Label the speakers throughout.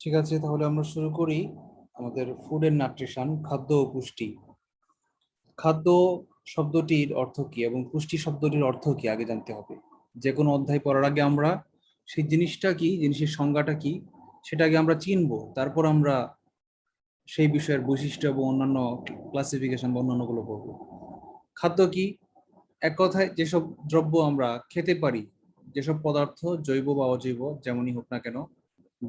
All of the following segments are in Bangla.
Speaker 1: ঠিক আছে, তাহলে আমরা শুরু করি আমাদের ফুড এন্ড নিউট্রিশন, খাদ্য ও পুষ্টি। খাদ্য শব্দটির অর্থ কি এবং পুষ্টি শব্দটির অর্থ কি আগে জানতে হবে। যে কোনো অধ্যায় পড়ার আগে আমরা সেই জিনিসটা কি, জিনিসের সংজ্ঞাটা কি, সেটা আগে আমরা চিনবো, তারপর আমরা সেই বিষয়ের বৈশিষ্ট্য এবং অন্যান্য ক্লাসিফিকেশন বা অন্যান্যগুলো পড়বো। খাদ্য কি? এক কথায় যেসব দ্রব্য আমরা খেতে পারি, যেসব পদার্থ জৈব বা অজৈব যেমনই হোক না কেন,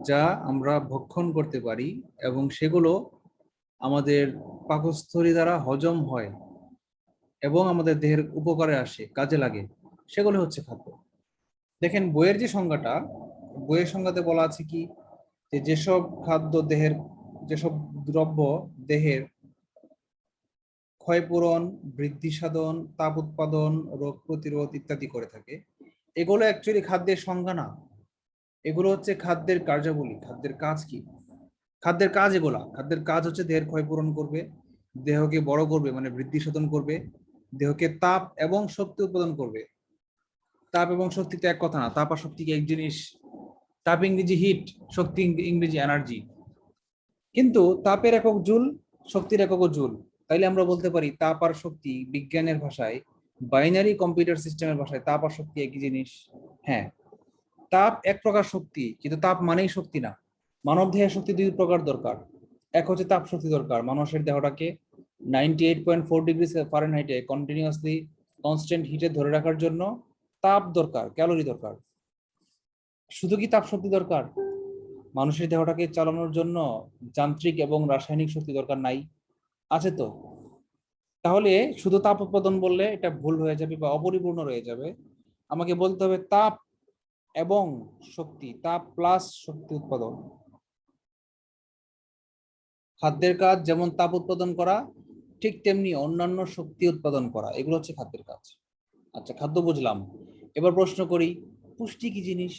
Speaker 1: যা আমরা ভক্ষণ করতে পারি এবং সেগুলো আমাদের পাকস্থলী দ্বারা হজম হয় এবং আমাদের দেহের উপকারে আসে, কাজে লাগে, সেগুলো হচ্ছে খাদ্য। দেখেন বইয়ের যে সংজ্ঞাটা, বইয়ের সংজ্ঞাতে বলা আছে কি, যে যেসব খাদ্য দেহের, যেসব দ্রব্য দেহের ক্ষয়পূরণ, বৃদ্ধি সাধন, তাপ উৎপাদন, রোগ প্রতিরোধ ইত্যাদি করে থাকে, এগুলো অ্যাকচুয়ালি খাদ্যের সংজ্ঞা না। এগুলো হচ্ছে খাদ্যের কার্যাবলী। খাদ্যের কাজ কি? খাদ্যের কাজ এগুলা, খাদ্যের কাজ হচ্ছে দেহের ক্ষয়পূরণ করবে, দেহকে বড় করবে মানে বৃদ্ধি সাধন করবে, দেহকে তাপ এবং শক্তি উৎপাদন করবে। তাপ এবং শক্তি তো এক কথা না, তাপ আর শক্তি কি এক জিনিস? তাপ ইংরেজি হিট, শক্তি ইংরেজি এনার্জি। কিন্তু তাপের একক জুল, শক্তির একক জুল। তাইলে আমরা বলতে পারি তাপ আর শক্তি বিজ্ঞানের ভাষায়, বাইনারি কম্পিউটার সিস্টেমের ভাষায় তাপ আর শক্তি একই জিনিস। হ্যাঁ, তাপ এক প্রকার শক্তি, কিন্তু তাপ মানেই শক্তি না। মানব দেহের শক্তি দুই প্রকার দরকার। এক হচ্ছে তাপ শক্তি দরকার, মানুষের দেহটাকে 98.4 ডিগ্রি ফারেনহাইটে কন্টিনিউয়াসলি কনস্ট্যান্ট হিটে ধরে রাখার জন্য তাপ দরকার, ক্যালোরি দরকার। শুধু কি তাপ শক্তি দরকার? মানুষের দেহটাকে চালানোর জন্য যান্ত্রিক এবং রাসায়নিক শক্তি দরকার নাই? আছে তো। তাহলে শুধু তাপ উৎপাদন বললে এটা ভুল হয়ে যাবে বা অপরিপূর্ণ রয়ে যাবে। আমাকে বলতে হবে তাপ এবং শক্তি, তাপ প্লাস শক্তি উৎপাদন। খাদ্যের কাজ যেমন তাপ উৎপাদন করা, ঠিক তেমনি অন্যান্য শক্তি উৎপাদন করা, এগুলো হচ্ছে খাদ্যের কাজ। আচ্ছা, খাদ্য বুঝলাম, এবার প্রশ্ন করি, পুষ্টি কি জিনিস?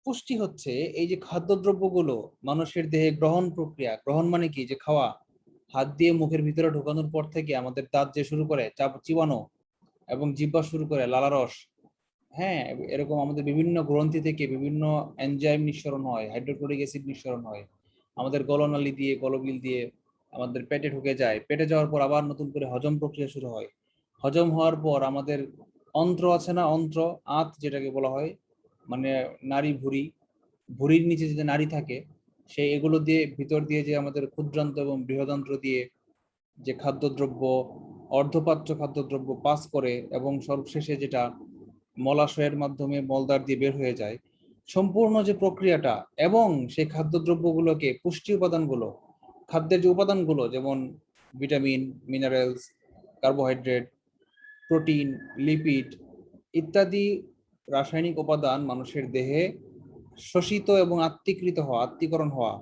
Speaker 1: পুষ্টি হচ্ছে এই যে খাদ্যদ্রব্যগুলো মানুষের দেহে গ্রহণ প্রক্রিয়া, গ্রহণ মানে কি, যে খাওয়া, হাত দিয়ে মুখের ভিতরে ঢোকানোর পর থেকে আমাদের দাঁত যে শুরু করে চাপ চিবানো এবং জিহ্বা শুরু করে লালারস, হ্যাঁ, এরকম আমাদের বিভিন্ন গ্রন্থি থেকে বিভিন্ন এনজাইম নিঃসরণ হয়, হাইড্রোক্লোরিক অ্যাসিড নিঃসরণ হয় আমাদের গলনালী দিয়ে, গলবিল দিয়ে আমাদের পেটে ঢুকে যায়। পেটে যাওয়ার পর আবার নতুন করে হজম প্রক্রিয়া শুরু হয়। হজম হওয়ার পর আমাদের অন্ত্র আছে না, অন্ত্র, আঁত যেটাকে বলা হয়, মানে নাড়ি ভুঁড়ি, ভুঁড়ির নিচে যে নাড়ি থাকে, সেই এগুলো দিয়ে ভিতর দিয়ে যে আমাদের ক্ষুদ্রান্ত এবং বৃহদান্ত্র দিয়ে যে খাদ্যদ্রব্য, অর্ধপাচ্য খাদ্যদ্রব্য পাস করে এবং সর্বশেষে যেটা মলাশয়ের মাধ্যমে মলদ্বার দিয়ে বের হয়ে যায়, সম্পূর্ণ যে প্রক্রিয়াটা, এবং সেই খাদ্যদ্রব্যগুলোকে পুষ্টি উপাদানগুলো, খাদ্যের যে উপাদানগুলো যেমন vitamin, minerals, carbohydrate, protein, lipid ইত্যাদি রাসায়নিক উপাদান মানুষের দেহে শোষিত এবং আত্তীকৃত হওয়া, আত্তীকরণ হওয়া,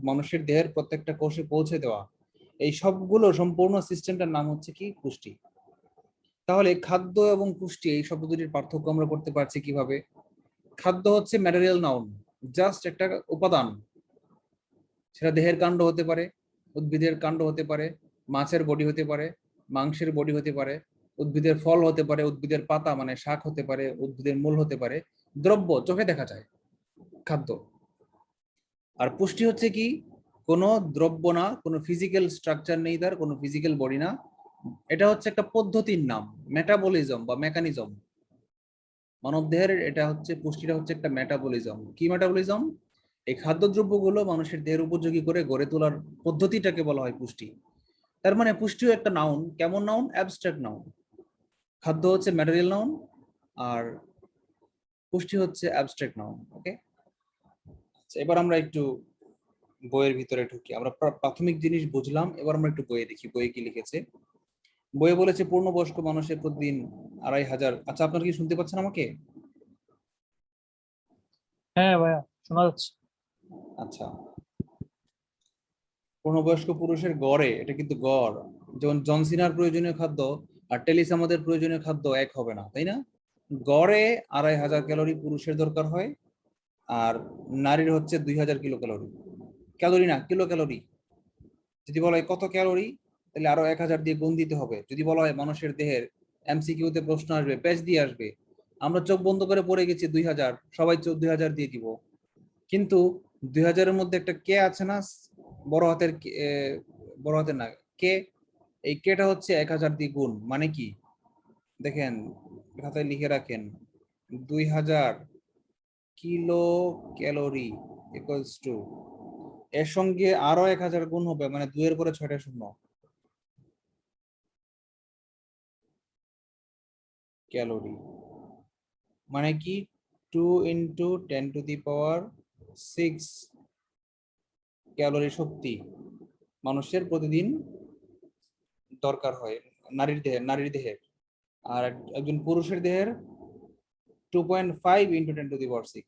Speaker 1: মানুষের দেহের প্রত্যেকটা কোষে পৌঁছে দেওয়া, এই সবগুলো সম্পূর্ণ সিস্টেমটার নাম হচ্ছে কি, পুষ্টি। তাহলে খাদ্য এবং পুষ্টি এই শব্দ দুটির পার্থক্য আমরা করতে পারছি কিভাবে? খাদ্য হচ্ছে ম্যাটেরিয়াল নাউন, জাস্ট একটা উপাদান। সেটা দেহের কাণ্ড হতে পারে, উদ্ভিদের কাণ্ড হতে পারে, মাছের বডি হতে পারে, মাংসের বডি হতে পারে, উদ্ভিদের ফল হতে পারে, উদ্ভিদের পাতা মানে শাক হতে পারে, উদ্ভিদের মূল হতে পারে, দ্রব্য চোখে দেখা যায়, খাদ্য। আর পুষ্টি হচ্ছে কি, কোনো দ্রব্য না, কোনো ফিজিক্যাল স্ট্রাকচার নেই, তার কোনো ফিজিক্যাল বডি না, এটা হচ্ছে একটা পদ্ধতির নাম, মেটাবলিজম বা মেকানিজম। মানব দেহের এটা হচ্ছে, পুষ্টিটা হচ্ছে একটা মেটাবলিজম। কি মেটাবলিজম? এই খাদ্যদ্রব্যগুলো মানুষের দেহের উপযোগী করে গড়ে তোলার পদ্ধতিটাকে বলা হয় পুষ্টি। তার মানে পুষ্টিও একটা নাউন। কেমন নাউন? Abstract noun. খাদ্য হচ্ছে ম্যাটেরিয়াল নাউন, আর পুষ্টি হচ্ছে অ্যাবস্ট্রাক্ট নাউন। ওকে, এবার আমরা একটু বইয়ের ভিতরে ঢুকি। আমরা প্রাথমিক জিনিস বুঝলাম, এবার আমরা একটু বইয়ে দেখি বইয়ে কি লিখেছে। বইয়ে বলেছে পূর্ণবয়স্ক মানুষের প্রতিদিন 2500। আচ্ছা, আপনারা কি শুনতে পাচ্ছেন আমাকে?
Speaker 2: হ্যাঁ ভাইয়া, শোনা যাচ্ছে।
Speaker 1: আচ্ছা, পূর্ণবয়স্ক পুরুষের গড়ে, এটা কিন্তু গড়, যেমন জনসিনার প্রয়োজনীয় খাদ্য আর টেলিস আমাদের প্রয়োজনীয় খাদ্য এক হবে না, তাই না? গড়ে 2500 ক্যালোরি পুরুষের দরকার হয়, আর নারীর হচ্ছে 2000 কিলো ক্যালোরি। ক্যালোরি না, কিলো ক্যালোরি। যদি বলা হয় কত ক্যালোরি, তাহলে আরো 1000 দিয়ে গুণ দিতে হবে। যদি বলা হয় মানুষের দেহের, এমসিকিউতে প্রশ্ন আসবে, পেজ দিয়ে আসবে, আমরা চোখ বন্ধ করে পড়ে গেছি 2000, সবাই 2000 দিয়ে দিব, কিন্তু 2000-এর মধ্যে একটা কে আছে না, বড় হাতের বড় হাতের না, কে, এই কেটা হচ্ছে 1000 দিয়ে গুণ, মানে কি দেখেন, খাতায় লিখে রাখেন, 2000 কিলো ক্যালোরি ইকুয়ালস টু, এর সঙ্গে আরো 1000 গুণ হবে, মানে 2 এর পরে 6টা শূন্য, ক্যালোরি মানে কি 2 ইন্টু 10⁶ ক্যালোরি শক্তি মানুষের প্রতিদিন দরকার হয়, নারীর দেহের, আর একজন পুরুষের দেহের 2.5 ইন্টু 10⁶,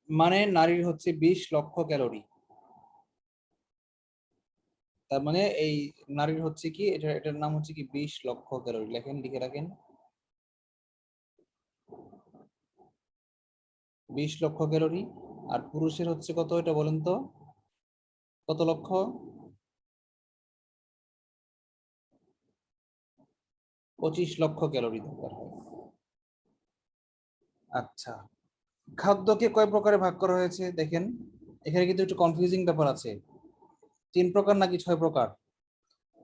Speaker 1: মানে নারীর হচ্ছে 20 লক্ষ ক্যালোরি। তার মানে এই নারীর হচ্ছে কি, এটার নাম হচ্ছে কি 20 লক্ষ ক্যালোরি, লিখে রাখেন 20 লক্ষ ক্যালোরি। আর পুরুষের হচ্ছে কত, এটা বলেন তো, কত লক্ষ? 25 লক্ষ ক্যালোরি দরকার হয়। আচ্ছা, খাদ্যকে কয় প্রকারে ভাগ করা হয়েছে দেখেন, এখানে কিন্তু একটু কনফিউজিং ব্যাপার আছে, 3 প্রকার নাকি 6 প্রকার?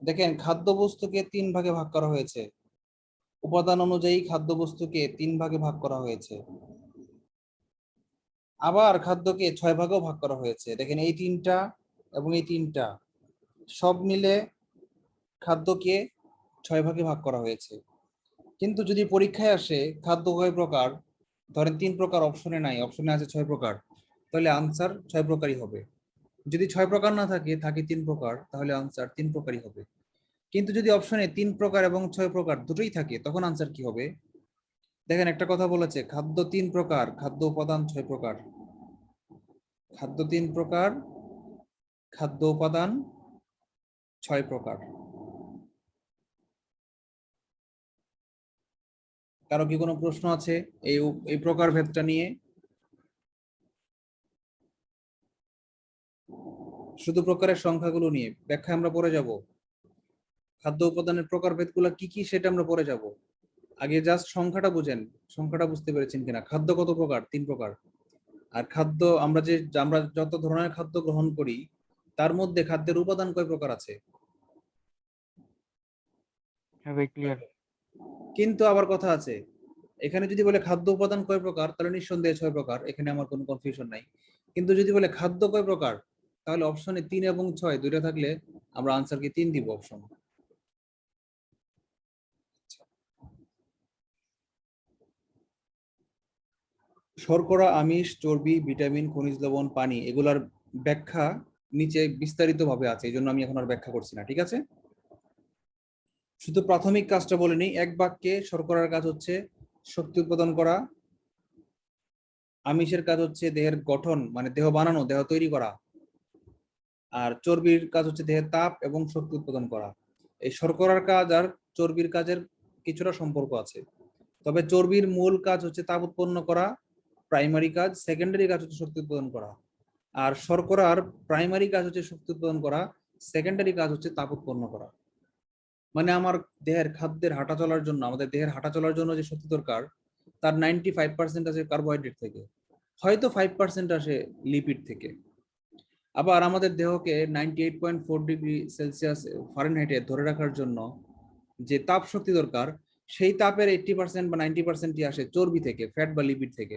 Speaker 1: দেখেন, খাদ্যবস্তুকে 3 ভাগে ভাগ করা হয়েছে, উপাদান অনুযায়ী খাদ্যবস্তুকে 3 ভাগে ভাগ করা হয়েছে, আবার খাদ্যকে 6 ভাগেও ভাগ করা হয়েছে। দেখেন, এই 3টা এবং এই 3টা সব মিলে খাদ্যকে 6 ভাগে ভাগ করা হয়েছে। কিন্তু যদি পরীক্ষায় আসে খাদ্য কয় প্রকার, ধরেন 3 প্রকার অপশনে নাই, অপশনে আছে 6 প্রকার, তাহলে আনসার 6 প্রকারই হবে। যদি 6 প্রকার না থাকে, থাকে 3 প্রকার, তাহলে আনসার 3 প্রকারই হবে। কিন্তু যদি অপশনে 3 প্রকার এবং 6 প্রকার দুটোই থাকে, তখন আনসার কি হবে? দেখেন, একটা কথা বলেছে, খাদ্য 3 প্রকার, খাদ্য উপাদান 6 প্রকার। খাদ্য 3 প্রকার, খাদ্য উপাদান 6 প্রকার। কারো কি কোনো প্রশ্ন আছে এই এই প্রকার ভেদটা নিয়ে? শুধু প্রকারের সংখ্যাগুলো নিয়ে ব্যাখ্যা আমরা পড়ে যাব, খাদ্য উপাদানের প্রকারভেদগুলো কি কি সেটা আমরা পড়ে যাব। আগে জাস্ট সংখ্যাটা বুঝেন, সংখ্যাটা বুঝতে পেরেছেন কিনা, খাদ্য কত প্রকার? 3 প্রকার। আর খাদ্য, আমরা যত ধরনের খাদ্য গ্রহণ করি, তার মধ্যে খাদ্যের উপাদান কয় প্রকার আছে?
Speaker 2: ক্লিয়ার।
Speaker 1: কিন্তু আবার কথা আছে, এখানে যদি বলে খাদ্য উপাদান কয় প্রকার, তাহলে নিঃসন্দেহে 6 প্রকার, এখানে আমার কোনো কনফিউশন নাই। কিন্তু যদি বলে খাদ্য কয় প্রকার, তাহলে অপশনে 3 এবং 6 দুইটা থাকলে আমরা আনসারকে 3 দিব অপশন। শর্করা, আমিষ, চর্বি, ভিটামিন, খনিজ লবণ, পানি, এগুলার ব্যাখ্যা নিচে বিস্তারিত ভাবে আছে, এই জন্য আমি এখন আর ব্যাখ্যা করছি না, ঠিক আছে? শুধু প্রাথমিক কাজটা বলে নিই, এক বাক্যে শর্করার কাজ হচ্ছে শক্তি উৎপাদন করা, আমিষের কাজ হচ্ছে দেহের গঠন, মানে দেহ বানানো, দেহ তৈরি করা, আর চর্বির কাজ হচ্ছে দেহের তাপ এবং শক্তি উৎপাদন করা। এই শর্করার কাজ আর চর্বির কাজের কিছুটা সম্পর্ক আছে, তবে চর্বির মূল কাজ হচ্ছে তাপ উৎপন্ন করা, প্রাইমারি কাজ, সেকেন্ডারি কাজ হচ্ছে শক্তি উৎপাদন করা। আর শর্করার প্রাইমারি কাজ হচ্ছে শক্তি উৎপাদন করা, সেকেন্ডারি কাজ হচ্ছে তাপ উৎপন্ন করা। মানে আমার দেহের খাদ্যের হাঁটা চলার জন্য, আমাদের দেহের হাঁটা চলার জন্য যে শক্তি দরকার, তার 95% আসে কার্বোহাইড্রেট থেকে, হয়তো 5% আসে লিপিড থেকে। আবার আমাদের দেহকে 98.4 ডিগ্রি সেলসিয়াস ফারেনহাইটে ধরে রাখার জন্য যে তাপ শক্তি দরকার, সেই তাপের 80% বা 90%ই আসে চর্বি থেকে, ফ্যাট বা লিপিড থেকে।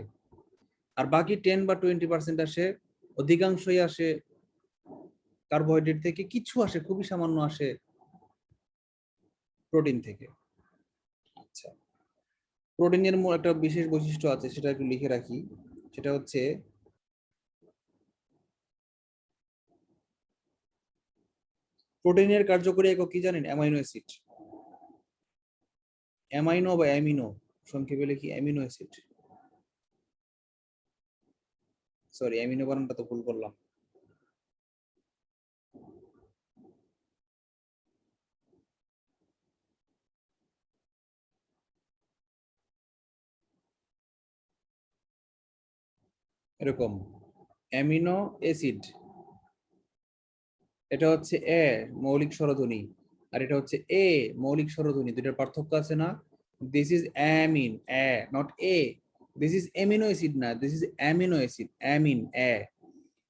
Speaker 1: আর বাকি 10 বা 20% আসে, অধিকাংশই আসে কার্বোহাইড্রেট থেকে, কিছু আসে, খুবই সামান্য আসে প্রোটিন থেকে। আচ্ছা, প্রোটিনের একটা বিশেষ বৈশিষ্ট্য আছে, সেটা একটু লিখে রাখি, সেটা হচ্ছে প্রোটিনের কার্যকরী একক কি জানেন? Amino acid. অ্যামাইনো বা অ্যামিনো, সংক্ষেপে লিখি অ্যামিনো অ্যাসিড। সরি, অ্যামিনো বানানটা তো ভুল করলাম। এরকম অ্যামিনো অ্যাসিড, এটা হচ্ছে এ মৌলিক স্বরধ্বনি, আর এটা হচ্ছে এ মৌলিক স্বরধ্বনি, দুটার পার্থক্য আছে না? This is amine, not a. This is amino acid না, this is amino acid, amine,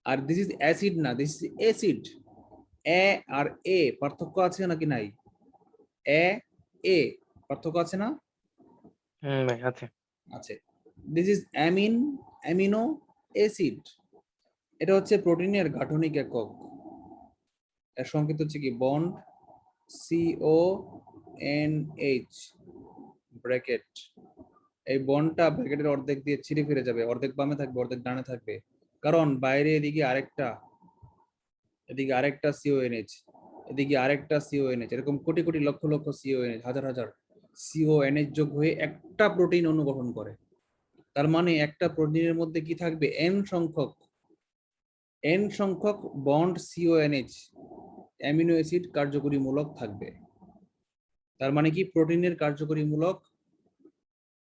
Speaker 1: R this is acid না, this is acid. আর এ পার্থক্য আছে নাকি নাই? এ পার্থক্য আছে না?
Speaker 2: ভাই আছে।
Speaker 1: আছে। This is amino acid. এটা হচ্ছে প্রোটিনের গাঠনিক একক। এর সংকেত হচ্ছে কি বন্ড CONH ব্র্যাকেট। এই বন্ডটা ব্র্যাকেটের অর্ধেক দিয়ে ছিঁড়ে ফিরে যাবে, অর্ধেক বামে থাকবে, অর্ধেক ডানে থাকবে, কারণ বাইরে এদিকে আরেকটা, এদিকে আরেকটা CONH, এদিকে আরেকটা CONH, এরকম কোটি কোটি লক্ষ লক্ষ CONH, হাজার হাজার CONH যোগ হয়ে একটা প্রোটিন অণু গঠন করে। তার মানে একটা প্রোটিনের মধ্যে কি থাকবে? এন সংখ্যক বন্ড CONH অ্যামিনো অ্যাসিড কার্যকরী মূলক থাকবে। তার মানে কি প্রোটিনের কার্যকরী মূলক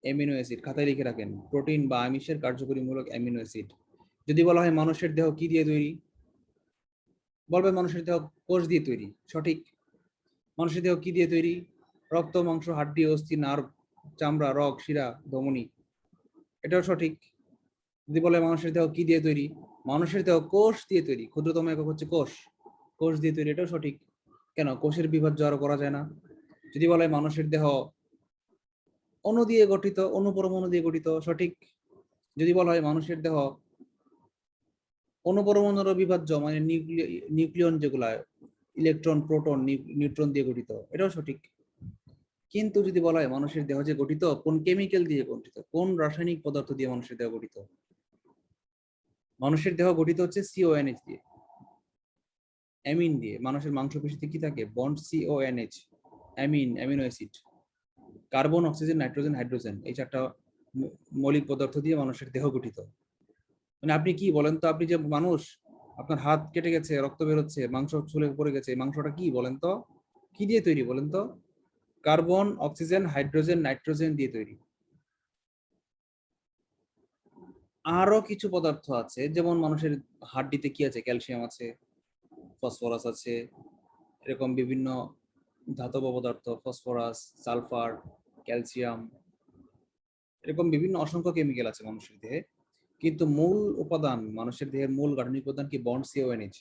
Speaker 1: অ্যামিনো অ্যাসিড। খাতায় লিখে রাখেন, প্রোটিন বা আমিষের কার্যকরী মূলক অ্যামিনো অ্যাসিড। যদি বলা হয় মানুষের দেহ কি দিয়ে তৈরি, বলবে মানুষের দেহ কোষ দিয়ে তৈরি, সঠিক। মানুষের দেহ কি দিয়ে তৈরি? রক্ত, মাংস, হাড্ডি, অস্থি, নার্ভ, চামড়া, রগ, শিরা, ধমনী, এটাও সঠিক। যদি বলে মানুষের দেহ কি দিয়ে তৈরি, মানুষের দেহ কোষ দিয়ে তৈরি, ক্ষুদ্রতম একক হচ্ছে কোষ, কোষ দিয়ে তৈরি, এটাও সঠিক। কেন? কোষের বিভাজ্য আরো করা যায় না? যদি বলে মানুষের দেহ অণু দিয়ে গঠিত, অণুপরমাণু দিয়ে গঠিত, সঠিক। যদি বলা হয় মানুষের দেহ অণুপরমাণুর বিভাজ্য, মানে নিউক্লিয়ন যেগুলা, ইলেকট্রন, প্রোটন, নিউট্রন দিয়ে গঠিত, এটাও সঠিক। কিন্তু যদি বলা হয় মানুষের দেহ যে গঠিত কোন কেমিক্যাল দিয়ে গঠিত, কোন রাসায়নিক পদার্থ দিয়ে মানুষের দেহ গঠিত, মানুষের দেহ গঠিত হচ্ছে CONH দিয়ে, অ্যামিন দিয়ে। মানুষের মাংসপেশিতে কি থাকে? Bond CONH, amine, amino acid, carbon, oxygen, nitrogen, hydrogen, এই চারটা মৌলিক পদার্থ দিয়ে মানুষের দেহ গঠিত। মানে আপনি কি বলেন তো, আপনি যে মানুষ, আপনার হাত কেটে গেছে, রক্ত বের হচ্ছে, মাংস ছুলে পড়ে গেছে, মাংসটা কি বলেন তো? কি দিয়ে তৈরি বলেন তো? কার্বন, অক্সিজেন, হাইড্রোজেন, নাইট্রোজেন দিয়ে তৈরি। আরো কিছু পদার্থ আছে, যেমন মানুষের হাড্ডিতে কি আছে? ক্যালসিয়াম আছে, ফসফরাস আছে, এরকম বিভিন্ন ধাতব পদার্থ, ফসফরাস, সালফার, ক্যালসিয়াম, এরকম বিভিন্ন অসংখ্য কেমিক্যাল আছে মানুষের দেহে। কিন্তু মূল উপাদান, মানুষের দেহের মূল গাঠনিক উপাদান কি? Bond CONH।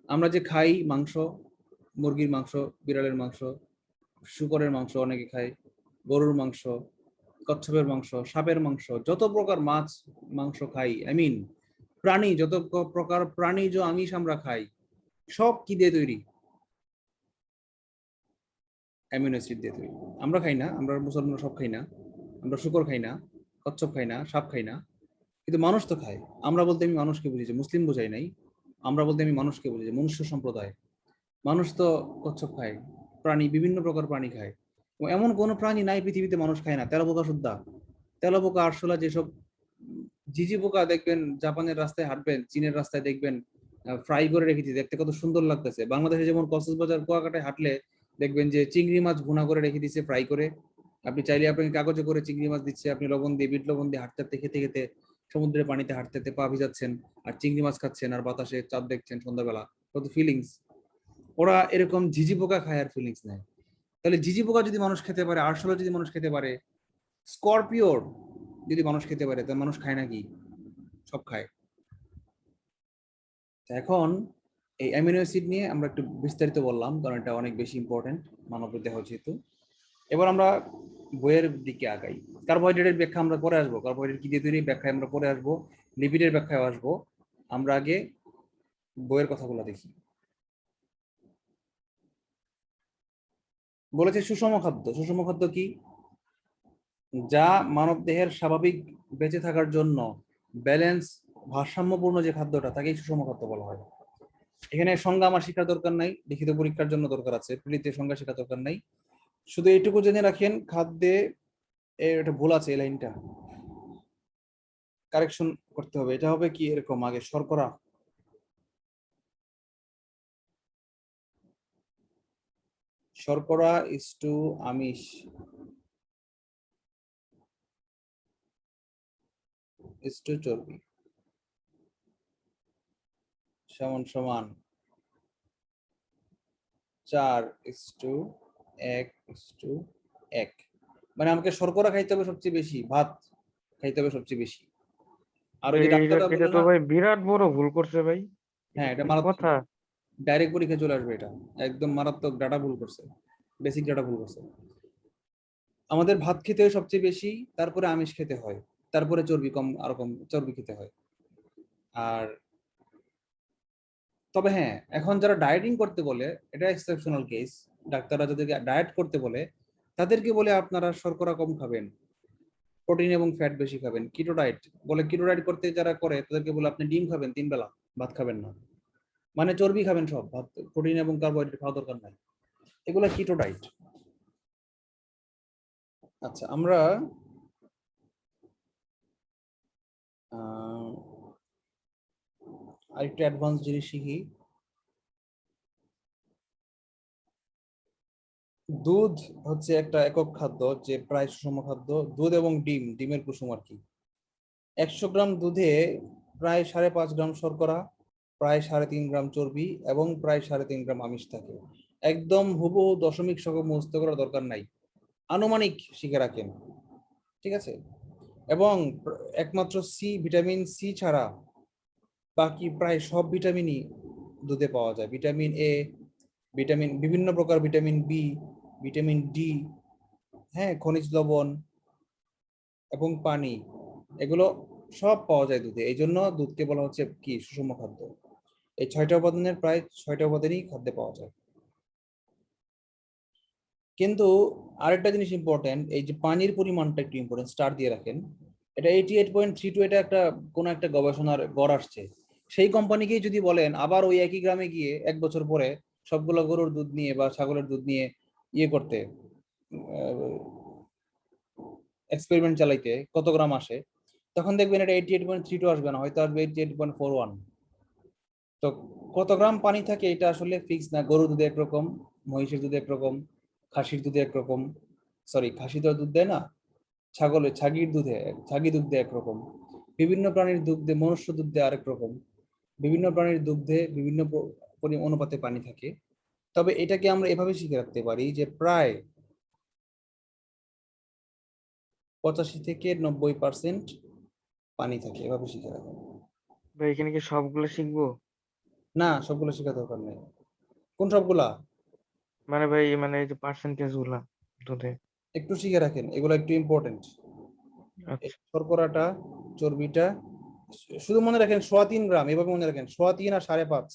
Speaker 1: আমরা যে খাই মাংস, মুরগির মাংস, বিড়ালের মাংস, শুকরের মাংস অনেকে খায়, গরুর মাংস, কচ্ছপের মাংস, সাপের মাংস, যত প্রকার মাছ মাংস খাই, প্রাণী, যত প্রকার প্রাণীজ আমিষ আমরা খাই, সব কি দিয়ে তৈরি? অ্যামিনো অ্যাসিড দিয়ে তৈরি। আমরা খাই না, আমরা মুসলমান সব খাই না, আমরা শুকর খাই না, কচ্ছপ খাই না, সাপ খাই না, কিন্তু মানুষ তো খায়। আমরা বলতে আমি মানুষকে বুঝি, মুসলিম বোঝাই নাই। আমরা বলতে আমি মানুষকে বুঝি, মনুষ্য সম্প্রদায়। মানুষ তো কচ্ছপ খায়, প্রাণী, বিভিন্ন প্রকার প্রাণী খায়। এমন কোনো প্রাণী নাই পৃথিবীতে মানুষ খায় না। তেলাপোকা সুদ্ধা, তেলাপোকা, আরশোলা, যেসব ঝিঝি পোকা দেখবেন, জাপানের রাস্তায় হাঁটবেন, চীনের রাস্তায় দেখবেন ফ্রাই করে রেখেছি, দেখতে কত সুন্দর লাগতেছে। বাংলাদেশে যেমন কক্সবাজার, কুয়াকাটায় হাঁটলে দেখবেন যে চিংড়ি মাছ ভুনা করে রেখে দিচ্ছে, ফ্রাই করে। আপনি চাইলে আপনাকে কাগজে করে চিংড়ি মাছ দিচ্ছে, আপনি লবণ দিয়ে, বিট লবণ দিয়ে হাঁটতে হাঁটতে, খেতে খেতে, সমুদ্রের পানিতে হাঁটতে হাঁটতে পা ভিজাচ্ছেন, আর চিংড়ি মাছ খাচ্ছেন, আর বাতাসে চাঁদ দেখছেন সন্ধ্যাবেলা, কত ফিলিংস। ওরা এরকম ঝিঝি পোকা খায় আর ফিলিংস নেয়। তাহলে ঝিঝি পোকা যদি মানুষ খেতে পারে, আরশোলা যদি মানুষ খেতে পারে, স্করপিওর যদি মানুষ খেতে পারে, তাহলে মানুষ খায় নাকি? সব খায়। এখন এই অ্যামিনো অ্যাসিড নিয়ে আমরা একটু বিস্তারিত বললাম, কারণ এটা অনেক বেশি ইম্পর্টেন্ট মানব দেহ যেহেতু। এবার আমরা বইয়ের দিকে আগাই। কার্বোহাইড্রেটের ব্যাখ্যা আমরা পরে আসবো, কার্বোহাইড্রেট কি দিয়ে তৈরি ব্যাখ্যায় আমরা পরে আসবো, লিপিডের ব্যাখ্যায় আসবো। আমরা আগে বইয়ের কথাগুলো দেখি। বলেছে সুষম খাদ্য। সুষম খাদ্য কি? যা মানব দেহের স্বাভাবিক বেঁচে থাকার জন্য ব্যালেন্স, ভারসাম্যপূর্ণ যে খাদ্যটা, তাকেই সুষম খাদ্য বলা হয়। এখানে সংজ্ঞা আমার শেখার দরকার নাই, লিখিত পরীক্ষার জন্য দরকার আছে, প্রিলিতে সংজ্ঞা শেখার দরকার নাই। শুধু এইটুকু জেনে রাখেন, খাদ্যে এটা ভুল আছে, এই লাইনটা কারেকশন করতে হবে। এটা হবে কি এরকম, আগে শর্করা, শর্করা ইস টু আমিষ ইস টু চর্বি সমান সমান 4:1:1। মানে আমাকে শর্করা খাইতে হবে সবচেয়ে বেশি, ভাত খাইতে হবে সবচেয়ে বেশি। আর ওই
Speaker 2: ভাই
Speaker 1: যে
Speaker 2: এটা
Speaker 1: ডাক্তাররা
Speaker 2: এটা
Speaker 1: বলে
Speaker 2: তো
Speaker 1: না,
Speaker 2: ভাই বিরাট বড় ভুল করছে ভাই। এটা
Speaker 1: হ্যাঁ এটা
Speaker 2: কি
Speaker 1: মারাত্মক,
Speaker 2: কথা?
Speaker 1: ডাইরেক্ট পরীক্ষা চলে আসবে এটা, একদম মারাত্মক ডাটা ভুল করছে, বেসিক ডাটা ভুল করছে। আমাদের ভাত খেতে হয় সবচেয়ে বেশি, তারপরে আমিষ খেতে হয়, তারপরে চর্বি কম, আরো কম চর্বি খেতে হয়। আর তবে হ্যাঁ, এখন যারা ডায়েটিং করতে বলে, এটা এক্সেপশনাল কেস, ডাক্তাররা যাদেরকে ডায়েট করতে বলে তাদেরকে বলে আপনারা শর্করা কম খাবেন, প্রোটিন এবং ফ্যাট বেশি খাবেন, কিটো ডায়েট বলে। কিটো ডায়েট করতে যারা করে তাদেরকে বলে আপনি ডিম খাবেন 3 বেলা, ভাত খাবেন না, মানে চর্বি খাবেন সব, ভাত প্রোটিন এবং কার্বোহাইড্রেট খাওয়া দরকার নাই। এগুলো কিটো ডায়েট। আচ্ছা, আমরা আরেকটু অ্যাডভান্স জিনিস শিখি। দুধ হচ্ছে একটা একক খাদ্য, যে প্রায় সুষম খাদ্য। দুধ এবং ডিম, ডিমের কুসুম আর কি। 100 গ্রাম দুধে প্রায় 5.5 গ্রাম শর্করা, প্রায় 3.5 গ্রাম চর্বি এবং প্রায় 3.5 গ্রাম আমিষ থাকে। একদম হুবহু দশমিক সহ মুখস্থ করার দরকার নাই, আনুমানিক শিখে রাখেন, ঠিক আছে? এবং একমাত্র ভিটামিন সি ছাড়া বাকি প্রায় সব ভিটামিনই দুধে পাওয়া যায়। ভিটামিন এ, ভিটামিন, বিভিন্ন প্রকার ভিটামিন বি, ভিটামিন ডি, হ্যাঁ, খনিজ লবণ এবং পানি, এগুলো সব পাওয়া যায় দুধে। এই জন্য দুধকে বলা হচ্ছে কি সুষম খাদ্য। এই 6টা উপাদানের প্রায় 6টা উপাদানই খাদ্যে পাওয়া যায়। কিন্তু আরেকটা জিনিস ইম্পর্টেন্ট, এই যে পানির পরিমাণটা একটু ইম্পর্টেন্ট, স্টার দিয়ে রাখেন। এটা 88.32, এটা একটা কোন একটা গবেষণার গড় আসছে। সেই কোম্পানিকেই যদি বলেন আবার ওই একই গ্রামে গিয়ে 1 বছর পরে সবগুলো গরুর দুধ নিয়ে বা ছাগলের দুধ নিয়ে ইয়ে করতে, এক্সপেরিমেন্ট চালাইতে কত গ্রাম আসে, তখন দেখবেন এটা 88.32 আসবে না, হয়তো আসবে 88.41। তো কত গ্রাম পানি থাকে এটা আসলে ফিক্স না। গরুর দুধে একরকম, মহিষের দুধে একরকম, খাসির দুধে একরকম, সরি খাসি তো দুধ দেয় না, ছাগির দুধে, ছাগি দুধে একরকম, বিভিন্ন প্রাণীর দুগ্ধে, মনুষ্য দুধে আরেক রকম, বিভিন্ন প্রাণীর দুগ্ধে বিভিন্ন অনুপাতে পানি থাকে। তবে এটাকে আমরা এভাবে শিখে রাখতে পারি যে প্রায় 85 থেকে 90% পানি থাকে, এভাবে শিখে রাখা।
Speaker 2: ভাই এখানে কি সবগুলো শিখবো?
Speaker 1: না, সবগুলো শেখা দরকার নেই। কোন সবগুলা?
Speaker 2: মানে ভাই মানে এই যে পার্সেন্টেজ গুলা দুধে।
Speaker 1: একটু শিখে রাখেন, এগুলো একটু ইম্পর্টেন্ট।
Speaker 2: আচ্ছা।
Speaker 1: শর্করাটা, চর্বিটা, শুধু মনে রাখেন 3.25 গ্রাম, এভাবে মনে রাখেন 3.25 আর 5.5,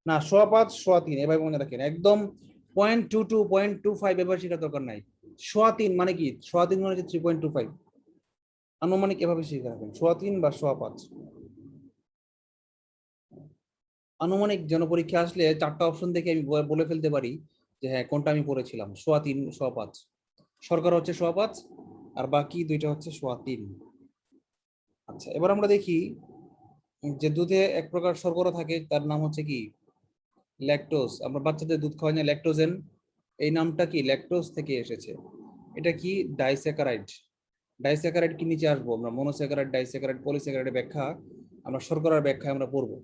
Speaker 1: না 5.5 3.25, এভাবে মনে রাখেন একদম। 0.22 0.25 এবার শেখার দরকার নাই। 3.25 মানে কি? 3.25 মানে হচ্ছে 3.25, আনুমানিক এভাবে শিখে রাখেন 3.25 বা 5.5 আনুমানিক, যেন পরীক্ষা আসলে 4টা অপশন দেখে আমি বলে ফেলতে পারি যে হ্যাঁ কোনটা আমি পড়েছিলাম। 3.25 5.5, শর্করা হচ্ছে 5.5, আর বাকি দুইটা হচ্ছে 3.25। আচ্ছা, এবার আমরা দেখি যে দুধে এক প্রকার শর্করা থাকে, তার নাম হচ্ছে কি ল্যাকটোজ। আমরা বাচ্চাদের দুধ খাওয়াই না ল্যাকটোজেন, এই নামটা কি ল্যাকটোজ থেকে এসেছে। এটা কি ডাইস্যাকারাইড। ডাইস্যাকারাইড কি নিচে আসবো আমরা, মনোস্যাকারাইড, ডাইস্যাকারাইড, পলিস্যাকারাইডের ব্যাখ্যা আমরা শর্করার ব্যাখ্যায় আমরা পড়বো।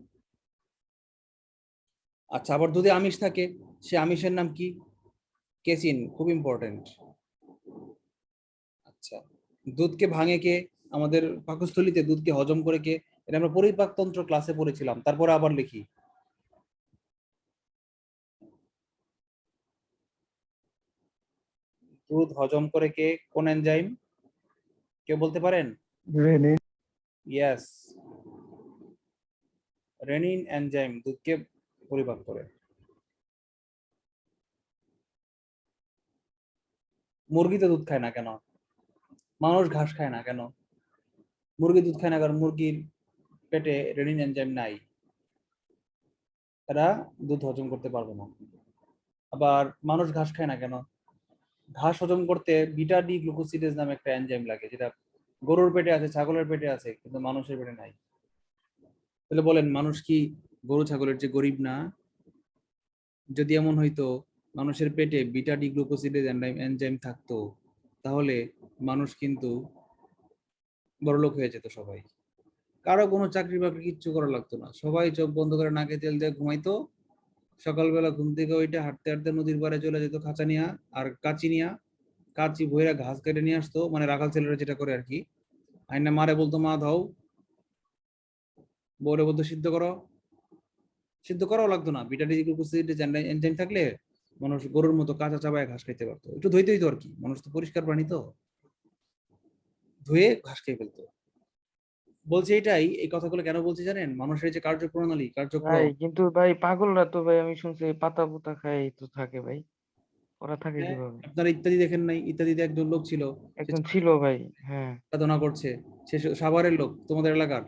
Speaker 1: আচ্ছা, আবার দুধে আমিষ থাকে, সে আমিষের নাম কি? কেসিন, খুব ইম্পর্টেন্ট। আচ্ছা, দুধকে ভাঙে কে? আমাদের পাকস্থলীতে দুধকে হজম করে কে? এটা আমরা পরিপাকতন্ত্র ক্লাসে পড়েছিলাম, তারপরে আবার লিখি। দুধ হজম করে কে? কোন এনজাইম? কেউ বলতে পারেন?
Speaker 2: রেনে।
Speaker 1: ইয়েস, রেনিন এনজাইম দুধকে পরিপাক করে। মুরগি তো দুধ খায় না কেন? মানুষ ঘাস খায় না কেন? মুরগি দুধ খায় না কারণ মুরগির পেটে রেনিন এনজাইম নাই, এরা দুধ হজম করতে পারবে না। আবার মানুষ ঘাস খায় না কেন? ঘাস হজম করতে বিটা ডি গ্লুকোসিডেজ নামে একটা এনজাইম লাগে, যেটা গরুর পেটে আছে, ছাগলের পেটে আছে, কিন্তু মানুষের পেটে নাই। তাহলে বলেন, মানুষ কি গরু ছাগলের যে গরিব না? যদি এমন হইতো মানুষের পেটে বিটা ডি গ্লুকোসিডেজ এনজাইম থাকতো, তাহলে মানুষ কিন্তু বড়লোক হয়ে যেত সবাই। কারো কোনো চাকরি বাকরি কিচ্ছু করা লাগতো না, সবাই চোখ বন্ধ করে নাকে তেল দিয়ে ঘুমাইতো, সকালবেলা ঘুম থেকে ওইটা হাঁটতে হাঁটতে নদীর পাড়ে চলে যেত খাঁচা নিয়া আর কাঁচি নিয়া, কাচি ভইরা ঘাস কেটে নিয়ে আসতো, মানে রাখাল ছেলেরা যেটা করে আর কি। আইনা মারে বলতো মা ধাও, বউরে বলতো সিদ্ধ করো। সিদ্ধ করাও লাগতো না, বিটারি উপস্থিতি এনজাইম থাকলে মানুষ গরুর মতো কাঁচা চাবায় ঘাস খাইতে পারতো। একটু ধুইতে হইতো আর কি, মানুষ তো পরিষ্কার প্রাণী, তো ধুয়ে ঘাস খেয়ে ফেলতো। বলছি এটাই, এই কথাগুলো কেন বলছি জানেন? মানুষের যে কার্যপ্রণালী,
Speaker 2: ভাই
Speaker 1: কার্যক্রম।
Speaker 2: কিন্তু ভাই পাগলরা তো ভাই আমি শুনছি পাতা পুতা খাই তো থাকে ভাই, ওরা থাকে
Speaker 1: হ্যাঁ,
Speaker 2: কিভাবে?
Speaker 1: আপনারা ইত্যাদি দেখেন নাই? ইত্যাদিতে একজন লোক ছিল, সে
Speaker 2: একজন ছিল ভাই, হ্যাঁ।
Speaker 1: সাধনা করছে। সে সাভারের লোক, তোমাদের এলাকার।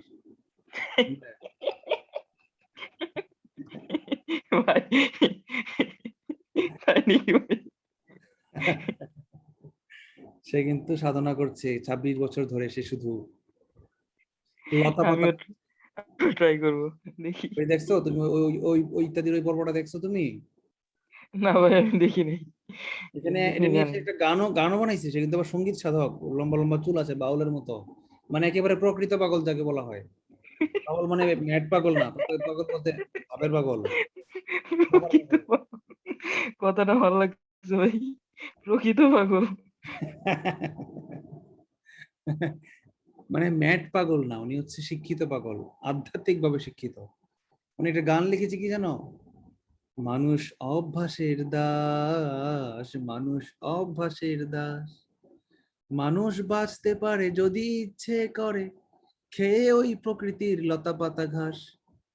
Speaker 2: ভাই তাই নাকি ভাই?
Speaker 1: সে কিন্তু সাধনা করছে 26 বছর ধরে। সে শুধু লতা পাতা।
Speaker 2: আমিও ট্রাই করবো, দেখি।
Speaker 1: ওই দেখছো তুমি? ওই ওই ওই ওই ইত্যাদির ওই পর্বটা দেখছো তুমি?
Speaker 2: না ভাই আমি দেখি নাই,
Speaker 1: এখানে
Speaker 2: দেখলে
Speaker 1: এটা নিয়ে
Speaker 2: জানি।
Speaker 1: সে একটা গানও বানাইছে। সে কিন্তু আবার সঙ্গীত সাধক, লম্বা লম্বা চুল আছে, বাউলের মতো। মানে একেবারে প্রকৃত পাগল যাকে বলা হয়। পাগল মানে ম্যাড পাগল না, প্রকৃত পাগল বলতে ভাবের পাগল। সবার
Speaker 2: প্রকৃত
Speaker 1: পাগল।
Speaker 2: পাগল, কথাটা ভালো লাগছে ভাই, প্রকৃত পাগল।
Speaker 1: মানে ম্যাড পাগল না, উনি হচ্ছে শিক্ষিত পাগল, আধ্যাত্মিক ভাবে শিক্ষিত। উনি একটা গান লিখেছে কি জানো? মানুষ অভ্যাসের দাস, মানুষ অভ্যাসের দাস, মানুষ বাঁচতে পারে যদি ইচ্ছে করে, খেয়ে ওই প্রকৃতির লতা পাতা ঘাস,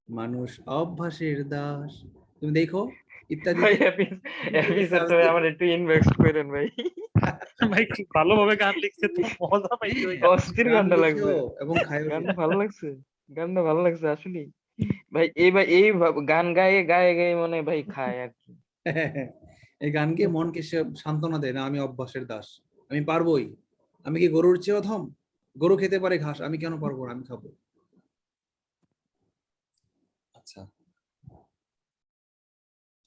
Speaker 1: মানুষ অভ্যাসের দাস। তুমি দেখো
Speaker 2: ভাই
Speaker 1: ইত্যাদিতে ইউটিউবে সার্চ
Speaker 2: এপিসোডটা
Speaker 1: দিয়ে।
Speaker 2: আমার একটু ইনভেস্ট করেন ভাই।
Speaker 3: ভাই খুব ভালোভাবে গান লিখছে তো, মজা পাইছি ওই গান।
Speaker 2: অস্থির
Speaker 1: গান
Speaker 2: গানটা
Speaker 1: লিখেও
Speaker 2: লাগছে,
Speaker 1: এবং খায়ও সে।
Speaker 2: গানটা ভালো লাগছে, গানটা ভালো লাগছে আসলে। ভাই এই গান গায়ে গায়ে গায়ে মানে ভাই খায় আর কি।
Speaker 1: এই গান গেয়ে মনকে সে সান্ত্বনা দেয়, না আমি অভ্যাসের দাস, আমি পারবোই। আমি কি গরুর চেয়ে অধম? গরু খেতে পারে ঘাস, আমি কেন পারবো না? আমি খাবো। আচ্ছা,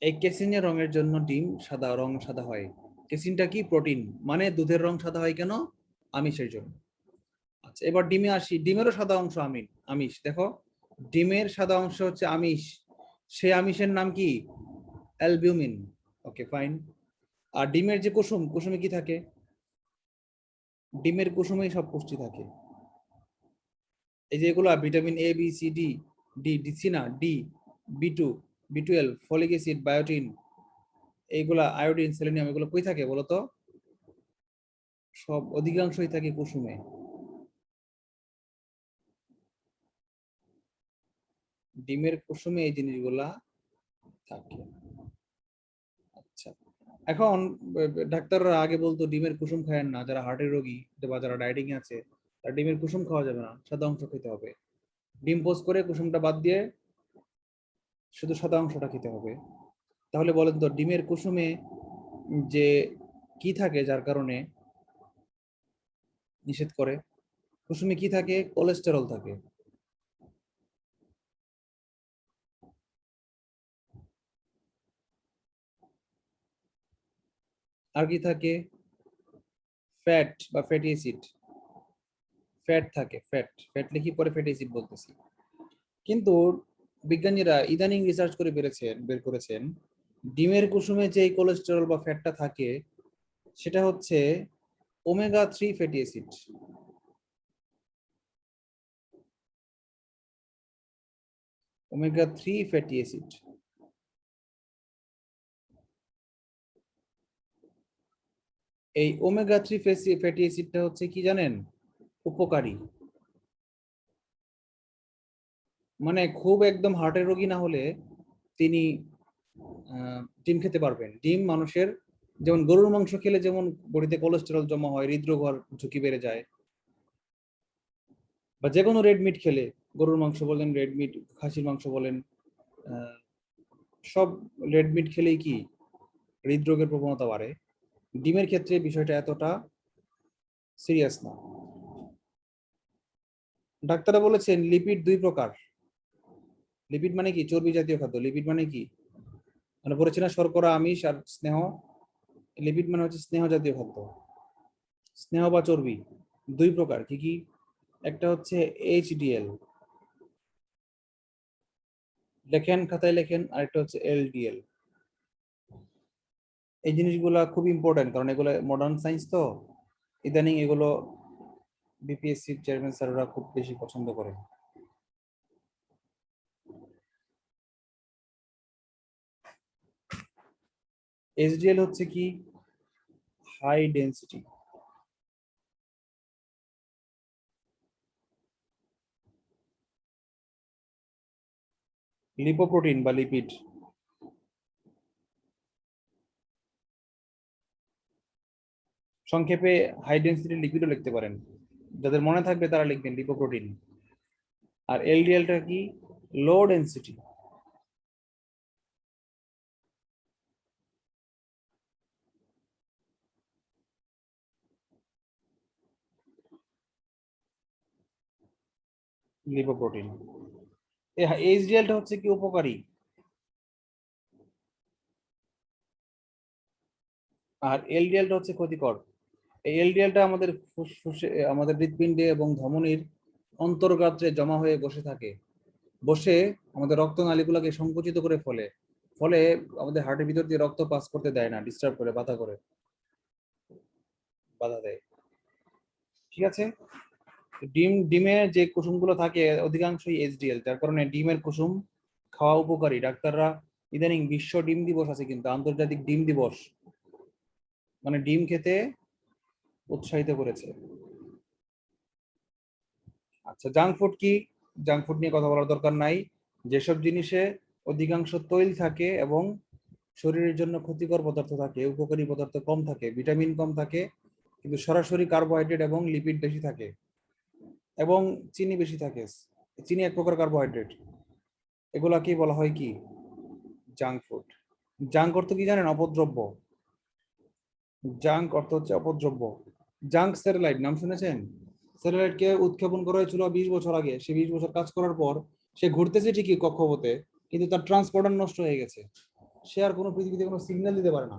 Speaker 1: এই কেসিনের রঙের জন্য ডিম সাদা, রং সাদা হয়। কেসিনটা কি? প্রোটিন। মানে দুধের রং সাদা হয় কেন? আমিষের জন্য। আচ্ছা, এবার ডিমে আসি। ডিমেরও সাদা অংশ আমিষ। দেখো, ডিমের সাদা অংশ হচ্ছে আমিষ। সেই আমিষের নাম কি? অ্যালবিউমিন। ওকে, ফাইন। আর ডিমের যে কুসুম, কুসুমে কি থাকে? ডিমের কুসুমেই সব পুষ্টি থাকে। এই যে এগুলা vitamin A B C D, D C না, ডি, বি2, বি12, ফলিক অ্যাসিড, বায়োটিন, এইগুলা, আয়োডিন, সেলেনিয়াম, এগুলো কই থাকে বলতো? সব অধিকাংশই থাকে কুসুমে। ডিমের কুসুমে এই জিনিসগুলা থাকে। আচ্ছা, এখন ডাক্তাররা আগে বলতো ডিমের কুসুম খায়েন না, যারা হার্টের রোগী বা যারা ডায়েটিং এ আছে, তারা ডিমের কুসুম খাওয়া যাবে না, সাদা অংশ খেতে হবে। ডিম পোস্ট করে কুসুমটা বাদ দিয়ে শুধু সাদা অংশটা খেতে হবে। তাহলে বলেন তো, ডিমের কুসুমে যে কি থাকে যার কারণে নিষেধ করে? কুসুমে কি থাকে? কোলেস্টেরল থাকে। আর কি থাকে? ফ্যাট বা ফ্যাটি অ্যাসিড। ফ্যাট থাকে, ফ্যাট। ফ্যাট লিখি পরে ফ্যাটি অ্যাসিড বলতেছি। কিন্তু বিজ্ঞানীরা ইদানিং রিসার্চ করে বের করেছেন, ডিমের কুসুমে যে কোলেস্টেরল বা ফ্যাটটা থাকে, সেটা হচ্ছে omega 3 fatty acid. Omega 3 fatty acid. এই ওমেগা 3 ফ্যাটি অ্যাসিডটা হচ্ছে কি জানেন? উপকারী। মানে খুব একদম হার্টের রোগী না হলে তিনি ডিম খেতে পারবেন। ডিম মানুষের, যেমন গরুর মাংস খেলে যেমন বডিতে কোলেস্টেরল জমা হয়, হৃদরোগ হওয়ার ঝুঁকি বেড়ে যায়, বা যে কোনো রেড মিট খেলে, গরুর মাংস বলেন, রেড মিট, খাসির মাংস বলেন, আহ, সব রেড মিট খেলেই কি হৃদরোগের প্রবণতা বাড়ে। ডিমের ক্ষেত্রে বিষয়টা এতটা সিরিয়াস না। ডাক্তাররা বলেছেন লিপিড 2 প্রকার। লিপিড মানে কি? চর্বি জাতীয় খাদ্য। লিপিড মানে কি? মানে বলেছি না, শর্করা, আমিষ আর স্নেহ। লিপিড মানে হচ্ছে স্নেহ জাতীয় খাদ্য, স্নেহ বা চর্বি। 2 প্রকার। কি কি? একটা হচ্ছে এইচডিএল, লেখেন খাতায় লেখেন। আরেকটা হচ্ছে এলডিএল। এই জিনিসগুলো খুব ইম্পর্টেন্ট, কারণ এগুলো মডার্ন সায়েন্স তো, ইদানিং এগুলো বিপিএসসি চেয়ারম্যান স্যাররা খুব বেশি পছন্দ করে। এসডিএল হচ্ছে কি? High density. লিপোপ্রোটিন বা লিপিড। সংক্ষেপে হাই ডেন্সিটি লিপিডও লিখতে পারেন, যাদের মনে থাকবে তারা লিখবেন লিপোপ্রোটিন। আর এলডিএলটা কি? লো ডেন্সিটি। লিপোপ্রোটিন। এইচডিএলটা হচ্ছে কি উপকারী, আর এলডিএলটা হচ্ছে ক্ষতিকর। এই এলডিএলটা আমাদের ফুসফুসে, আমাদের হৃৎপিণ্ডে এবং ধমনীর অন্তর্গাত্রে জমা হয়ে বসে থাকে, বসে আমাদের রক্তনালীগুলোকে সংকুচিত করে ফলে ফলে আমাদের হার্টের ভিতর দিয়ে রক্ত পাস করতে দেয় না, ডিস্টার্ব করে, বাধা দেয়। ঠিক আছে। ডিমে যে কুসুমগুলো থাকে অধিকাংশই এইচডিএল, যার কারণে ডিমের কুসুম খাওয়া উপকারী। ডাক্তাররা ইদানিং বিশ্ব ডিম দিবস আছে, কিন্তু আন্তর্জাতিক ডিম দিবস, মানে ডিম খেতে উৎসাহিত করেছে। আচ্ছা, জাঙ্ক ফুড কি? জাঙ্ক ফুড নিয়ে কথা বলার দরকার নাই। যেসব জিনিসে অধিকাংশ তৈল থাকে এবং শরীরের জন্য ক্ষতিকর পদার্থ থাকে, উপকারী পদার্থ কম থাকে, ভিটামিন কম থাকে, কিন্তু সরাসরি কার্বোহাইড্রেট এবং লিপিড বেশি থাকে, এবং চিনি বেশি থাকে। চিনি এক প্রকার কার্বোহাইড্রেট। এগুলাকে বলা হয় কি? Junk food. জাঙ্ক অর্থ কি জানেন? অপদ্রব্য। জাঙ্ক অর্থ হচ্ছে অপদ্রব্য। জাঙ্ক স্যাটেলাইট নাম শুনেছেন? স্যাটেলাইটকে উৎক্ষেপণ করা হয়েছিল 20 বছর আগে। সে 20 বছর কাজ করার পর সে ঘুরতেছে ঠিকই কক্ষপথে, কিন্তু তার ট্রান্সপন্ডার নষ্ট হয়ে গেছে। সে আর কোনো পৃথিবীতে কোনো সিগন্যাল দিতে পারে না।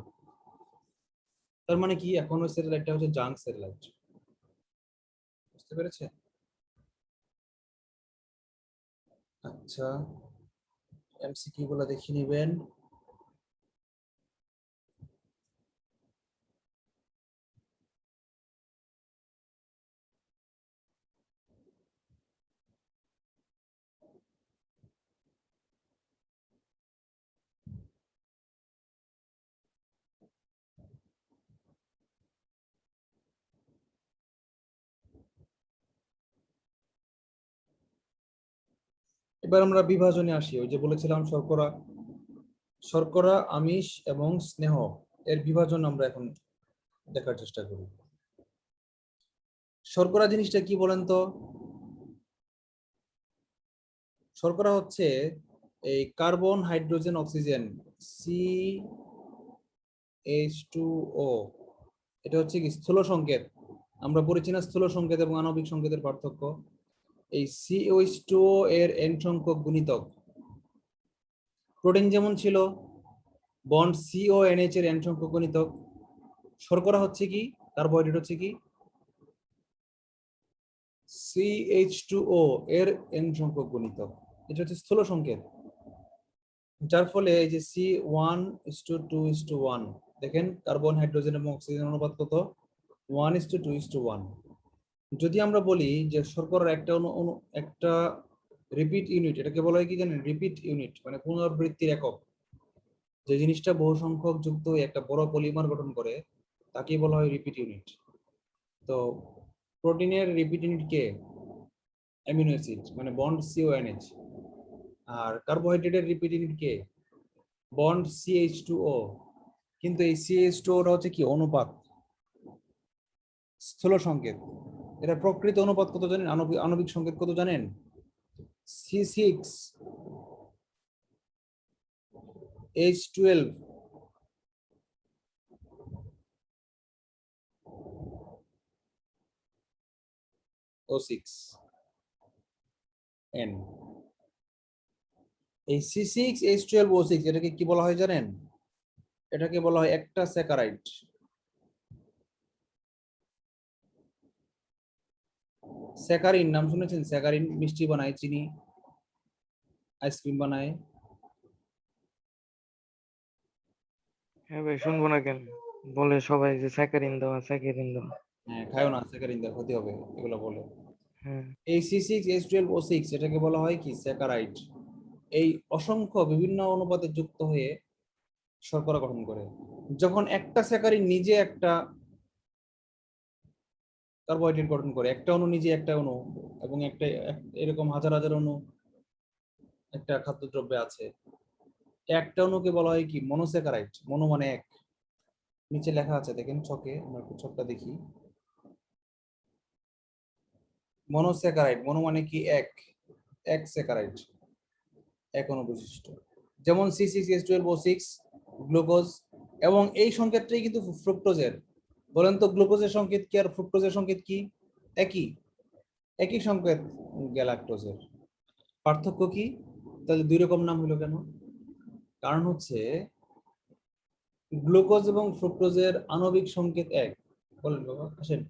Speaker 1: তার মানে কি? এখন ওই স্যাটেলাইটটা হচ্ছে জাঙ্ক স্যাটেলাইট। বুঝতে পেরেছে? আচ্ছা, এমসিকিউ গুলো দেখে নিবেন। এবার আমরা বিভাজনে আসি। ওই যে বলেছিলাম শর্করা, শর্করা, আমিষ এবং স্নেহ, এর বিভাজন আমরা এখন দেখার চেষ্টা করি। শর্করা জিনিসটা কি বলেন তো? শর্করা হচ্ছে এই কার্বন, হাইড্রোজেন, অক্সিজেন, CH2O। এটা হচ্ছে কি স্থূল সংকেত। আমরা পড়েছি না স্থূল সংকেত এবং আণবিক সংকেতের পার্থক্য? এই CH2O এর n সংখ্যক গুণিতক। প্রোটিন যেমন ছিল বন্ড CONH এর n সংখ্যক গুণিতক, শর্করা হচ্ছে কি, কার্বোহাইড্রেট হচ্ছে কি, CH2O এর n সংখ্যক গুণিতক। এটা হচ্ছে স্থূল সংকেত, যার ফলে এই যে C1:2:1, দেখেন কার্বন, হাইড্রোজেন এবং অক্সিজেন অনুপাত কত? 1:2:1। যদি আমরা বলি যে শর্করার একটা রিপিট ইউনিট, এটাকে বলা হয় কি জানেন? রিপিট ইউনিট, মানে পুনরাবৃত্তির একক। যে জিনিসটা বহু সংখ্যক যুক্ত হয়ে একটা বড় পলিমার গঠন করে, তাকেই বলা হয় রিপিট ইউনিট। তো প্রোটিনের রিপিট ইউনিট কে? অ্যামিনো অ্যাসিড, মানে বন্ড CONH। আর কার্বোহাইড্রেটের রিপিট ইউনিট কে? Bond CH2O। কিন্তু এই CH2O টা হচ্ছে কি অনুপাত, স্থূল সংকেত। এটা প্রকৃত অনুপাত কত জানেন? আণবিক সংকেত কত জানেন? C6H12 O6 N। এই C6H12 O6 এটাকে কি বলা হয় জানেন? এটাকে বলা হয় একটা স্যাকারাইড। স্যাকারিন নাম শুনেছেন? স্যাকারিন মিষ্টি বানায়, চিনি, আইসক্রিম বানায়।
Speaker 2: হ্যাঁ ভাই, শুনবো না কেন? বলে সবাই যে স্যাকারিন দেওয়া, স্যাকারিন দেওয়া।
Speaker 1: হ্যাঁ, খায়ও না, স্যাকারিনদের ক্ষতি হবে, এগুলো বলে।
Speaker 2: হ্যাঁ।
Speaker 1: এই C6H12O6 এটাকে বলা হয় কি স্যাকারাইড। এই অসংখ্য বিভিন্ন অনুপাতে যুক্ত হয়ে শর্করা গঠন করে। যখন একটা স্যাকারিন নিজে একটা কার্বোহাইড্রেট গঠন করে, একটা অণু নিজে একটা অণু, এবং এরকম হাজার হাজার অণু একটা খাদ্যদ্রব্যে আছে, একটা অণুকে বলা হয় কি মনোস্যাকারাইড। মনো মানে এক, নিচে লেখা আছে দেখেন ছকে, আমরা একটু ছকটা দেখি। মনোস্যাকারাইড, মনো মানে কি এক, এক স্যাকারাইড, এক অণু বিশিষ্ট। যেমন C6H12O6 গ্লুকোজ, এবং এই সংকেতটাই কিন্তু ফ্রুক্টোজের। বলেন তো গ্লুকোজের সংকেত কি আর ফ্রুক্টোজের সংকেত কি? একই, একই সংকেত গ্যালাক্টোজের। পার্থক্য কি? তাহলে দুই রকম নাম হলো কেন? কারণ হচ্ছে গ্লুকোজ এবং ফ্রুক্টোজের আণবিক সংকেত এক। বলেন বাবা, আসেন।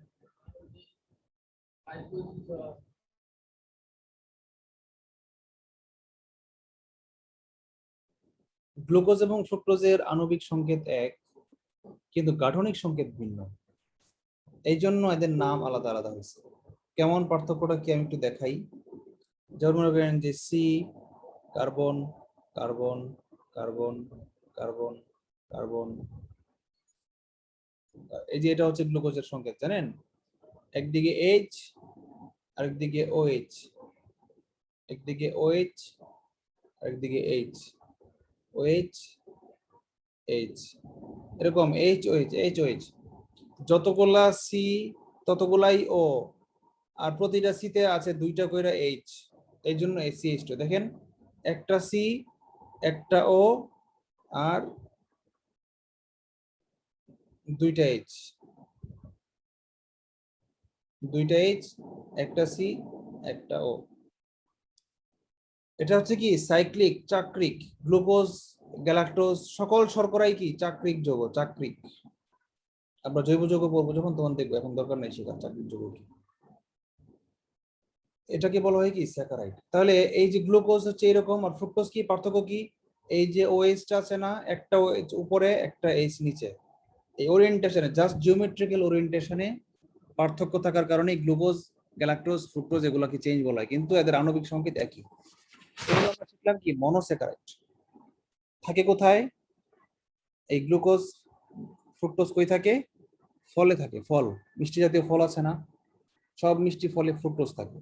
Speaker 1: গ্লুকোজ এবং ফ্রুক্টোজের আণবিক সংকেত এক, কিন্তু গাঠনিক সংকেত ভিন্ন। এই জন্য এদের নাম আলাদা আলাদা হয়েছে। কেমন পার্থক্যটা কি আমি একটু দেখাই। যেমন মনে করেন যে C, carbon, carbon, carbon, carbon, carbon, এই যে এটা হচ্ছে গ্লুকোজের সংকেত, জানেন? একদিকে এইচ, আরেকদিকে OH, একদিকে OH, আরেকদিকে এইচ, OH, এইচ, এরকম HOH। যতগুলা সি ততগুলাই ও, আর প্রতিটা সিতে আছে দুইটা কইরা এইচ, এই জন্য CH2। দেখেন, একটা সি, একটা ও, আর দুইটা এইচ, দুইটা এইচ, একটা সি, একটা ও। এটা হচ্ছে কি সাইক্লিক, চাক্রিক। গ্লুকোজ, গ্যালাক্টোজ সকল শর্করাই কি চাক্রিক যৌগ, চাক্রিক। আমরা জৈব যৌগ পড়বো যখন, তখন দেখবো, এখন দরকার নেই সেটা চাক্রিক যৌগ কি। এটাকে বলা হয় কি স্যাকারাইড। তাহলে এই যে গ্লুকোজ হচ্ছে এরকম, আর ফ্রুক্টোজ কি, পার্থক্য কি? এই যে OH-টা আছে না, একটা OH উপরে একটা H নিচে, এই ওরিয়েন্টেশনে, জাস্ট জিওমেট্রিক্যাল ওরিয়েন্টেশনে পার্থক্য থাকার কারণে গ্লুকোজ, গ্যালাক্টোজ, ফ্রুক্টোজ এগুলোকে চেঞ্জ বলা হয়, কিন্তু এদের আণবিক সংকেত একই। এগুলো আমরা শিখলাম কি মনোস্যাকারাইড। থাকে কোথায় এই গ্লুকোজ, ফ্রুক্টোজ? কই থাকে? ফলে থাকে। ফল, মিষ্টি জাতীয় ফল আছে না, সব মিষ্টি ফলে ফ্রুক্টোজ থাকে।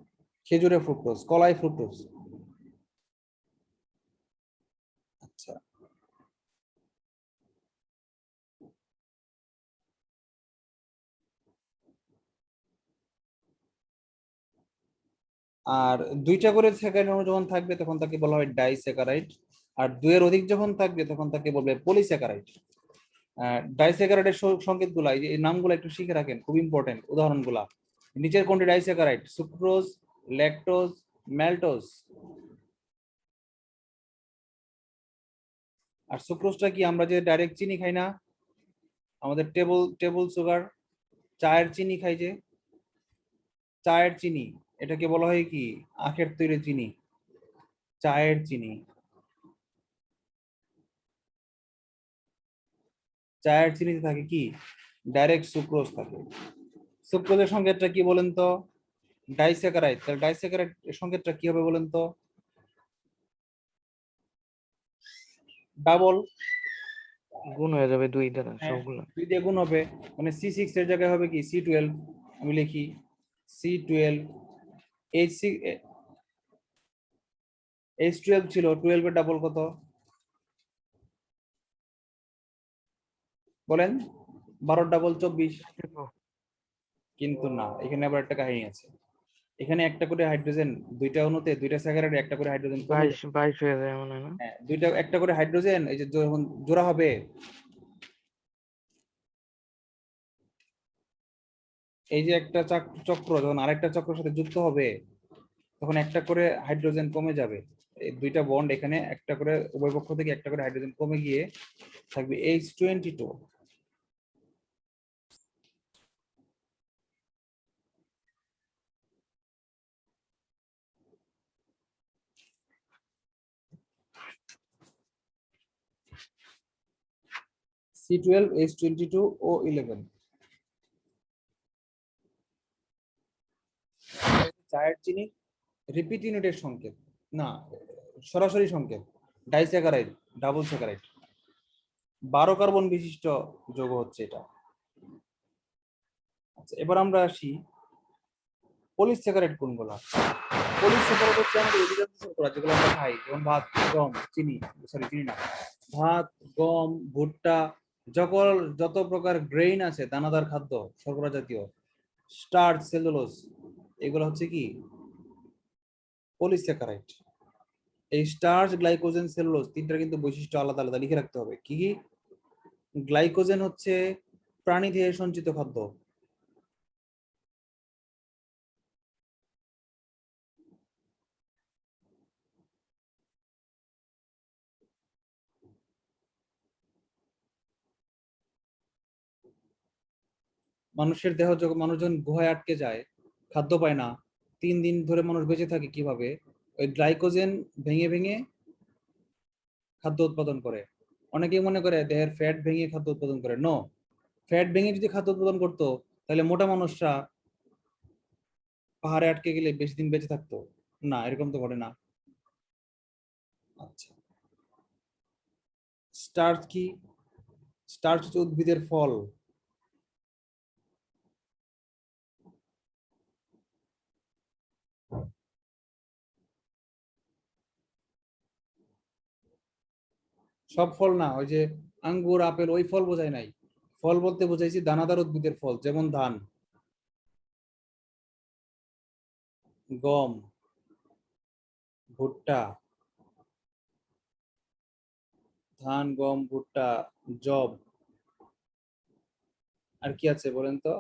Speaker 1: খেজুরে ফ্রুক্টোজ, কলায় ফ্রুক্টোজ। আচ্ছা, আর দুইটা করে স্যাকারাইড অণু যখন থাকবে তখন তাকে বলা হয় ডাইস্যাকারাইড, আর দুইয়ের অধিক যখন থাকবে তখন তাকে বলবে পলিস্যাকারাইড। ডাইস্যাকারাইডের সংকেতগুলা, এই যে এই নামগুলো একটু শিখে রাখেন, খুব ইম্পর্টেন্ট। উদাহরণগুলা নিচের কোনটি ডাইস্যাকারাইড? Sucrose, lactose, maltose. আর সুক্রোজটা কি, আমরা যে ডাইরেক্ট চিনি খাই না, আমাদের টেবল টেবল সুগার, চায়ের চিনি খাই যে, চায়ের চিনি, এটাকে বলা হয় কি আখের তৈরি চিনি, চায়ের চিনি। চায়ের চিনিতে থাকে কি ডাইরেক্ট সুক্রোজ থাকে। সুক্রোজের সংকেতটা কি বলেন তো? ডাইস্যাকারাইড। তাহলে ডাইস্যাকারাইড এর সংকেতটা কি হবে বলেন তো? ডাবল।
Speaker 2: গুণ হয়ে যাবে 2 দ্বারা
Speaker 1: হ্যাঁ,
Speaker 2: সবগুলা।
Speaker 1: 2 দিয়ে গুণ হবে, মানে C6 এর জায়গায় হবে কি C12। আমি লিখি C12। H12 ছিল, 12 এর ডাবল কত বলেন? 12 ডাবল 24। কিন্তু না, এখানে আবার একটা কাহিনী আছে। এখানে একটা করে হাইড্রোজেন, দুইটা অণুতে দুইটা স্যাকারাইডে একটা করে হাইড্রোজেন কমে
Speaker 2: 22
Speaker 1: যায়।
Speaker 2: 22 হয়ে যায় মনে হয় না?
Speaker 1: হ্যাঁ, দুইটা একটা করে হাইড্রোজেন, এই যে যখন জোড়া হবে, এই যে একটা চক্র যখন আরেকটা চক্রের সাথে যুক্ত হবে, তখন একটা করে হাইড্রোজেন কমে যাবে। এই দুইটা বন্ড এখানে একটা করে, উভয় পক্ষ থেকে একটা করে হাইড্রোজেন কমে গিয়ে থাকবে H22। C12, H22, O11। চায়ের চিনি রিপিট ইউনিটের সংকেত না, সরাসরি সংকেত, ডাইস্যাকারাইড, ডাবল স্যাকারাইড, 12 কার্বন বিশিষ্ট যৌগ হচ্ছে এটা। আচ্ছা, এবার আমরা আসি পলিস্যাকারাইড কোনগুলা। পলিস্যাকারাইড হচ্ছে আমাদের অধিকাংশ শর্করা যেগুলো আমরা খাই, যেমন ভাত, গম, চিনি, সরি চিনি না, ভাত, গম, ভুট্টা, যত প্রকার গ্রেইন আছে, দানাদার খাদ্য, শর্করা জাতীয়, স্টার্চ, সেলুলোজ, এগুলো হচ্ছে কি পলিস্যাকারাইড। এই স্টার্চ, গ্লাইকোজেন, সেলুলোজ তিনটার কিন্তু বৈশিষ্ট্য আলাদা আলাদা লিখে রাখতে হবে। কি কি? গ্লাইকোজেন হচ্ছে প্রাণীদেহে সঞ্চিত খাদ্য। মানুষের দেহ যখন মানুষজন গুহায় আটকে যায়, খাদ্য পায় না, 3 দিন ধরে মানুষ বেঁচে থাকে কিভাবে? ওই গ্লাইকোজেন ভেঙে ভেঙে খাদ্য উৎপাদন করে। অনেকেই মনে করে দেহের ফ্যাট ভেঙে খাদ্য উৎপাদন করে। নো, ফ্যাট ভেঙে যদি খাদ্য উৎপাদন করতো তাহলে মোটা মানুষরা পাহাড়ে আটকে গেলে বেশি দিন বেঁচে থাকতো না, এরকম তো ঘটে না। আচ্ছা, স্টার্চ কি? স্টার্চ হচ্ছে উদ্ভিদের ফল। সব ফল না, ওই যে আঙ্গুর, আপেল, ওই ফল বোঝাই নাই। ফল বলতে বোঝাইছি দানাদার উদ্ভিদের ফল, যেমন ধান, গম, ভুট্টা, ধান, গম, ভুট্টা, জব, আর কি আছে বলেন তো?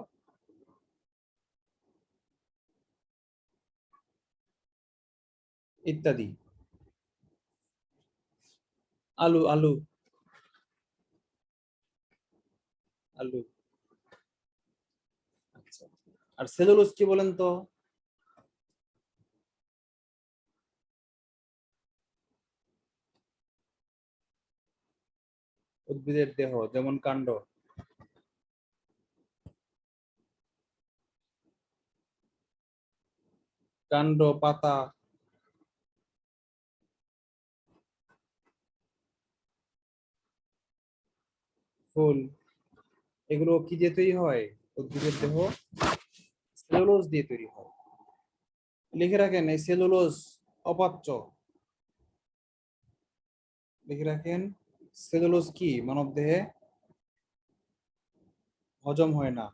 Speaker 1: ইত্যাদি। আলু, আলু, আলু। আচ্ছা, আর সেলুলোজ কি বলেন তো? উদ্ভিদের দেহ, যেমন কাণ্ড, কাণ্ড, পাতা, ফুল, এগুলো কি দিয়ে তৈরি হয়? উদ্ভিদের দেহ সেলুলোজ দিয়ে তৈরি হয়। লিখে রাখেন এই সেলুলোজ অপাচ্য। লিখে রাখেন সেলুলোজ কি মানব দেহে হজম হয় না,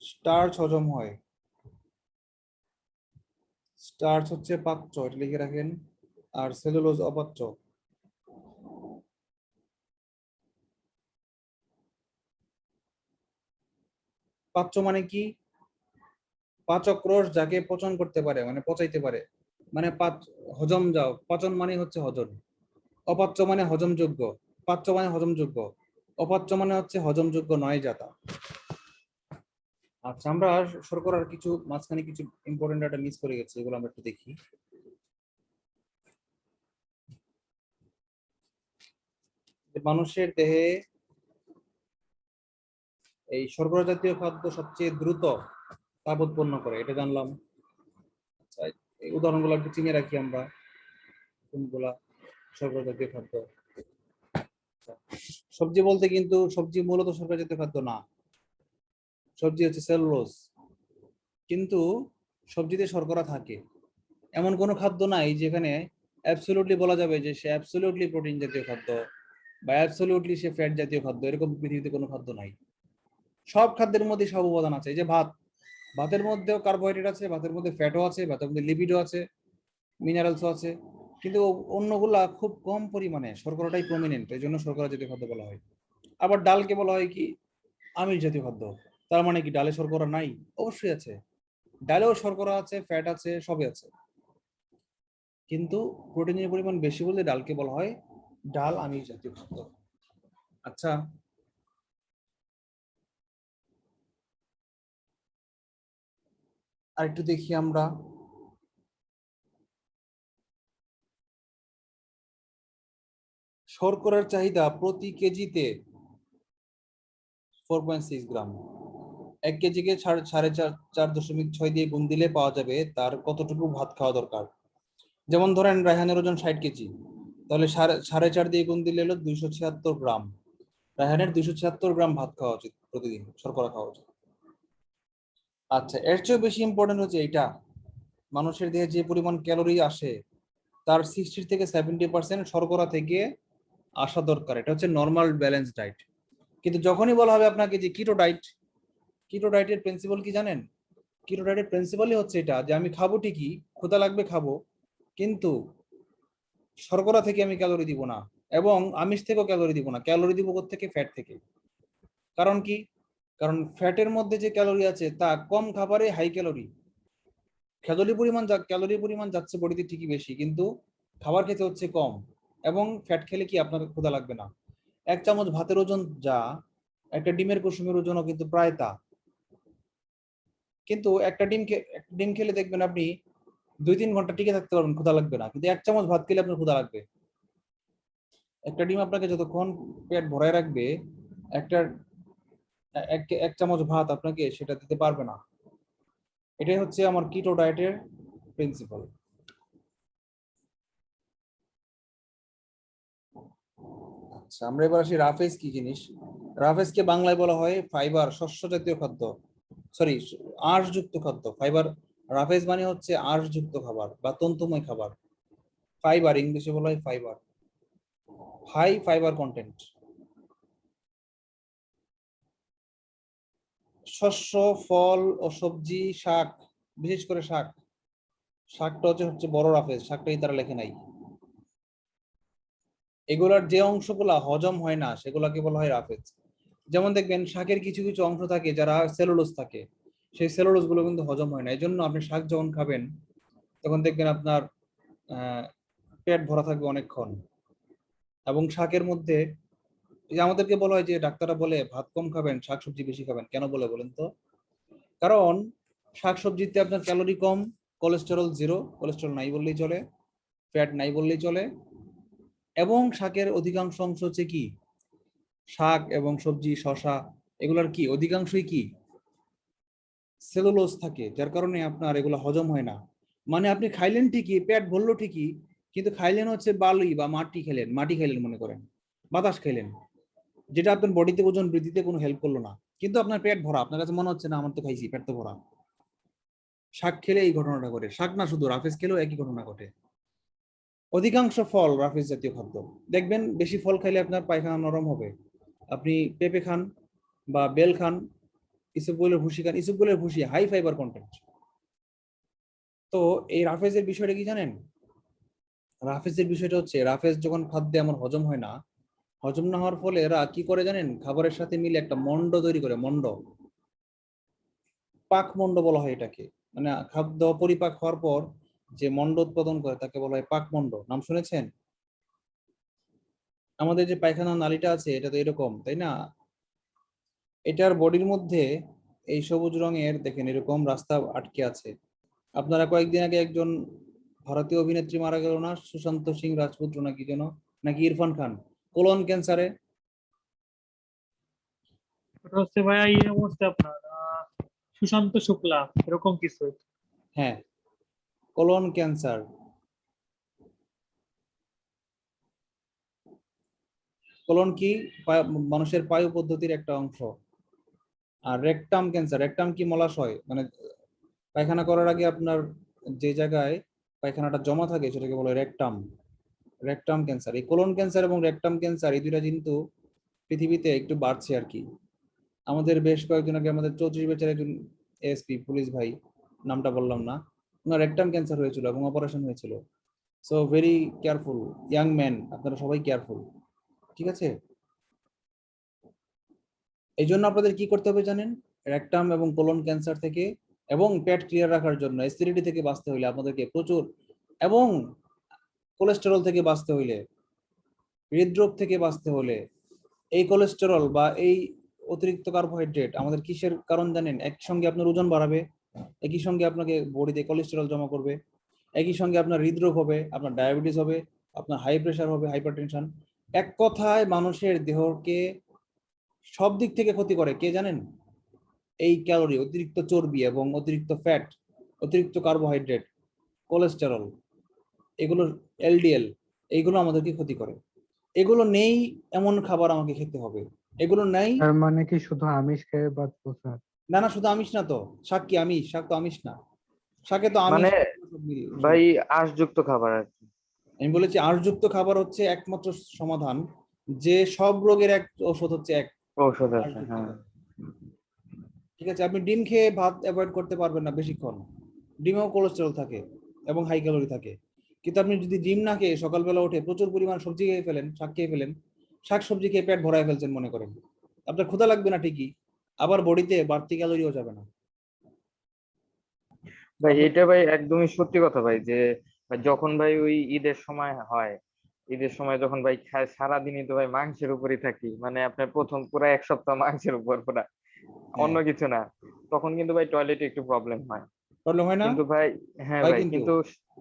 Speaker 1: স্টার্চ হজম হয়। স্টার্চ হচ্ছে পাচ্য, এটা লিখে রাখেন। আর সেলুলোজ অপাচ্য। পাচ্য মানে কি? পাচক রস যাকে পচন করতে পারে, মানে পচাইতে পারে, মানে হজম যাও, পচন মানে হচ্ছে হজম। অপাচ্য মানে হজমযোগ্য, পাচ্য মানে হজমযোগ্য, অপাচ্য মানে হচ্ছে হজমযোগ্য নয় জাতা। আচ্ছা, আমরা শর্করার কিছু মাঝখানে কিছু ইম্পর্টেন্ট ডাটা মিস করে গেছি, এগুলো আমরা একটু দেখি। মানুষের দেহে এই শর্করা জাতীয় খাদ্য সবচেয়ে দ্রুত তাপ উৎপন্ন করে, এটা জানলাম। আচ্ছা, এই উদাহরণগুলো একটু চিনে রাখি আমরা, কোনগুলা শর্করা জাতীয় খাদ্য। সবজি বলতে কিন্তু সবজি মূলত শর্করা জাতীয় খাদ্য না, সবজি হচ্ছে সেলুলোজ। কিন্তু সবজিতে শর্করা থাকে, এমন কোনো খাদ্য নাই যেখানে অ্যাবসলিউটলি বলা যাবে যে সে অ্যাবসলিউটলি প্রোটিন জাতীয় খাদ্য বা অ্যাবসলিউটলি সে ফ্যাট জাতীয় খাদ্য, এরকম পৃথিবীতে কোনো খাদ্য নাই। সব খাদ্যের মধ্যে সব উপাদান আছে। এই যে ভাত, ভাতের মধ্যেও কার্বোহাইড্রেট আছে, ভাতের মধ্যে ফ্যাটও আছে, ভাতের মধ্যে লিপিডও আছে, মিনারেলসও আছে, কিন্তু অন্যগুলা খুব কম পরিমাণে, শর্করাটাই প্রমিনেন্ট, এই জন্য শর্করা জাতীয় খাদ্য বলা হয়। আবার ডালকে বলা হয় কি আমিষ জাতীয় খাদ্য। তার মানে কি ডালে শর্করা নাই? অবশ্যই আছে, ডালেও শর্করা আছে, ফ্যাট আছে, সবই আছে, কিন্তু প্রোটিনের পরিমাণ বেশি বলে ডালকে বলা হয় ডাল আমিষ জাতীয় খাদ্য। আচ্ছা, আর একটু দেখি আমরা শর্করার চাহিদা প্রতি কেজিতে 4.6 গ্রাম। 1 কেজিকে 4.6 দিয়ে গুণ দিলে পাওয়া যাবে তার কতটুকু ভাত খাওয়া দরকার। যেমন ধরেন রায়হানের ওজন 60 কেজি, তাহলে 4.5 দিয়ে গুণ দিলে হলো 276 গ্রাম। রায়হানের 276 গ্রাম ভাত খাওয়া উচিত প্রতিদিন, শর্করা খাওয়া উচিত। আচ্ছা, এর চেয়েও বেশি ইম্পর্টেন্ট হচ্ছে এটা, মানুষের দেহে যে পরিমাণ ক্যালোরি আসে তার 60 থেকে 70% শর্করা থেকে আসা দরকার। এটা হচ্ছে নর্মাল ব্যালেন্স ডায়েট। কিন্তু যখনই বলা হবে আপনাকে যে কিটো ডায়েটের প্রিন্সিপাল কি জানেন? কিটো ডায়েটের প্রিন্সিপালই হচ্ছে এটা যে আমি খাবো ঠিকই, ক্ষুধা লাগবে খাবো, কিন্তু শর্করা থেকে আমি ক্যালোরি দিব না, এবং আমিষ থেকেও ক্যালোরি দিব না। ক্যালোরি দিব কোত্থেকে? ফ্যাট থেকে। কারণ কি? কারণ ফ্যাটের মধ্যে যে ক্যালোরি আছে তা কম খাবারে হাই ক্যালোরি। ক্যালোরি পরিমাণ যাচ্ছে বডিতে ঠিকই বেশি, কিন্তু খাবার খেতে হচ্ছে কম, এবং ফ্যাট খেলে কি আপনার ক্ষুধা লাগবে না। 1 চামচ ভাতের ওজন যা, একটা ডিমের কুসুমের ওজনও কিন্তু প্রায় তা। কিন্তু একটা ডিম খেলে দেখবেন আপনি 2-3 ঘন্টা টিকে থাকতে পারবেন, ক্ষুধা লাগবে না। কিন্তু 1 চামচ ভাত খেলে আপনার ক্ষুধা লাগবে। একটা ডিম আপনাকে যতক্ষণ পেট ভরায় রাখবে, একটা 1 চামচ ভাত আপনাকে সেটা দিতে পারবে না। এটাই হচ্ছে আমার কিটো ডায়েটের প্রিন্সিপাল। আচ্ছা, আমরা এবার আসি রাফেজ কি জিনিস। রাফেজকে বাংলায় বলা হয় ফাইবার, শস্য জাতীয় খাদ্য, সরি, আঁশযুক্ত খাদ্য। ফাইবার, রাফেজ মানে হচ্ছে আঁশযুক্ত খাবার বা তন্তুময় খাবার। ফাইবার ইংলিশে বলা হয় ফাইবার, হাই ফাইবার কন্টেন্ট। শস্য, ফল ও সবজি, শাক, বিশেষ করে শাকটা হচ্ছে বড় রাফেজ, শাকটাই তারা লেখে নাই। এগুলার যে অংশগুলা হজম হয় না সেগুলাকে বলা হয় রাফেজ। যেমন দেখবেন শাকের কিছু কিছু অংশ থাকে যারা সেলুলোজ থাকে, সেই সেলুলোজ গুলো কিন্তু হজম হয় না। এই জন্য আপনি শাক যখন খাবেন তখন দেখবেন আপনার পেট ভরা থাকবে অনেকক্ষণ। এবং শাকের মধ্যে, এই যে আমাদেরকে বলা হয় যে ডাক্তাররা বলে ভাত কম খাবেন, শাকসবজি বেশি খাবেন, কেন বলে বলেন তো? কারণ শাকসবজিতে আপনার ক্যালোরি কম, কোলেস্টেরল জিরো, কোলেস্টেরল নাই বললেই চলে, ফ্যাট নাই বললেই চলে, এবং শাকের অধিকাংশ অংশ হচ্ছে কি, শাক এবং সবজি, শশা, এগুলার কি অধিকাংশই কি সেলুলোজ থাকে, যার কারণে আপনার এগুলো হজম হয় না। মানে আপনি খাইলেন ঠিকই, পেট ভরলো ঠিকই, কিন্তু খাইলেন হচ্ছে বালি বা মাটি খাইলেন মনে করেন, বাতাস খাইলেন, যেটা আপনার বডিতে ওজন বৃদ্ধিতে কোনো হেল্প করলো না, কিন্তু আপনার পেট ভরা, আপনার কাছে মনে হচ্ছে না আমার তো খাইছি, পেট তো ভরা। শাক খেলে এই ঘটনাটা ঘটে, শাক না শুধু রাফেজ খেলেও একই ঘটনা ঘটে। অধিকাংশ ফল রাফেজ জাতীয় খাদ্য। দেখবেন বেশি ফল খাইলে আপনার পায়খানা নরম হবে। আপনি পেঁপে খান বা বেল খান, ইসবগুলের ভুসি খান, ইসবগুলের ভুসি হাই ফাইবার কন্টেন্ট। তো এই রাফেজের বিষয়টা কি জানেন? রাফেজের বিষয়টা হচ্ছে, রাফেজ যখন খাদ্যে আমার হজম হয় না, হজম না হওয়ার ফলে এরা কি করে জানেন? খাবারের সাথে মিলে একটা মন্ড তৈরি করে, পাক মন্ড বলা হয় এটাকে। মানে খাদ্য পরিপাক হওয়ার পর যে মন্ড উৎপাদন করে তাকে বলা হয় পাক মন্ড। নাম শুনেছেন? আমাদের যে পায়খানা নালীটা আছে এটা তো এরকম, তাই না? এটার বডির মধ্যে এই সবুজ রঙের দেখেন এরকম রাস্তা আটকে আছে। আপনারা কয়েকদিন আগে একজন ভারতীয় অভিনেত্রী মারা গেল না, সুশান্ত সিং রাজপুত নাকি যেন, নাকি ইরফান খান, কোলন ক্যান্সারে।
Speaker 3: ওটা হচ্ছে ভাইয়া ইয়ে হচ্ছে আপনার সুশান্ত শুক্লা, এরকম কিছু।
Speaker 1: হ্যাঁ, কোলন ক্যান্সার। কোলন কি? মানুষের পায়ু পদ্ধতির একটা অংশ। আর রেকটাম ক্যান্সার, রেকটাম কি? মলাশয়, মানে পায়খানা করার আগে আপনার যে জায়গায় পায়খানাটা জমা থাকে সেটাকে বলে রেকটাম। রেকটাম ক্যান্সার, এই কোলন ক্যান্সার এবং রেকটাম ক্যান্সার এই দুইটা কিন্তু পৃথিবীতে একটু বাড়ছে আর কি। আমাদের বেশ কয়েকজন আগে আমাদের 34 ব্যাচের একজন এএসপি পুলিশ ভাই, নামটা বললাম না, ওনার রেকটাম ক্যান্সার হয়েছিল এবং অপারেশন হয়েছিল। So very careful young man, আপনারা সবাই কেয়ারফুল, ঠিক আছে? এই জন্য আপনাদের কি করতে হবে জানেন? রেকটাম এবং কোলন ক্যান্সার থেকে এবং পেট ক্লিয়ার রাখার জন্য, অ্যাসিডিটি থেকে বাঁচতে হইলে আপনাদেরকে প্রচুর, এবং কোলেস্টেরল থেকে বাঁচতে হইলে, হৃদরোগ থেকে বাঁচতে হলে, এই কোলেস্টেরল বা এই অতিরিক্ত কার্বোহাইড্রেট আমাদের কিসের কারণ জানেন? একই সঙ্গে আপনার ওজন বাড়াবে, একই সঙ্গে আপনাকে বডিতে কোলেস্টেরল জমা করবে, একই সঙ্গে আপনার হৃদরোগ হবে, আপনার ডায়াবেটিস হবে, আপনার হাই প্রেশার হবে, হাইপারটেনশন, এক কথায় মানুষের দেহকে সব দিক থেকে ক্ষতি করে কে জানেন? এই ক্যালোরি, অতিরিক্ত চর্বি এবং অতিরিক্ত ফ্যাট, অতিরিক্ত কার্বোহাইড্রেট, কোলেস্টেরল, এগুলো এলডিএল, এইগুলো আমাদেরকে ক্ষতি করে। এগুলো নেই এমন খাবার আমাকে খেতে হবে, এগুলো নেই।
Speaker 4: তার মানে কি শুধু আমিষ খেয়ে বাঁচবো স্যার?
Speaker 1: না না, শুধু আমিষ না তো, শাক কি আমিষ? শাক তো আমিষ না, শাকে তো আমিষ
Speaker 2: মানে
Speaker 1: সব মিলিয়ে।
Speaker 2: ভাই আঁশযুক্ত খাবার আর কি।
Speaker 1: আমি বলেছি আঁশযুক্ত খাবার হচ্ছে একমাত্র সমাধান, যে সব রোগের এক ওষুধ হচ্ছে এক
Speaker 2: ঔষধ আছে,
Speaker 1: আঁশযুক্ত
Speaker 2: হ্যাঁ।
Speaker 1: খাবার। ঠিক আছে, আপনি ডিম খেয়ে ভাত অ্যাভয়েড করতে পারবেন না বেশিক্ষণ, ডিমেও কোলেস্টেরল থাকে এবং হাই ক্যালোরি থাকে। কিন্তু আপনি যদি ডিম না খেয়ে সকালবেলা উঠে প্রচুর পরিমাণ সবজি খেয়ে ফেলেন, শাক খেয়ে ফেলেন, শাক সবজি খেয়ে পেট ভরায় ফেলছেন মনে করেন, আপনার ক্ষুধা লাগবে না ঠিকই, আবার বডিতে বাড়তি ক্যালোরিও যাবে না।
Speaker 2: ভাই
Speaker 1: আপনার
Speaker 2: এটা ভাই একদমই সত্যি কথা ভাই, যে ভাই যখন ভাই ওই ঈদের সময় হয়, ঈদের সময় যখন ভাই খায় সারাদিনই তো ভাই মাংসের উপরই থাকি, মানে আপনার প্রথম পুরো এক সপ্তাহ মাংসের উপর পুরা,
Speaker 1: হ্যাঁ,
Speaker 2: অন্য কিছু না। তখন কিন্তু ভাই টয়লেটে একটু প্রবলেম হয়।
Speaker 1: প্রবলেম হয় না
Speaker 2: কিন্তু ভাই, হ্যাঁ
Speaker 1: ভাই?
Speaker 2: ভাই,
Speaker 1: কিন্তু
Speaker 2: কিন্তু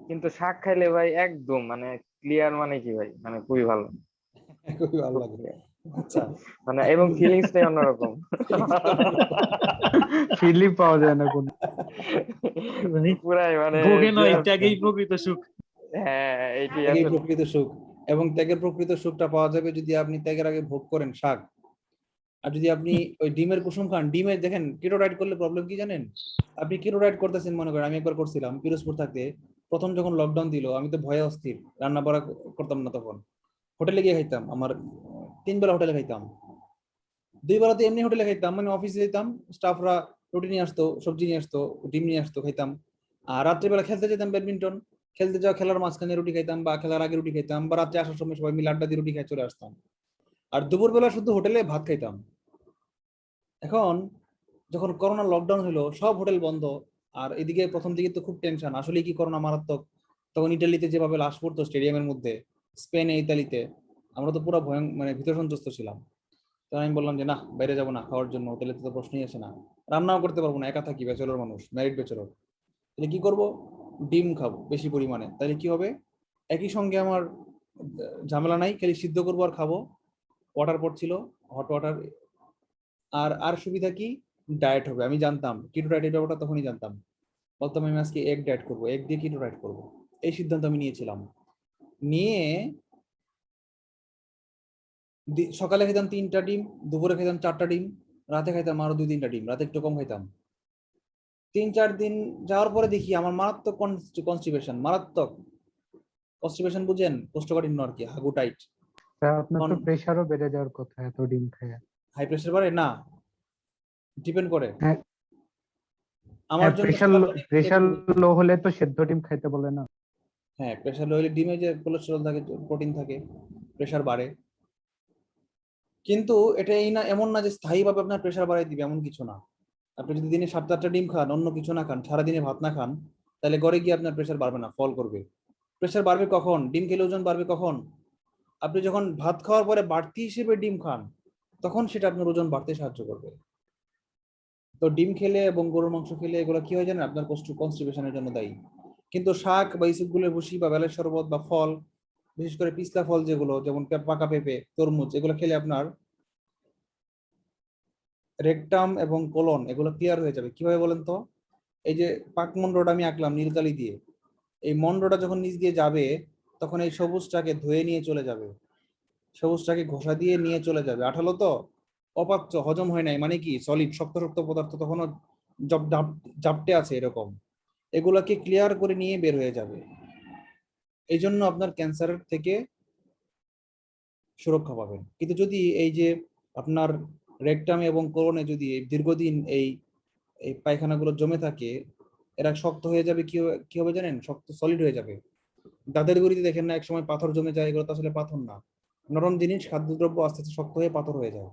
Speaker 2: কিন্তু শাক খাইলে ভাই একদম মানে ক্লিয়ার, মানে কি ভাই, মানে খুবই ভালো।
Speaker 1: খুবই ভালো
Speaker 2: খুব
Speaker 1: লাগে।
Speaker 2: clear।
Speaker 1: আচ্ছা,
Speaker 2: মানে এবং ফিলিংসটাই অন্যরকম।
Speaker 4: ফিলই পাওয়া যায় না কোনো।
Speaker 3: ভাই
Speaker 2: পুরাই মানে
Speaker 3: ভোগে নয়,
Speaker 2: just,
Speaker 3: ত্যাগেই প্রকৃত সুখ।
Speaker 2: হ্যাঁ এইটি
Speaker 1: ত্যাগেই
Speaker 2: আসলে।
Speaker 1: প্রকৃত সুখ। এবং ত্যাগের প্রকৃত সুখটা পাওয়া যাবে যদি আপনি ত্যাগের আগে ভোগ করেন শাক। আর যদি আপনি ওই ডিমের কুসুম খান, ডিমের দেখেন কিটো ডায়েট করলে প্রবলেম কি জানেন? আপনি কিটো ডায়েট করতেছেন মনে করেন, আমি একবার করছিলাম পিরোজপুর থাকতে, প্রথম যখন লকডাউন দিল আমি তো ভয়ে অস্থির, রান্না বাড়া করতাম না তখন, হোটেলে গিয়ে খাইতাম। আমার 3 বেলা হোটেলে খাইতাম, 2 বেলাতে এমনি হোটেলে খাইতাম, মানে অফিসে যেতাম, স্টাফরা রুটি নিয়ে আসতো, সবজি নিয়ে আসতো, ডিম নিয়ে আসতো, খাইতাম। আর রাত্রিবেলা খেলতে যেতাম ব্যাডমিন্টন, খেলতে যাওয়া খেলার মাঝখানে রুটি খাইতাম, বা খেলার আগে রুটি খাইতাম, বা রাত্রে আসার সময় সবাই মিলে আড্ডা দিয়ে রুটি খাই চলে আসতাম। আর দুপুরবেলা শুধু হোটেলে ভাত খাইতাম। এখন যখন করোনা লকডাউন হলো, সব হোটেল বন্ধ, আর এদিকে প্রথম দিকে তো খুব টেনশন, আসলে কি করোনা মারাত্মক। তখন ইটালিতে যেভাবে লাশ পড়তো স্টেডিয়ামের মধ্যে, স্পেনে, ইতালিতে, আমরা তো পুরো মানে ভীত সন্ত্রস্ত ছিলাম। তো আমি বললাম যে না, বাইরে যাবো না খাওয়ার জন্য, হোটেলে তো প্রশ্নই আসে না, রান্নাও করতে পারবো না, একা থাকি, ব্যাচেলর মানুষ, ম্যারিড ব্যাচেলর, তাহলে কি করব? ডিম খাবো বেশি পরিমাণে, তাহলে কি হবে? একই সঙ্গে আমার ঝামেলা নাই, খালি সিদ্ধ করবো আর খাবো, ওয়াটার পড়ছিল, হট ওয়াটার। আর আর সুবিধা কি? ডায়েট হবে, আমি জানতাম কিটো ডায়েট, এটা ওটা তখনই জানতাম, বলতাম আমি আজকে এগ ডায়েট করবো, এগ দিয়ে কিটো ডায়েট করবো। এই সিদ্ধান্ত আমি নিয়েছিলাম। নিয়ে সকালে খেতাম 3টা ডিম, দুপুরে খেতাম 4টা ডিম, রাতে খাইতাম আরো 2-3টা ডিম, রাতে একটু কম খাইতাম। 3-4 দিন যাওয়ার পরে দেখি আমার মারাত্মক কনস্টিপেশন, মারাত্মক কনস্টিপেশন, বুঝেন? কোষ্ঠকাঠিন্য আর কি, হাগু টাইট।
Speaker 4: স্যার আপনার
Speaker 1: তখন
Speaker 4: তো প্রেশারও বেড়ে যাওয়ার কথা এত ডিম খেয়ে।
Speaker 1: হাই প্রেশার বাড়ে না, ডিপেন্ড করে
Speaker 4: হ্যাঁ,
Speaker 1: আমার
Speaker 4: হ্যাঁ,
Speaker 1: জন্য
Speaker 4: প্রেশার
Speaker 1: সকালবেলা
Speaker 4: প্রেশার লো হলে তো সেদ্ধ ডিম খাইতে বলে না?
Speaker 1: হ্যাঁ, প্রেশার লো হলে ডিমে যে কোলেস্টেরল থাকে, প্রোটিন থাকে, প্রেশার বাড়ে। কিন্তু এটা এই না, এমন না যে স্থায়ীভাবে আপনার প্রেশার বাড়াই দিবে, এমন কিছু না। আপনি যদি দিনে 7-8টা ডিম খান, অন্য কিছু না খান, সারাদিনে ভাত না খান, তাহলে গড়ে গিয়ে আপনার প্রেশার বাড়বে না, ফল করবে। প্রেশার বাড়বে কখন? ডিম খেলে ওজন বাড়বে কখন? আপনি যখন ভাত খাওয়ার পরে বাড়তি হিসেবে ডিম খান, তখন সেটা আপনার ওজন বাড়তে সাহায্য করবে। তো ডিম খেলে এবং গরুর মাংস খেলে এগুলো কি হয় জানেন? আপনার কনস্টিপেশনের জন্য দায়ী। কিন্তু শাক বা ইসবগুলের ভুসি বা বেলের শরবত বা ফল, বিশেষ করে পিস্তা ফল যেগুলো, যেমন পাকা পেঁপে, তরমুজ, এগুলো খেলে আপনার রেকটাম এবং কোলন এগুলো ক্লিয়ার হয়ে যাবে। কিভাবে বলেন তো? এই যে পাকমন্ডটা আমি আঁকলাম নীলকালি দিয়ে, এই মন্ডটা যখন নিচ দিয়ে যাবে, তখন এই সবুজটাকে ধুয়ে নিয়ে চলে যাবে, সবুজটাকে ঘষা দিয়ে নিয়ে চলে যাবে। আঠালো তো, অপাচ্য, হজম হয় নাই, মানে কি সলিড, শক্ত শক্ত পদার্থ তখনও জাপটে আছে এরকম, এগুলাকে ক্লিয়ার করে নিয়ে বের হয়ে যাবে। এই জন্য আপনার ক্যান্সারের থেকে সুরক্ষা পাবেন। কিন্তু যদি এই যে আপনার রেকটামে এবং কোলনে যদি দীর্ঘদিন এই এই পায়খানাগুলো জমে থাকে, এরা শক্ত হয়ে যাবে, কি হবে জানেন? শক্ত, সলিড হয়ে যাবে। দাঁতের গুঁড়িতে দেখেন না একসময় পাথর জমে যায়, এগুলো তো আসলে পাথর না, নরম জিনিস, খাদ্যদ্রব্য আস্তে আস্তে শক্ত হয়ে পাথর হয়ে যায়।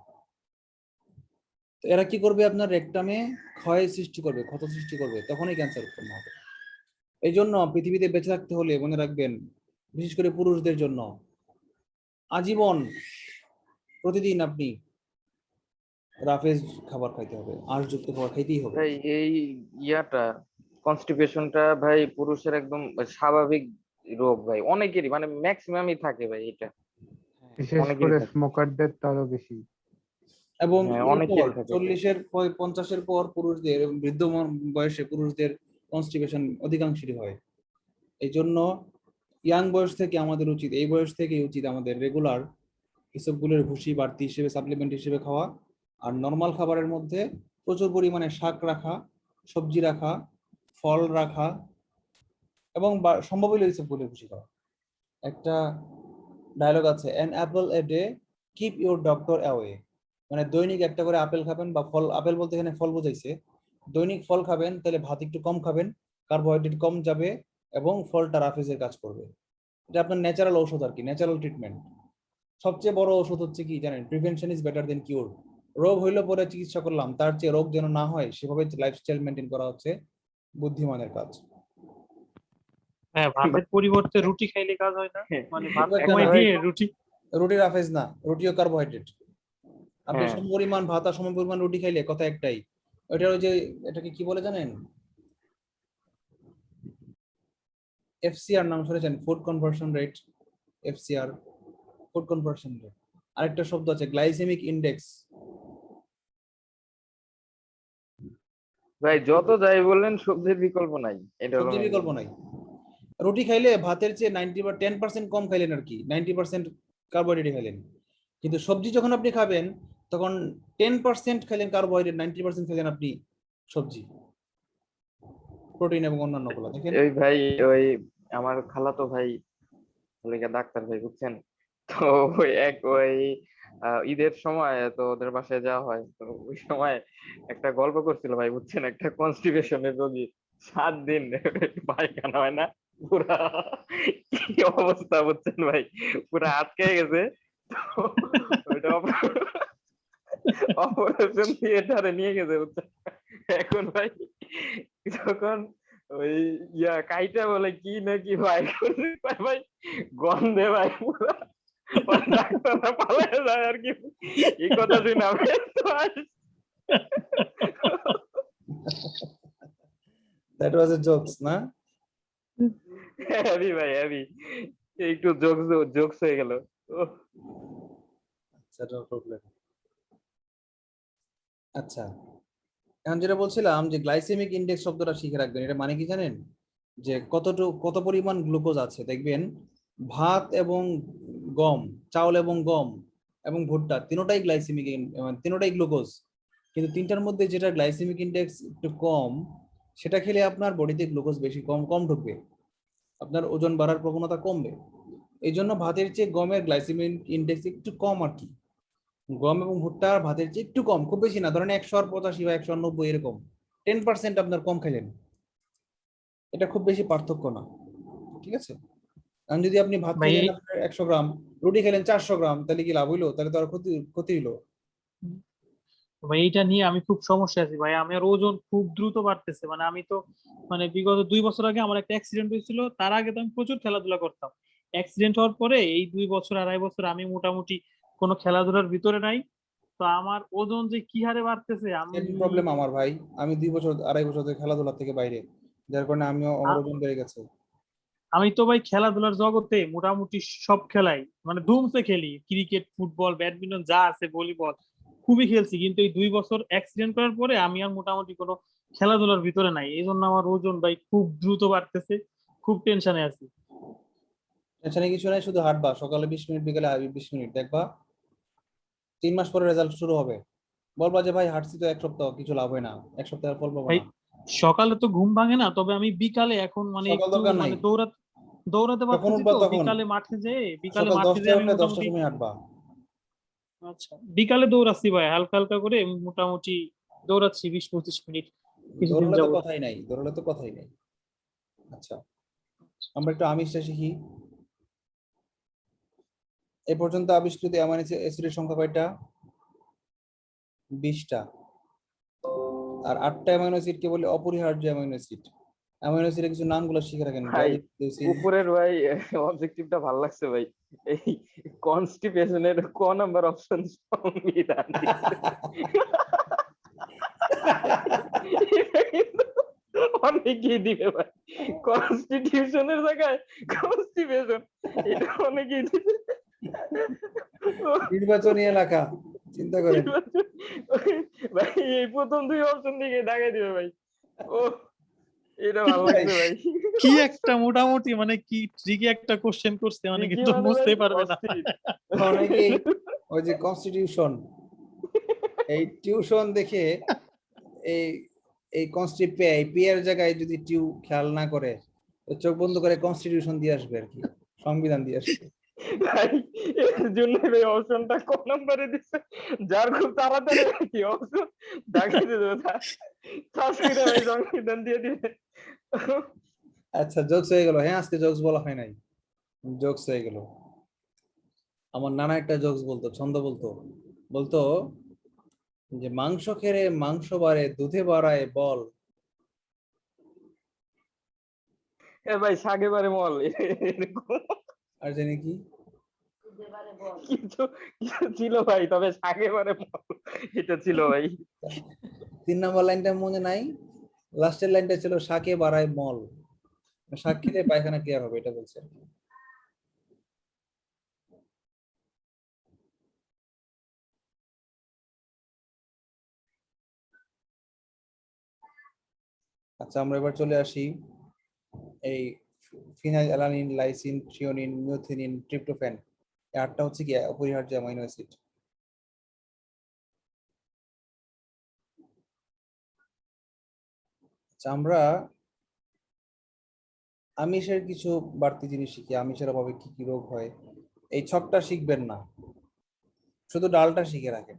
Speaker 1: তো এরা কি করবে? আপনার রেকটামে ক্ষয় সৃষ্টি করবে, ক্ষত সৃষ্টি করবে, তখনই ক্যান্সার উৎপন্ন হবে। এই জন্য পৃথিবীতে বেঁচে থাকতে হলে মনে রাখবেন, বিশেষ করে পুরুষদের জন্য, আজীবন প্রতিদিন আপনি রাফেজ খাবার খাইতে হবে, আঁশযুক্ত খাবার খাইতেই হবে।
Speaker 2: ভাই এই ইয়াটা, কনস্টিপেশনটা ভাই পুরুষের একদম স্বাভাবিক রোগ ভাই, অনেকেরই মানে ম্যাক্সিমামই থাকে ভাই এটা।
Speaker 4: বিশেষ
Speaker 2: অনেকেরই
Speaker 4: করে
Speaker 2: থাকে।
Speaker 4: স্মোকারদের তো আরো বেশি।
Speaker 1: এবং
Speaker 2: হ্যাঁ,
Speaker 1: এরপর
Speaker 2: অনেকেরই থাকে।
Speaker 1: 50-এর পর পুরুষদের এবং বৃদ্ধ বয়সে পুরুষদের কনস্টিপেশন অধিকাংশেরই হয়। এই জন্য ইয়াং বয়স থেকে আমাদের উচিত, এই বয়স থেকেই উচিত আমাদের রেগুলার এসবগুলোর ভুসি বাড়তি হিসেবে সাপ্লিমেন্ট হিসেবে খাওয়া। আর নর্মাল খাবারের মধ্যে প্রচুর পরিমাণে শাক রাখা, সবজি রাখা, ফল রাখা এবং সম্ভব হলে এইসবগুলোর ভুসি খাওয়া। একটা ডায়লগ আছে, an Apple a day keep your doctor away. মানে দৈনিক একটা করে আপেল খাবেন, বা ফল, আপেল বলতে এখানে ফল বোঝাইছে। দৈনিক ফল খাবেন, তাহলে ভাত একটু কম খাবেন, কার্বোহাইড্রেট কম যাবে এবং ফলটা রাফেজের কাজ করবে। এটা আপনার ন্যাচারাল ঔষধ আর কি, ন্যাচারাল ট্রিটমেন্ট। সবচেয়ে বড় ওষুধ হচ্ছে কি জানেন? Prevention is better than cure. রোগ হইলো পরে চিকিৎসা করলাম, তার চেয়ে রোগ যেন না হয় সেভাবে লাইফস্টাইল মেনটেন করা হচ্ছে বুদ্ধিমানের কাজ।
Speaker 3: হ্যাঁ, ভাতের পরিবর্তে রুটি খাইলে কাজ হয় না? মানে ভাত
Speaker 1: খুব একটা
Speaker 3: কমাই
Speaker 1: না।
Speaker 3: দিয়ে রুটি।
Speaker 1: রুটি রাফেজ না, রুটিও কার্বোহাইড্রেট। আপনি
Speaker 2: হ্যাঁ,
Speaker 1: সম পরিমাণ ভাত আর সম পরিমাণ রুটি খাইলে কথা একটাই, ওইটা ওই যে, এটাকে কি বলে জানেন? এফসিআর নাম শুনেছেন? Food conversion rate. FCR, food conversion rate. আরেকটা শব্দ আছে গ্লাইসেমিক ইন্ডেক্স।
Speaker 2: ভাই যত যাই বললেন সবজির বিকল্প নাই, এটা হলো
Speaker 1: সবজির
Speaker 2: main
Speaker 1: বিকল্প
Speaker 2: জিনিস।
Speaker 1: নাই। রুটি খাইলে ভাতের চেয়ে 90 বা 10% কম খাইলেন আর কি, 90% কার্বোহাইড্রেট খাইলেন। কিন্তু সবজি যখন আপনি খাবেন, তখন 10% খাইলেন কার্বোহাইড্রেট, 90% খাইলেন আপনি সবজি, প্রোটিন এবং অন্যান্য গুলো দেখেন।
Speaker 2: ওই ভাই, ওই আমার খালাতো ভাই লেগে ডাক্তার ভাই, বুঝছেন? তো ওই ঈদের সময় তো ওদের বাসায় যাওয়া হয়, তো ওই সময় একটা গল্প করছিল ভাই, বুঝছেন? একটা কনস্টিপেশনের রোগী 7 দিন পায়খানা হয় না, পুরা কি অবস্থা, বুঝছেন ভাই? পুরা আটকে গেছে। তো ওইটা অপারেশন থিয়েটারে নিয়ে গেছে, বুঝছেন? এখন ভাই যখন ওই কাইটা বলে কি নাকি ভাই, ভাই গন্ধে ভাই পুরা ডাক্তাররা পালায় যায় আর কি। এই কথা শুনে আমি তো
Speaker 1: দ্যাট ওয়াজ এ জোকস না?
Speaker 2: হ্যাভি ভাই, হ্যাভি। একটু জোকস জোকস হয়ে গেল। ওহ,
Speaker 1: আচ্ছা, নো প্রবলেম। আচ্ছা, এখন যেটা বলছিলাম যে গ্লাইসেমিক ইন্ডেক্স শব্দটা শিখে রাখবেন। এটা মানে কি জানেন? যে কত পরিমাণ গ্লুকোজ আছে দেখবেন। ভাত এবং গম, চাউল এবং গম এবং ভুট্টা, তিনোটাই গ্লাইসেমিক, তিনোটাই গ্লুকোজ। কিন্তু তিনটার মধ্যে যেটা গ্লাইসেমিক ইন্ডেক্স একটু কম, সেটা খেলে আপনার বডিতে গ্লুকোজ বেশি কম কম ঢুকবে, আপনার ওজন বাড়ার প্রবণতা কমবে। এই জন্য ভাতের চেয়ে গমের গ্লাইসেমিক ইন্ডেক্স একটু কম আর কি। গম এবং ভুট্টা ভাতের চেয়ে একটু কম, খুব বেশি না, ধরেন 185 বা 190 এরকম, 10% আপনার কম খাইলেন, এটা খুব বেশি পার্থক্য না, ঠিক আছে? কারণ যদি আপনি ভাত
Speaker 3: ভাই
Speaker 1: খাইলেন আপনার 100 গ্রাম, রুটি খাইলেন 400 গ্রাম, তাহলে কি লাভ হইলো? তাহলে তো আর ক্ষতি ক্ষতি হইলো।
Speaker 3: ভাই এইটা নিয়ে আমি খুব সমস্যা আছি ভাই, আমার ওজন খুব দ্রুত বাড়তেছে। মানে আমি তো মানে বিগত 2 বছর আগে আমার একটা অ্যাক্সিডেন্ট হয়েছিল, তার আগে তো আমি প্রচুর খেলাধুলা করতাম। অ্যাক্সিডেন্ট হওয়ার পরে এই 2 বছর 2.5 বছর আমি মোটামুটি কোনো খেলাধুলার ভিতরে নাই। তো আমার ওজন যে কি হারে বাড়তেছে আমি
Speaker 1: সেম প্রবলেম আমার ভাই। আমি 2 বছর 2.5 বছর ধরে খেলাধুলা থেকে বাইরে, যার কারণে আমিও, আমার
Speaker 3: আ-
Speaker 1: ওজন বেড়ে গেছে।
Speaker 3: আমি তো ভাই খেলাধুলার জগতে মোটামুটি সব খেলাই মানে ধুমসে খেলি, ক্রিকেট, ফুটবল, ব্যাডমিন্টন যা আছে, ভলিবল খুবই খেলছি। কিন্তু এই 2 বছর অ্যাক্সিডেন্ট করার পরে আমি আর মোটামুটি কোনো খেলাধুলার ভিতরে নাই, এই জন্য আমার ওজন ভাই খুব দ্রুত বাড়তেছে। খুব টেনশনে আছি।
Speaker 1: টেনশনে কিছু নাই, শুধু হাঁটবা সকালে 20 মিনিট, বিকালে 20 মিনিট, দেখবা 3 মাস পরে রেজাল্ট শুরু হবে। বলবা যে ভাই হাঁটছি তো 1 সপ্তাহ, কিছু লাভ হয় না, 1 সপ্তাহের ফল পাবো
Speaker 3: ভাই
Speaker 1: না।
Speaker 3: সকালে তো ঘুম ভাঙে না, তবে আমি বিকালে এখন মানে
Speaker 1: সকাল
Speaker 3: একটু
Speaker 1: দরকার নাই,
Speaker 3: মানে দৌড়াতে
Speaker 1: যখন
Speaker 3: পারতেছি
Speaker 1: উঠবা
Speaker 3: তো।
Speaker 1: তখন।
Speaker 3: বিকালে
Speaker 1: সকাল
Speaker 3: মাঠে
Speaker 1: 10টায়
Speaker 3: যেয়ে আমি
Speaker 1: উঠলে 10টার
Speaker 3: মোটামুটি,
Speaker 1: সময় হাঁটবা।
Speaker 3: আচ্ছা বিকালে দৌড়াচ্ছি ভাই হালকা হালকা করে, আমি মোটামুটি দৌড়াচ্ছি 20-25 মিনিট কিছুদিন
Speaker 1: দৌড়ালে তো
Speaker 3: যাবত।
Speaker 1: কথাই নাই, দৌড়ালে তো কথাই নাই। আচ্ছা, আমরা একটু আমিষটা শিখি। এ পর্যন্ত আবিষ্কৃত অ্যামাইনো অ্যাসিডের সংখ্যা কয়টা? 20টা। আর 8টা অ্যামাইনো অ্যাসিডকে বলে অপরিহার্য অ্যামাইনো অ্যাসিড। অ্যামাইনো অ্যাসিডের কিছু নামগুলো শিখে রাখেন,
Speaker 2: ভাই
Speaker 1: গ্লাইসিন, লিউসিন।
Speaker 2: উপরের ভাই অবজেক্টিভটা ভালো লাগছে ভাই। এই কনস্টিপেশনের ক নাম্বার অপশন সংবিধান দিছে। এটা কিন্তু অনেকেই দিবে ভাই, কনস্টিটিউশনের জায়গায় কনস্টিপেশন, এটা অনেকেই দিবে।
Speaker 1: নির্বাচনী এলাকা চিন্তা করেন।
Speaker 2: ভাই এই প্রথম 2 অপশন দিকে দাগাই দিবে ভাই। ও এটা ভালো লাগছে ভাই।
Speaker 3: কি একটা মোটামুটি মানে কি ট্রিকি একটা কোশ্চেন করছে মানে
Speaker 2: কি
Speaker 3: কিন্তু
Speaker 2: মানে ভাই
Speaker 3: বুঝতেই পারবে না।
Speaker 2: অস্থির।
Speaker 1: অনেকেই ওই যে কনস্টিটিউশন, এই টিউশন দেখে এই এই কনস্টিপে এই পি এর জায়গায় যদি টিউ খেয়াল না করে তো চোখ বন্ধ করে কনস্টিটিউশন দিয়ে আসবে আর কি, সংবিধান দিয়ে আসবে।
Speaker 2: ভাই এর জন্য ভাই অপশনটা কোন নম্বরে দিচ্ছে, যার খুব তাড়াতাড়ি কি অপশন দাগাই দিবে চাষ করে ভাই সংবিধান দিয়ে দিবে।
Speaker 1: আচ্ছা জোকস হয়ে গেল। হ্যাঁ আজকে জোকস বলা হয় নাই, জোকস হয়ে গেল। আমার নানা একটা জোকস বলতো, ছন্দ বলতো, বলতো যে মাংস খেলে মাংস বাড়ে দুধে বাড়ায় বল।
Speaker 2: এ ভাই শাকে বারে মল এরকম
Speaker 1: আর জানি কি
Speaker 2: কিছু কিছু ছিল ভাই, তবে শাকে বারে মল এটা ছিল ভাই।
Speaker 1: 3 নম্বর লাইনটা মনে নাই, লাস্টের লাইনটা ছিল শাকে বাড়ায় মল, শাক খেলে পায়খানা ক্লিয়ার হবে এটা বলছে। আচ্ছা আমরা এবার চলে আসি এই phenyl alanine lysine threonine methionine tryptophan, এই 8টা হচ্ছে কি অপরিহার্য অ্যামাইনো অ্যাসিড। আচ্ছা আমরা আমিষের কিছু বাড়তি জিনিস শিখি, আমিষের অভাবে কি কি রোগ হয়। এই ছকটা শিখবেন না, শুধু ডালটা শিখে রাখেন।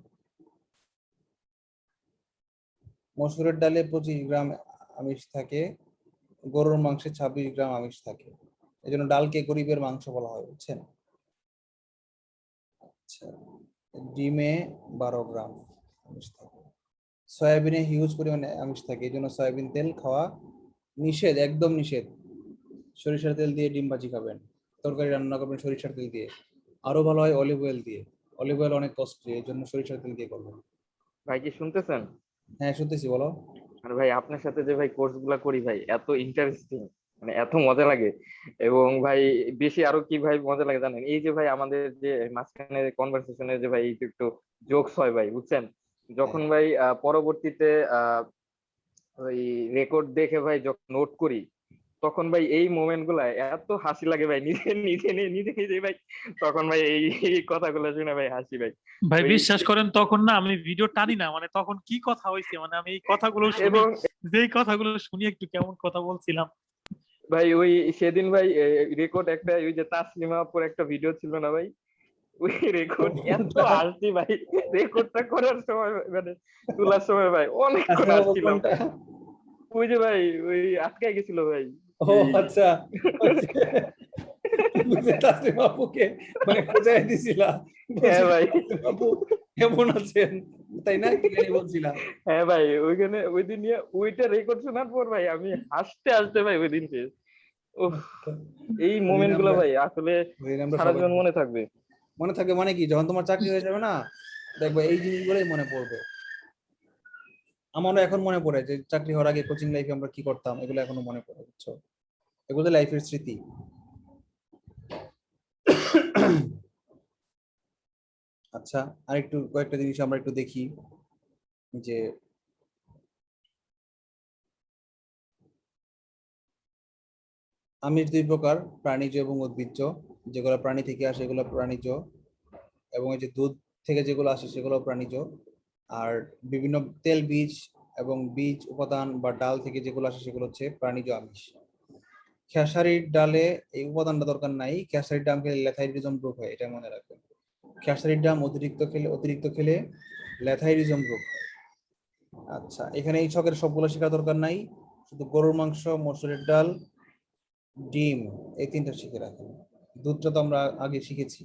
Speaker 1: মসুরের ডালে 25 গ্রাম আমিষ থাকে, গরুর মাংসে 26 গ্রাম আমিষ থাকে, এই জন্য ডালকে গরিবের মাংস বলা হয়, বুঝছেন। আচ্ছা ডিমে 12 গ্রাম আমিষ থাকে, সয়াবিনে হিউজ পরিমাণে আমিষ থাকে, এই জন্য সয়াবিন তেল খাওয়া নিষেধ, একদম নিষেধ। সরিষার তেল দিয়ে ডিম ভাজি খাবেন, তরকারি রান্না করবেন সরিষার তেল দিয়ে, আরো ভালো হয় অলিভ অয়েল দিয়ে, অলিভ অয়েল অনেক কস্টলি, এই জন্য সরিষার তেল দিয়ে করবেন।
Speaker 2: ভাই কি শুনতেছেন?
Speaker 1: হ্যাঁ শুনতেছি, বলো।
Speaker 2: আর ভাই আপনার সাথে যে ভাই কোর্স গুলা করি ভাই এত ইন্টারেস্টিং, মানে এত মজা লাগে। এবং ভাই বেশি আরো কি ভাই মজা লাগে জানেন, এই যে ভাই আমাদের যে মাঝখানে কনভারসেশনে যে ভাই একটু একটু জোকস হয় ভাই, বুঝছেন। যখন ভাই পরবর্তীতে ওই রেকর্ড দেখে ভাই যখন নোট করি, তখন ভাই এই মোমেন্ট গুলা এত হাসি লাগে ভাই, নিজে নিজে নিজে নিজে ভাই, তখন ভাই এই কথাগুলো শুনে ভাই হাসি ভাই।
Speaker 3: ভাই
Speaker 2: ওই
Speaker 3: বিশ্বাস করেন তখন না আমি ভিডিও টানি না, মানে তখন কি কথা হয়েছে মানে আমি এই কথাগুলো শুনি,
Speaker 2: এবং
Speaker 3: যেই কথাগুলো শুনি একটু কেমন কথা বলছিলাম।
Speaker 2: ভাই ওই সেদিন ভাই রেকর্ড একটা ওই যে তাসলিমা আপুর একটা ভিডিও ছিল না ভাই, ওই রেকর্ড এত হাসছি ভাই, রেকর্ডটা করার সময় মানে তোলার সময় ভাই অনেকক্ষণ
Speaker 1: আচ্ছা
Speaker 2: হাসছিলাম।
Speaker 1: কোনটা?
Speaker 2: ওই যে ভাই ওই আটকে গেছিল ভাই
Speaker 1: ও
Speaker 2: এই
Speaker 1: আচ্ছা, ওই যে তুমি যে তাসলিমা আপুকে মানে খোঁজাই দিছিলা,
Speaker 2: হ্যাঁ
Speaker 1: বলছিলা
Speaker 2: ভাই,
Speaker 1: তাসলিমা আপু কেমন আছেন, তাই না, কি জানি বলছিলা।
Speaker 2: হ্যাঁ ভাই ওইখানে ওই দিন নিয়ে ওইটা রেকর্ড শোনার পর ভাই আমি হাসতে হাসতে ভাই ওই দিনকে, উফ এই
Speaker 1: ওই দিন
Speaker 2: মোমেন্ট গুলো
Speaker 1: আমরা
Speaker 2: ভাই আসলে
Speaker 1: ওই দিন আমরা
Speaker 2: সারা
Speaker 1: সবাই
Speaker 2: জীবন মনে থাকবে।
Speaker 1: মনে থাকবে, মানে কি যখন তোমার চাকরি হয়ে যাবে না দেখবে এই জিনিসগুলোই মনে পড়বে। আমারও এখন মনে পড়ে যে চাকরি হওয়ার আগে কোচিং লাইফে আমরা কি করতাম, এগুলো এখনো মনে পড়ে, বুঝছো, এগুলো লাইফের স্মৃতি। আচ্ছা আরেকটু কয়েকটা জিনিস আমরা একটু দেখি, যে আমিষ 2 প্রকার, প্রাণীজ এবং উদ্ভিজ্জ। যেগুলো প্রাণী থেকে আসে সেগুলো প্রাণীজ, এবং এই যে দুধ থেকে যেগুলো আসে সেগুলো প্রাণীজ। আর বিভিন্ন তেল বীজ এবং বীজ উপাদান বা ডাল থেকে যেগুলো আসে সেগুলো হচ্ছে প্রাণীজ আমিষ। খেসারির ডালে এই উপাদানটা দরকার নাই, খেসারির ডাল খেলে ল্যাথাইরিজম রোগ হয়, এটা মনে রাখবেন। খেসারির ডাল অতিরিক্ত খেলে ল্যাথাইরিজম রোগ হয়। আচ্ছা এখানে এই ছকের সবগুলো শেখার দরকার নাই, শুধু গরুর মাংস, মসুরের ডাল, ডিম, এই 3টা শিখে রাখেন। দুধটা তো আমরা আগে শিখেছি।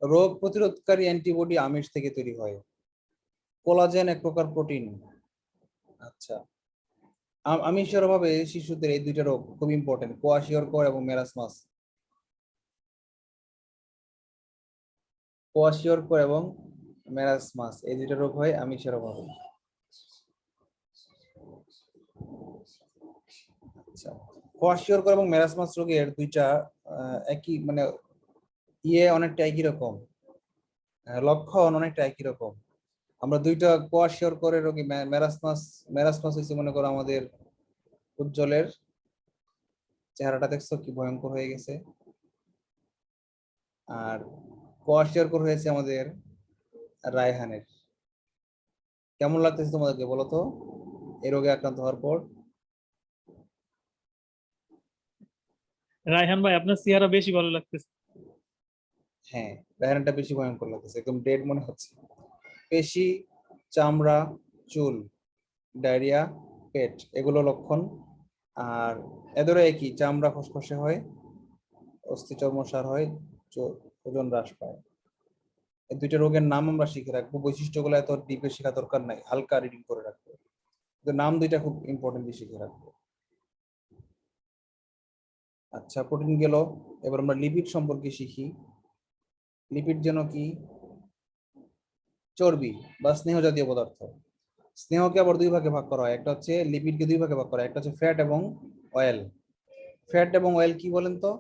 Speaker 1: রোগ প্রতিরোধকারী অ্যান্টিবডি আমিষ থেকে তৈরি হয়। কোলাজেন এক প্রকার প্রোটিন। আচ্ছা আমিষের অভাবে শিশুদের এই 2টা রোগ খুব ইম্পর্টেন্ট, কোয়াশিওরকর এবং মেরাসমাস। কোয়াশিওরকর এবং মেরাসমাস এই 2টা রোগ হয় আমিষের অভাবে। আচ্ছা, কোয়াশিওরকর এবং মেরাসমাস রোগের দুইটা একই মানে অনেকটা একই রকম, লক্ষণ অনেকটা একই রকম। আমরা দুইটা কোয়াশিওরকরের রোগী মেরাসমাস মেরাসমাস হচ্ছে মনে করো আমাদের উজ্জ্বলের চেহারাটা দেখছো কি ভয়ঙ্কর হয়ে গেছে, আর কোয়াশিওরকর হয়েছে আমাদের রায়হানের। কেমন লাগতেছে তোমাদেরকে বলো তো এই রোগে আক্রান্ত হওয়ার পর?
Speaker 3: রায়হান ভাই আপনার চেহারা বেশি ভালো লাগতেছে।
Speaker 1: হ্যাঁ, রায়হানটা বেশি ভয়ঙ্কর লাগতেছে, একদম ডেড মনে হচ্ছে। পেশি, চামড়া, চুল, ডায়রিয়া, পেট, এগুলো লক্ষণ। আর এদেরও একই, চামড়া খসখসে হয়, অস্থি চর্মসার হয়, ওজন হ্রাস পায়। এই দুইটা রোগের নাম আমরা শিখে রাখবো, বৈশিষ্ট্যগুলো এত ডিপে শেখা দরকার নাই, হালকা রিডিং করে রাখবো। কিন্তু নাম দুইটা খুব ইম্পর্টেন্টলি শিখে রাখবো। আচ্ছা, প্রোটিন গেল, এবার আমরা লিপিড সম্পর্কে শিখি। লিপিড যেন কি? চর্বি বা স্নেহ জাতীয় পদার্থ। স্নেহকে আবার দুই ভাগে ভাগ করা হয়, একটা হচ্ছে লিপিডকে দুই ভাগে ভাগ করা হয়, একটা হচ্ছে ফ্যাট এবং অয়েল। ফ্যাট এবং অয়েল কি বলেন তো?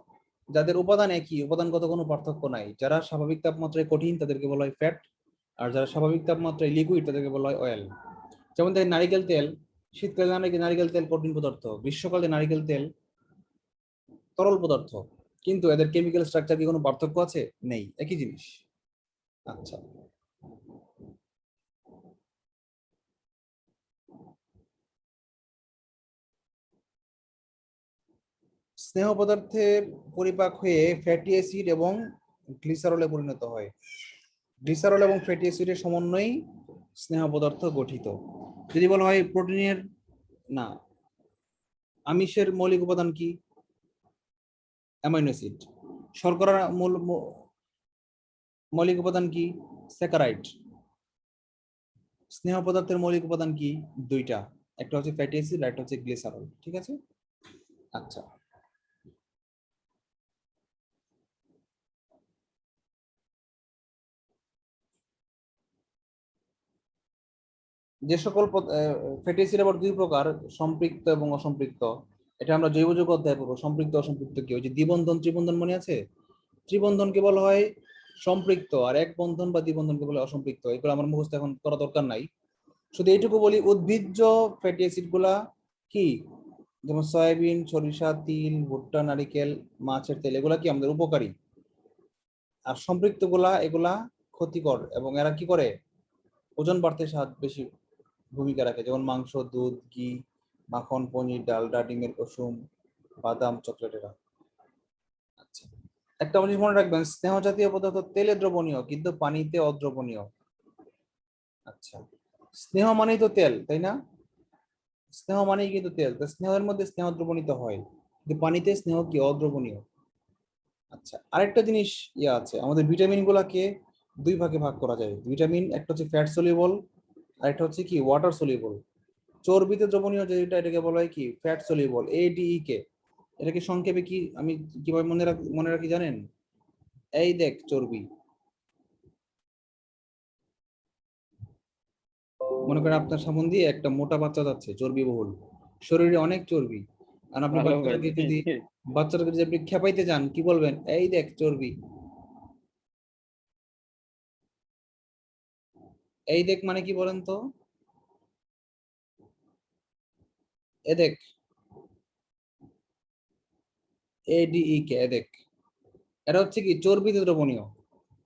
Speaker 1: যাদের উপাদান একই, উপাদানগত কোনো পার্থক্য নাই, যারা স্বাভাবিক তাপমাত্রায় কঠিন তাদেরকে বলা হয় ফ্যাট, আর যারা স্বাভাবিক তাপমাত্রায় লিকুইড তাদেরকে বলা হয় অয়েল। যেমন দেখেন নারিকেল তেল, শীতকালে নারিকেল তেল কঠিন পদার্থ, গ্রীষ্মকালে নারিকেল তেল তরল পদার্থ, কিন্তু এদের কেমিক্যাল স্ট্রাকচার কি কোনো পার্থক্য আছে? নেই, একই জিনিস। আচ্ছা, স্নেহ পদার্থের পরিপাক হয়ে ফ্যাটি অ্যাসিড এবং গ্লিসারলে পরিণত হয়। গ্লিসারল এবং ফ্যাটি অ্যাসিডের সমন্বয়েই স্নেহ পদার্থ গঠিত। যদি বলা হয় প্রোটিনের না, আমিষের মৌলিক উপাদান কি? Amino acid. শর্করার মৌলিক উপাদান কি? স্যাকারাইড। স্নেহ পদার্থের মৌলিক উপাদান কি? দুইটা, একটা হচ্ছে ফ্যাটি অ্যাসিড আর একটা হচ্ছে গ্লিসারল। ঠিক আছে? আচ্ছা, যে সকল ফ্যাটি অ্যাসিড আবার দুই প্রকার, সম্পৃক্ত এবং অসম্পৃক্ত। এটা আমরা জৈব যৌগ অধ্যায় পড়বো। সম্পৃক্ত অসম্পৃক্ত কি? ওই যে দ্বিবন্ধন ত্রিবন্ধন মনে আছে? ত্রিবন্ধনকে বলা হয় সম্পৃক্ত, আর এক বন্ধন বা দ্বিবন্ধনকে বলে অসম্পৃক্ত। এগুলো আমার মুখস্থ এখন করা দরকার নাই, শুধু এইটুকু বলি উদ্ভিজ্জ ফ্যাটি অ্যাসিড গুলা কি? যেমন সয়াবিন, সরিষা, তিল, ভুট্টা, নারিকেল, মাছের তেল, এগুলা কি আমাদের উপকারী। আর সম্পৃক্ত গুলা এগুলা ক্ষতিকর, এবং এরা কি করে? ওজন বাড়তে বেশি ভূমিকা রাখে, যেমন মাংস, দুধ, ঘি, মাখন, পনির, ডালডা, ডিমের কুসুম, বাদাম, চকলেট, এরা। আচ্ছা, একটা জিনিস মনে রাখবেন, স্নেহ জাতীয় পদার্থ তেলে দ্রবণীয় কিন্তু পানিতে অদ্রবণীয়। আচ্ছা, স্নেহ মানেই তো তেল, তাই না? স্নেহ মানেই কিন্তু তেল, তো স্নেহের মধ্যে স্নেহ দ্রবণীত হয়, কিন্তু পানিতে স্নেহ কি? অদ্রবণীয়। আচ্ছা, আরেকটা জিনিস আছে, আমাদের ভিটামিন গুলাকে দুই ভাগে ভাগ করা যায়। ভিটামিন একটা হচ্ছে ফ্যাট সলিউবল, আর একটা হচ্ছে কি? Water soluble. চর্বিতে দ্রবণীয় যেটা, এটাকে বলা হয় কি? ফ্যাট সলিউবল, ADE কে। এটাকে সংক্ষেপে কি আমি কিভাবে মনে রাখি জানেন? এই দেখ চর্বি, মনে করেন আপনার সামনে দিয়ে একটা মোটা বাচ্চা যাচ্ছে, চর্বি বহুল, শরীরে অনেক চর্বি, আর আপনি
Speaker 2: ভালো ভাই।
Speaker 1: বাচ্চাটাকে যদি আপনি খেপাইতে যান, কি বলবেন? এই দেখ চর্বি। এই দেখ মানে কি বলেন তো? এ দেখ, ADE কে, এ দেখ। এটা হচ্ছে কি? চর্বিতে দ্রবণীয়।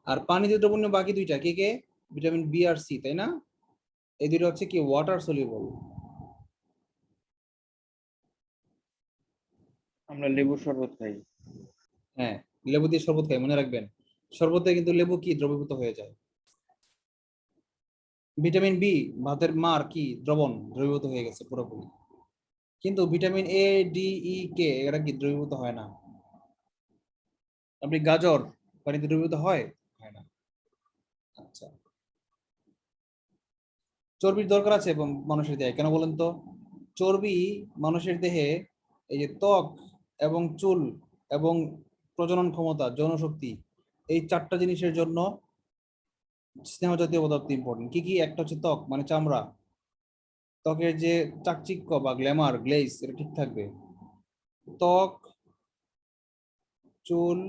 Speaker 1: আর পানিতে দ্রবণীয় বাকি দুইটা কে কে? ভিটামিন বি আর সি, তাই না? এই দুইটা হচ্ছে কি? Water soluble.
Speaker 2: আমরা লেবুর শরবত খাই।
Speaker 1: হ্যাঁ, লেবু দিয়ে শরবত খাই, মনে রাখবেন। শরবতে কিন্তু লেবু কি? দ্রবীভূত হয়ে যায়। ভিটামিন বি, ভাতের মার কি? দ্রবীভূত হয়ে গেছে পুরোপুরি। কিন্তু ভিটামিন ADE কে, এরা কি? দ্রবীভূত হয় না। আপনি গাজর পানিতে দ্রবীভূত হয়? হয় না। আচ্ছা, চর্বির দরকার আছে এবং মানুষের দেহে, কেন বলেন তো? চর্বি মানুষের দেহে এই যে ত্বক এবং চুল এবং প্রজনন ক্ষমতা, যৌন শক্তি, এই চারটা জিনিসের জন্য স্নেহ জাতীয় পদার্থ ইম্পর্টেন্ট। কি কি? একটা হচ্ছে ত্বক মানে চামড়া, ত্বকের যে চাকচিক্য বা গ্ল্যামার, গ্লেজ, এটা ঠিক থাকবে। ত্বক, চুল,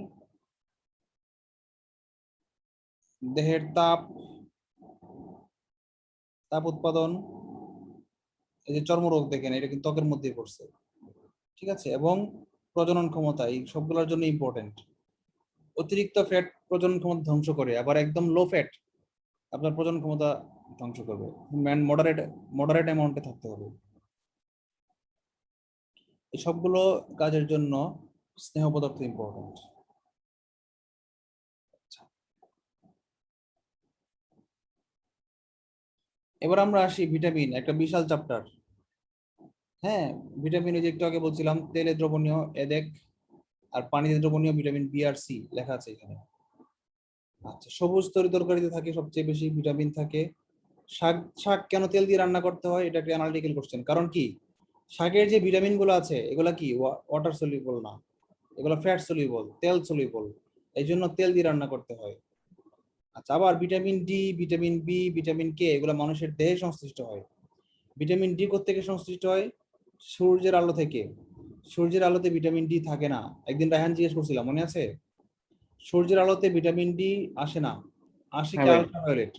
Speaker 1: দেহের তাপ উৎপাদন, এই যে চর্মরোগ দেখেন এটা কিন্তু ত্বকের মধ্যেই পড়ছে, ঠিক আছে, এবং প্রজনন ক্ষমতা, এই সবগুলোর জন্য ইম্পর্টেন্ট। অতিরিক্ত ফ্যাট প্রজনন ক্ষমতা ধ্বংস করে, আবার একদম লো ফ্যাট আপনার প্রজনন ক্ষমতা ধ্বংস করবে। মডারেট মডারেট অ্যামাউন্টে থাকতে হবে। এই সবগুলো কাজের জন্য স্নেহ পদার্থ ইম্পর্টেন্ট। এবার আমরা আসি ভিটামিন, একটা বিশাল চ্যাপ্টার। হ্যাঁ, ভিটামিন যে একটু আগে বলছিলাম তেলে দ্রবণীয় এদেক, আর পানিতে দ্রবণীয় ভিটামিন বি আর সি লেখা আছে এখানে। আচ্ছা, সবুজ তরিতরকারিতে থাকে সবচেয়ে বেশি ভিটামিন থাকে। শাক শাক কেন তেল দিয়ে রান্না করতে হয়, এটা একটা অ্যানালিটিক্যাল কোশ্চেন। কারণ কি, শাকের যে ভিটামিন গুলো আছে এগুলা কি ওয়াটার সলিউবল না, এগুলো ফ্যাট সলিউবল, তেল সলিউবল, এই জন্য তেল দিয়ে রান্না করতে হয়। আচ্ছা, আবার vitamin D, vitamin B, vitamin K এগুলো মানুষের দেহে সংশ্লিষ্ট হয়। ভিটামিন ডি কোত্থেকে সংশ্লিষ্ট হয়? সূর্যের আলো থেকে। সূর্যের আলোতে ভিটামিন ডি থাকে না। একদিন রায়হান জিজ্ঞেস করছিলাম, মনে আছে? সূর্যের আলোতে ভিটামিন ডি আসে না, আসে
Speaker 2: হ্যাঁ
Speaker 1: কি
Speaker 2: ভাই।
Speaker 1: আলট্রাভায়োলেট।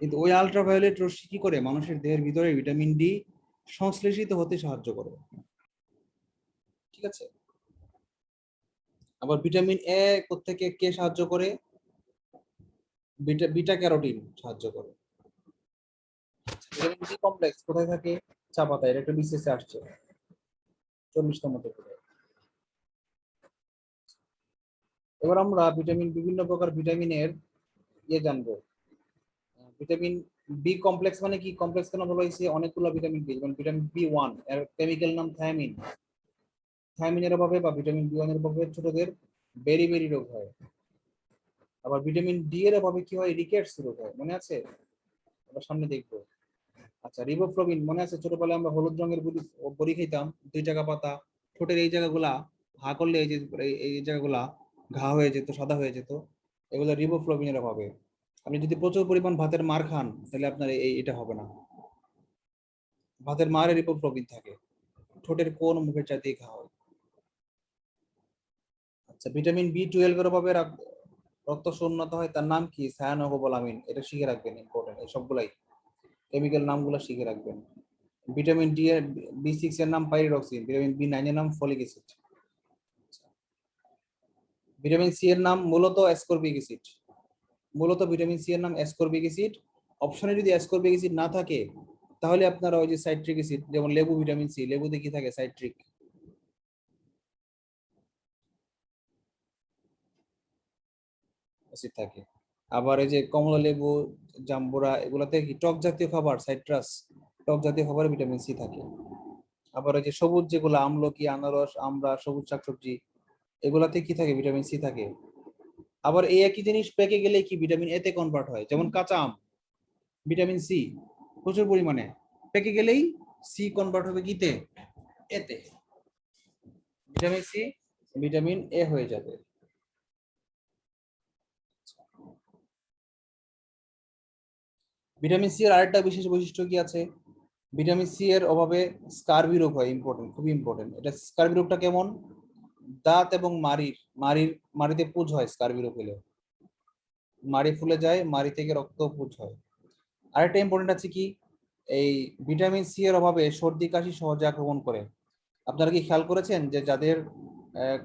Speaker 1: কিন্তু ওই আলট্রাভায়োলেট রশ্মি কি করে মানুষের দেহের ভিতরে ভিটামিন ডি সংশ্লেষিত হতে সাহায্য করে, ঠিক আছে। আবার ভিটামিন এ কোত্থেকে কে সাহায্য করে? বিটা বিটা ক্যারোটিন সাহায্য করে। ভিটামিন বি কমপ্লেক্স কোথায় থাকে? চা পাতায়। এটা একটা বিসিএস আসছে 40তম থেকে। এবার আমরা ভিটামিন, বিভিন্ন প্রকার ভিটামিনের জানবো। ভিটামিন বি কমপ্লেক্স মানে কি? কমপ্লেক্স কেন বলা হয়েছে? অনেকগুলো ভিটামিন বি, যেমন ভিটামিন বি ওয়ান এর কেমিক্যাল নাম থায়ামিন। থায়ামিনের অভাবে বা ভিটামিন বি ওয়ান এর অভাবে ছোটদের বেরি বেরি রোগ হয়। আবার ভিটামিন ডি এর অভাবে কি হয়? রিকেটস রোগ হয়, মনে আছে? আমরা সামনে দেখবো। আচ্ছা, রিবোফ্লাভিন মনে আছে? ছোটবেলায় আমরা হলুদ রঙের বড়ি খেতাম, 2 টাকা পাতা। ঠোঁটের এই জায়গাগুলা ঘা করলে এই যে এই জায়গাগুলা ঘা হয়ে যেত, সাদা হয়ে যেত, এগুলো রিবোফ্লাভিনের অভাবে। আপনি যদি প্রচুর পরিমাণ ভাতের মার খান তাহলে আপনার এটা হবে না। ভাতের মারে রিবোফ্লাভিন থাকে, ঠোঁটের কোন মুখের চাইতেই ঘা হয়। আচ্ছা, ভিটামিন বি 12 এর অভাবে রক্ত শূন্যত হয়, তার নাম কি? সায়ানোকোবালামিন। এটা শিখে রাখবেন, ইম্পর্টেন্ট। এই সবগুলাই কেমিক্যাল নামগুলো শিখে রাখবেন। ভিটামিন ডি এর বি6 এর নাম পাইরিডক্সিন, ভিটামিন বি9 এর নাম ফলিক অ্যাসিড। ভিটামিন সি এর নাম মূলত অ্যাসকর্বিক অ্যাসিড। মূলত ভিটামিন সি এর নাম অ্যাসকর্বিক অ্যাসিড। অপশনে যদি অ্যাসকর্বিক অ্যাসিড না থাকে তাহলে আপনারা ওই যে সাইট্রিক অ্যাসিড, যেমন লেবু ভিটামিন সি, লেবুতে কি থাকে? সাইট্রিক অ্যাসিড থাকে। আবার এই যে কমলা লেবু, জাম্বুরা, এগুলাতে কি টক জাতীয় খাবার, সাইট্রাস, টক জাতীয় খাবারে ভিটামিন সি থাকে। আবার ওই যে সবুজ যেগুলো আমলকি, আনারস, আমড়া, সবুজ শাকসবজি, এগুলাতে কি থাকে? ভিটামিন সি থাকে। আবার এই একই জিনিস পেকে গেলে কি ভিটামিন এ তে কনভার্ট হয়, যেমন কাঁচা আম, ভিটামিন সি প্রচুর পরিমাণে, পেকে গেলেই সি কনভার্ট হবে কিতে? এতে। ভিটামিন সি ভিটামিন এ হয়ে যাবে। ভিটামিন সি এর আরেকটা বিশেষ বৈশিষ্ট্য কি আছে? ভিটামিন সি এর অভাবে স্কারবি রোগ হয়, ইম্পর্টেন্ট, খুবই ইম্পর্টেন্ট। এটা স্কারবি রোগটা কেমন? দাঁত এবং মাড়িতে পুঁজ হয় স্কারবি রোগ হলে, মাড়ি ফুলে যায়, মাড়ি থেকে রক্ত পুঁজ হয়। আরেকটা ইম্পর্টেন্ট আছে কি, এই ভিটামিন সি এর অভাবে সর্দি কাশি সহজে আক্রমণ করে। আপনারা কি খেয়াল করেছেন যে যাদের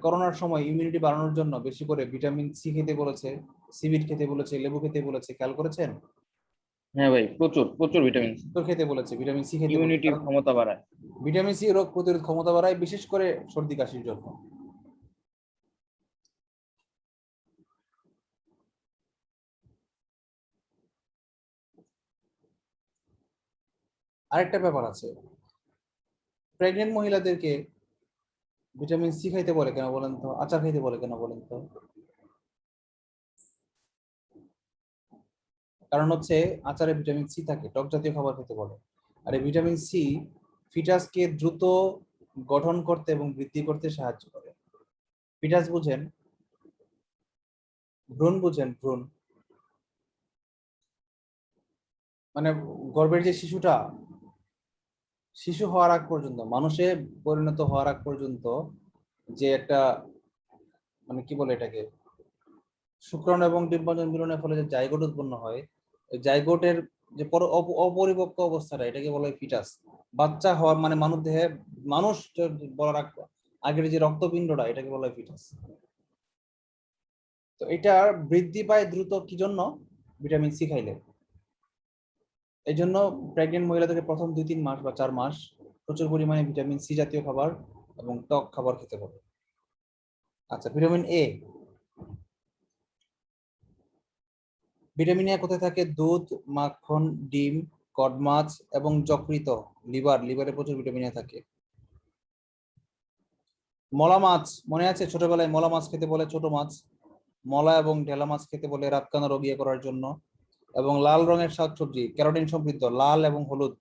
Speaker 1: করোনার সময় ইমিউনিটি বাড়ানোর জন্য বেশি করে ভিটামিন সি খেতে বলেছে, সিবিড খেতে বলেছে, লেবু খেতে বলেছে, খেয়াল করেছেন?
Speaker 2: হ্যাঁ ভাই, প্রচুর প্রচুর ভিটামিন সি
Speaker 1: তো খেতে বলেছে, ভিটামিন সি খেতে বলেছে,
Speaker 2: ইমিউনিটি
Speaker 1: কারণ
Speaker 2: ক্ষমতা বাড়ায়।
Speaker 1: ভিটামিন সি রোগ প্রতিরোধ ক্ষমতা বাড়ায়, বিশেষ করে সর্দি কাশির জন্য। আরেকটা ব্যাপার আছে, প্রেগনেন্ট মহিলাদেরকে ভিটামিন সি খাইতে বলে কেন বলেন তো? আচার খাইতে বলে কেন বলেন তো? কারণ হচ্ছে আচারে ভিটামিন সি থাকে, টক জাতীয় খাবার খেতে বলে। আর এই ভিটামিন সি ফিটাসকে দ্রুত গঠন করতে এবং বৃদ্ধি করতে সাহায্য করে। ফিটাস বুঝেন? ভ্রূণ বুঝেন? ভ্রূণ মানে গর্ভের যে শিশুটা, শিশু হওয়ার আগ পর্যন্ত, মানুষে পরিণত হওয়ার আগ পর্যন্ত যে একটা মানে কি বলে এটাকে, শুক্রাণু এবং ডিম্বাণু মিলনের ফলে যে জাইগোট উৎপন্ন হয়, ওই জাইগোটের যে অপরিপক্ক অবস্থাটা এটাকে বলা হয় ফিটাস। বাচ্চা হওয়ার মানে মানব দেহে মানুষ বলার আগের যে রক্তপিণ্ডটা এটাকে বলা হয় ফিটাস। তো এটা বৃদ্ধি পায় দ্রুত কি জন্য? ভিটামিন সি খাইলে। এই জন্য প্রেগনেন্ট মহিলাদেরকে প্রথম 2-3 মাস বা 4 মাস প্রচুর পরিমাণে ভিটামিন সি জাতীয় খাবার এবং টক খাবার খেতে হবে। আচ্ছা, ভিটামিন এ। ভিটামিন এ কোথায় থাকে? দুধ, মাখন, ডিম, কড মাছ এবং যকৃৎ, লিভারে প্রচুর ভিটামিন এ থাকে। মলা মাছ, মনে আছে ছোটবেলায় মলা মাছ খেতে বলে? ছোট মাছ মলা এবং ঢেলা মাছ খেতে বলে রাতকানা রোগ ইয়ে করার জন্য। এবং লাল রঙের শাকসবজি, ক্যারোটিন সমৃদ্ধ, লাল এবং হলুদ,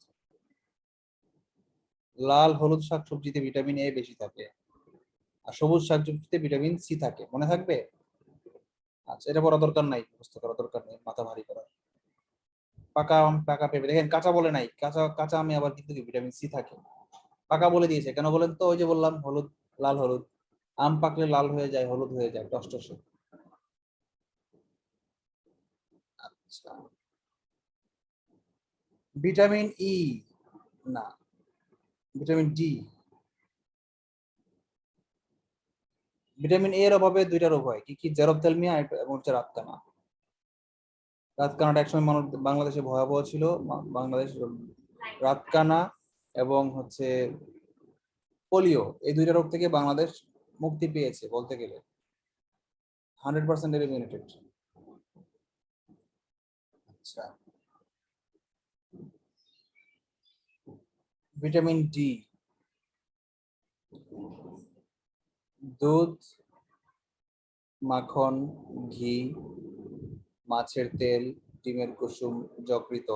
Speaker 1: শাকসবজিতে ভিটামিন এ বেশি থাকে, আর সবুজ শাকসবজিতে ভিটামিন সি থাকে। মনে থাকবে? আচ্ছা, এটা পড়া দরকার নাই, মুখস্থ করা দরকার নেই, মাথা ভারী করা। পাকা আম, পাকা পেঁপে, দেখেন কাঁচা বলে নাই, কাঁচা কাঁচা আমে আবার কিন্তু ভিটামিন সি থাকে। পাকা বলে দিয়েছে কেন বলেন তো? ওই যে বললাম হলুদ, লাল হলুদ, আম পাকলে লাল হয়ে যায়, হলুদ হয়ে যায়, টসটসে। আচ্ছা, ভিটামিন ই না, ভিটামিন ডি। ভিটামিন এ এর অভাবে দুইটা রোগ হয়, কি কি? জেরপ্থ্যালমিয়া এবং হচ্ছে রাতকানা। রাতকানাটা একসময় বাংলাদেশে ভয়াবহ ছিল। বাংলাদেশ রাতকানা এবং হচ্ছে পোলিও, এই দুইটা রোগ থেকে বাংলাদেশ মুক্তি পেয়েছে বলতে গেলে, 100% এলিমিনেটেড। আচ্ছা, ভিটামিন ডি, দুধ, মাখন, ঘি, মাছের তেল, ডিমের কুসুম, যকৃৎ।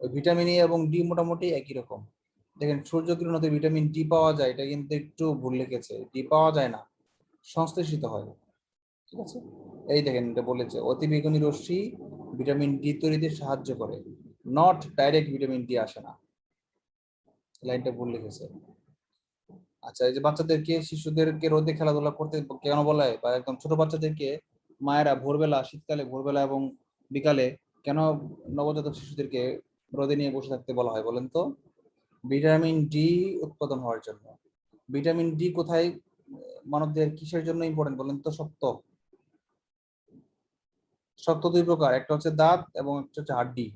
Speaker 1: ওই ভিটামিন ই এবং ডি মোটামুটি একই রকম। দেখেন সূর্যকিরণতে ভিটামিন ডি পাওয়া যায়, এটা কিন্তু একটু ভুল লিখেছে, ডি পাওয়া যায় না, সংশ্লেষিত হয়। ঠিক আছে, এই দেখেন এটা বলেছে অতি বেগুনি রশ্মি ভিটামিন ডি তৈরিতে সাহায্য করে, নট ডাইরেক্ট ভিটামিন ডি আসে না, লাইনটা ভুল লিখেছে। আচ্ছা, এই যে বাচ্চাদেরকে, শিশুদেরকে রোদে খেলাধুলা করতে কেন বলা হয়, বা একদম ছোট বাচ্চাদেরকে মায়েরা ভোরবেলা, শীতকালে ভোরবেলা এবং বিকালে কেন নবজাতক শিশুদেরকে রোদে নিয়ে বসে থাকতে বলা হয় বলেন তো? ভিটামিন ডি উৎপাদন হওয়ার জন্য। ভিটামিন ডি কোথায় মানবদেহের কিসের জন্য ইম্পর্টেন্ট বলেন তো? শক্ত দুই প্রকার, একটা হচ্ছে দাঁত এবং একটা হচ্ছে হাড্ডি।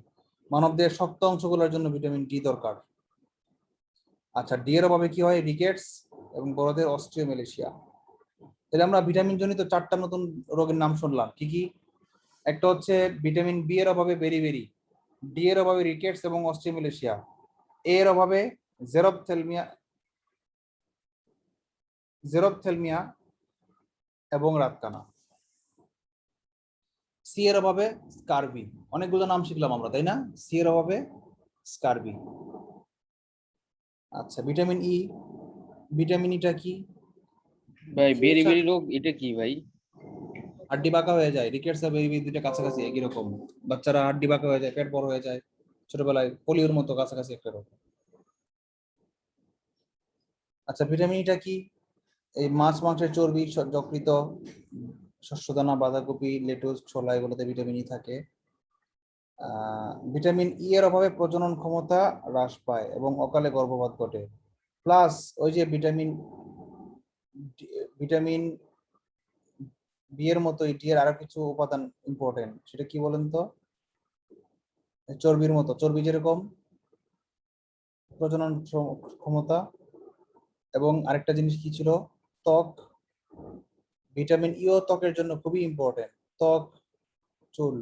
Speaker 1: মানবদেহের শক্ত অংশগুলোর জন্য ভিটামিন ডি দরকার। আচ্ছা, ডি এর অভাবে কি হয়? রিকেটস এবং বড়দের অস্ট্রিওমেলেশিয়া। তাহলে আমরা ভিটামিন জনিত 4টা নতুন রোগের নাম শুনলাম, কি কি? একটা হচ্ছে ভিটামিন বি এর অভাবে বেরিবেরি, ডি এর অভাবে রিকেটস এবং অস্ট্রিওমেলেশিয়া, এ এর অভাবে জেরপ্থ্যালমিয়া এবং রাতকানা, সি এর অভাবে স্কারবি। অনেকগুলো নাম শিখলাম আমরা, তাই না? সি এর অভাবে স্কারবি। আচ্ছা, ভিটামিন ই, ভিটামিন ইটা কি?
Speaker 2: ভাই বেরি বেরি রোগ এটা কি ভাই?
Speaker 1: হাড্ডি বাঁকা হয়ে যায়, রিকেটস আর বেবি দুইটা কাছাকাছি একই রকম। বাচ্চারা হাড্ডি বাঁকা হয়ে যায়, পেট বড় হয়ে যায়, ছোটবেলায় পোলিওর মতো কাছাকাছি একটা রোগ। আচ্ছা, ভিটামিন ইটা কি? এই মাছ, মাংসের চর্বি, যকৃৎ, শস্যদানা, বাঁধাকপি, লেটুস, ছোলা, এগুলোতে ভিটামিন ই থাকে। ভিটামিন ই এর অভাবে প্রজনন ক্ষমতা হ্রাস পায় এবং অকালে গর্ভপাত ঘটে। প্লাস ওই যে ভিটামিন বি এর মতো ডি এর আরো কিছু উপাদান ইম্পর্টেন্ট, সেটা কি বলেন তো? চর্বির মতো, চর্বি যেরকম প্রজনন ক্ষমতা, এবং আরেকটা জিনিস কি ছিল? ত্বক। ভিটামিন ইও ত্বকের জন্য খুবই ইম্পর্টেন্ট, ত্বক, চুল।